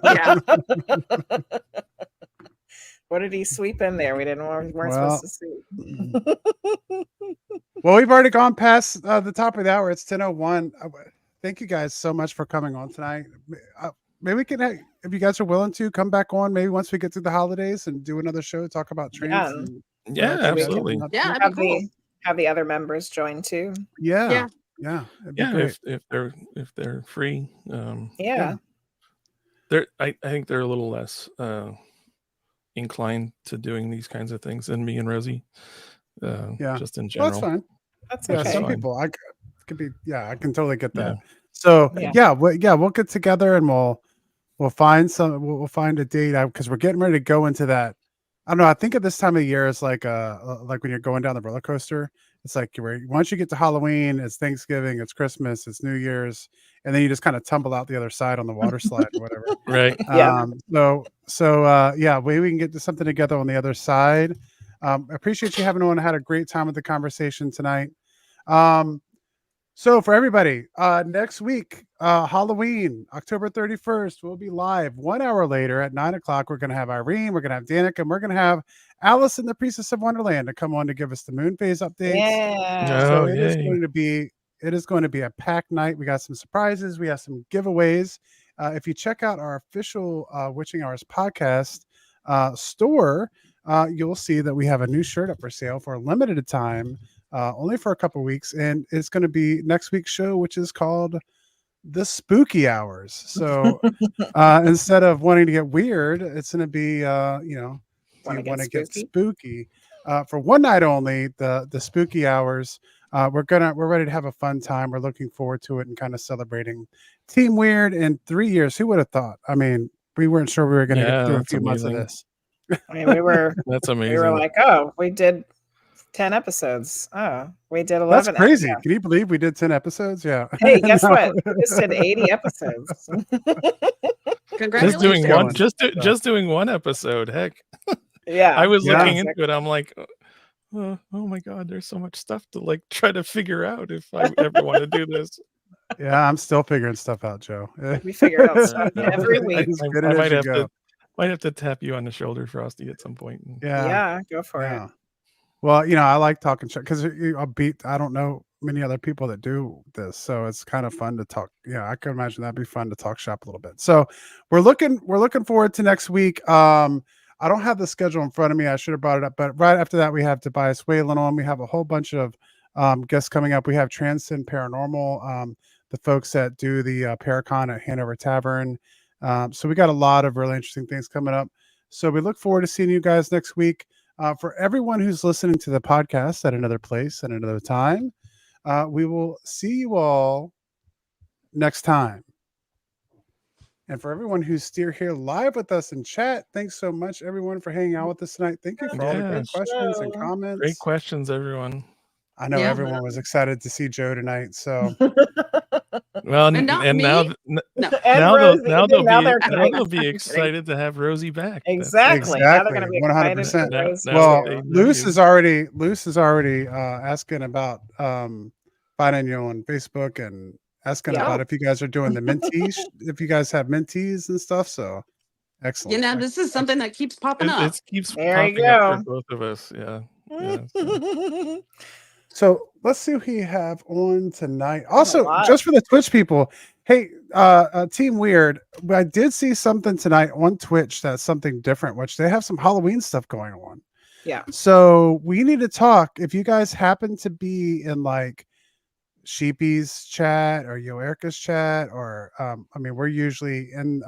Speaker 3: Yeah.
Speaker 2: What did he sweep in there? We weren't supposed to see.
Speaker 1: Well, we've already gone past the top of the hour. It's 10:01. Thank you guys so much for coming on tonight. Maybe we can, if you guys are willing to, come back on maybe once we get through the holidays and do another show, talk about trance.
Speaker 4: Yeah, absolutely.
Speaker 3: Yeah, that'd be cool.
Speaker 2: Have the other members join too.
Speaker 1: Yeah.
Speaker 4: If they're free.
Speaker 2: Yeah.
Speaker 4: I think they're a little less inclined to doing these kinds of things than me and Rosie. Just in general.
Speaker 1: Well, that's fine.
Speaker 2: That's okay.
Speaker 1: Some people I can totally get that.
Speaker 4: Yeah.
Speaker 1: So we'll get together and we'll find a date because we're getting ready to go into that. I don't know. I think at this time of year is like when you're going down the roller coaster. It's like once you get to Halloween, it's Thanksgiving, it's Christmas, it's New Year's, and then you just kind of tumble out the other side on the water slide or whatever.
Speaker 4: Right.
Speaker 1: Maybe we can get to something together on the other side. Appreciate you having on. Had a great time with the conversation tonight. So for everybody, next week, Halloween, October 31st, we'll be live 1 hour later at 9:00. We're going to have Irene, we're going to have Danica, and we're going to have Alice and the Priestess of Wonderland to come on to give us the moon phase updates.
Speaker 2: Yeah.
Speaker 1: So it is going to be a packed night. We got some surprises. We have some giveaways. If you check out our official Witching Hours podcast store, you'll see that we have a new shirt up for sale for a limited time. Only for a couple weeks, and it's going to be next week's show, which is called The Spooky Hours. So instead of wanting to get weird, it's going to be, you want to get spooky. For one night only, the Spooky Hours. We're ready to have a fun time. We're looking forward to it and kind of celebrating Team Weird in 3 years. Who would have thought? I mean, we weren't sure we were going to get through a few months of this.
Speaker 2: I mean, we were.
Speaker 4: That's amazing.
Speaker 2: We were like, we did 10 episodes. Oh, we did 11.
Speaker 1: That's crazy. Can you believe we did 10 episodes? Yeah.
Speaker 2: Hey, guess what? We just did 80 episodes.
Speaker 3: Congratulations.
Speaker 4: Just doing one episode. Heck.
Speaker 2: Yeah.
Speaker 4: I was looking into it. I'm like, oh my God, there's so much stuff to like try to figure out if I ever want to do this.
Speaker 1: Yeah, I'm still figuring stuff out, Joe.
Speaker 2: We figure out stuff every week.
Speaker 4: I might have to tap you on the shoulder, Frosty, at some point.
Speaker 2: Yeah, go for it.
Speaker 1: Well, you know, I like talking because I don't know many other people that do this, so it's kind of fun to talk. Yeah, I can imagine that'd be fun to talk shop a little bit. So we're looking forward to next week. I don't have the schedule in front of me. I should have brought it up, but right after that, we have Tobias Whalen on. We have a whole bunch of guests coming up. We have Trance Paranormal, the folks that do the Paracon at Hanover Tavern. So we got a lot of really interesting things coming up. So we look forward to seeing you guys next week. For everyone who's listening to the podcast at another place at another time, we will see you all next time. And for everyone who's still here live with us in chat, thanks so much, everyone, for hanging out with us tonight. Thank you for all the great questions and comments.
Speaker 4: Great questions, everyone.
Speaker 1: I know everyone was excited to see Joe tonight. So,
Speaker 4: well, now they'll be excited to have Rosie back.
Speaker 2: Exactly.
Speaker 1: 100%. Well, Luce is already asking about finding you on Facebook and asking about if you guys are doing the mentees, if you guys have mentees and stuff. So, excellent.
Speaker 3: You know, this is something that keeps popping up.
Speaker 4: It keeps popping up for both of us. Yeah.
Speaker 1: So let's see who we have on tonight. Also, just for the Twitch people, hey, Team Weird, I did see something tonight on Twitch that's something different, which they have some Halloween stuff going on.
Speaker 2: Yeah.
Speaker 1: So we need to talk. If you guys happen to be in like Sheepy's chat or Yo Erica's chat, or I mean, we're usually in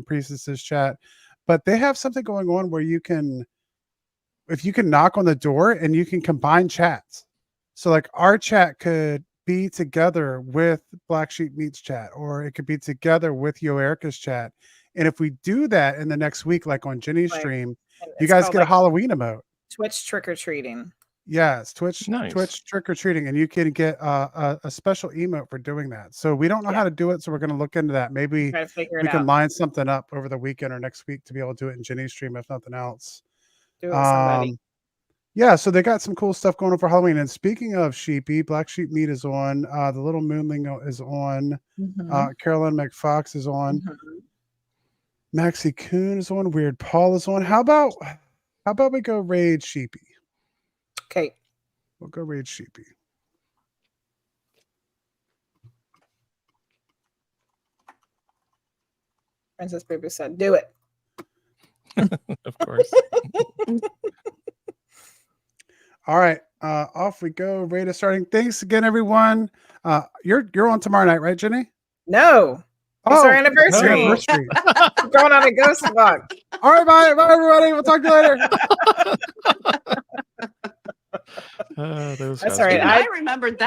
Speaker 1: Priestess's chat, but they have something going on where you can knock on the door and you can combine chats. So like our chat could be together with Black Sheep Meats chat, or it could be together with Yo Erica's chat. And if we do that in the next week, like on Jenny's stream, you guys get a Halloween emote.
Speaker 2: Twitch trick-or-treating.
Speaker 1: Yes, Twitch trick-or-treating. And you can get a special emote for doing that. So we don't know how to do it. So we're going to look into that. Maybe we can line something up over the weekend or next week to be able to do it in Jenny's stream, if nothing else.
Speaker 2: Do it with somebody.
Speaker 1: Yeah, so they got some cool stuff going on for Halloween. And speaking of Sheepy, Black Sheep Meat is on. The Little Moonling is on. Carolyn McFox is on. Maxie Coon is on. Weird Paul is on. How about we go raid Sheepy?
Speaker 2: Okay.
Speaker 1: We'll go raid Sheepy.
Speaker 2: Princess Baby said, do it.
Speaker 4: Of course.
Speaker 1: All right, off we go. Raid is starting. Thanks again, everyone. You're on tomorrow night, right, Jenny?
Speaker 2: No. It's our anniversary. We're going on a ghost walk.
Speaker 1: All right, bye everybody. We'll talk to you later.
Speaker 2: That's all right.
Speaker 3: I remembered that.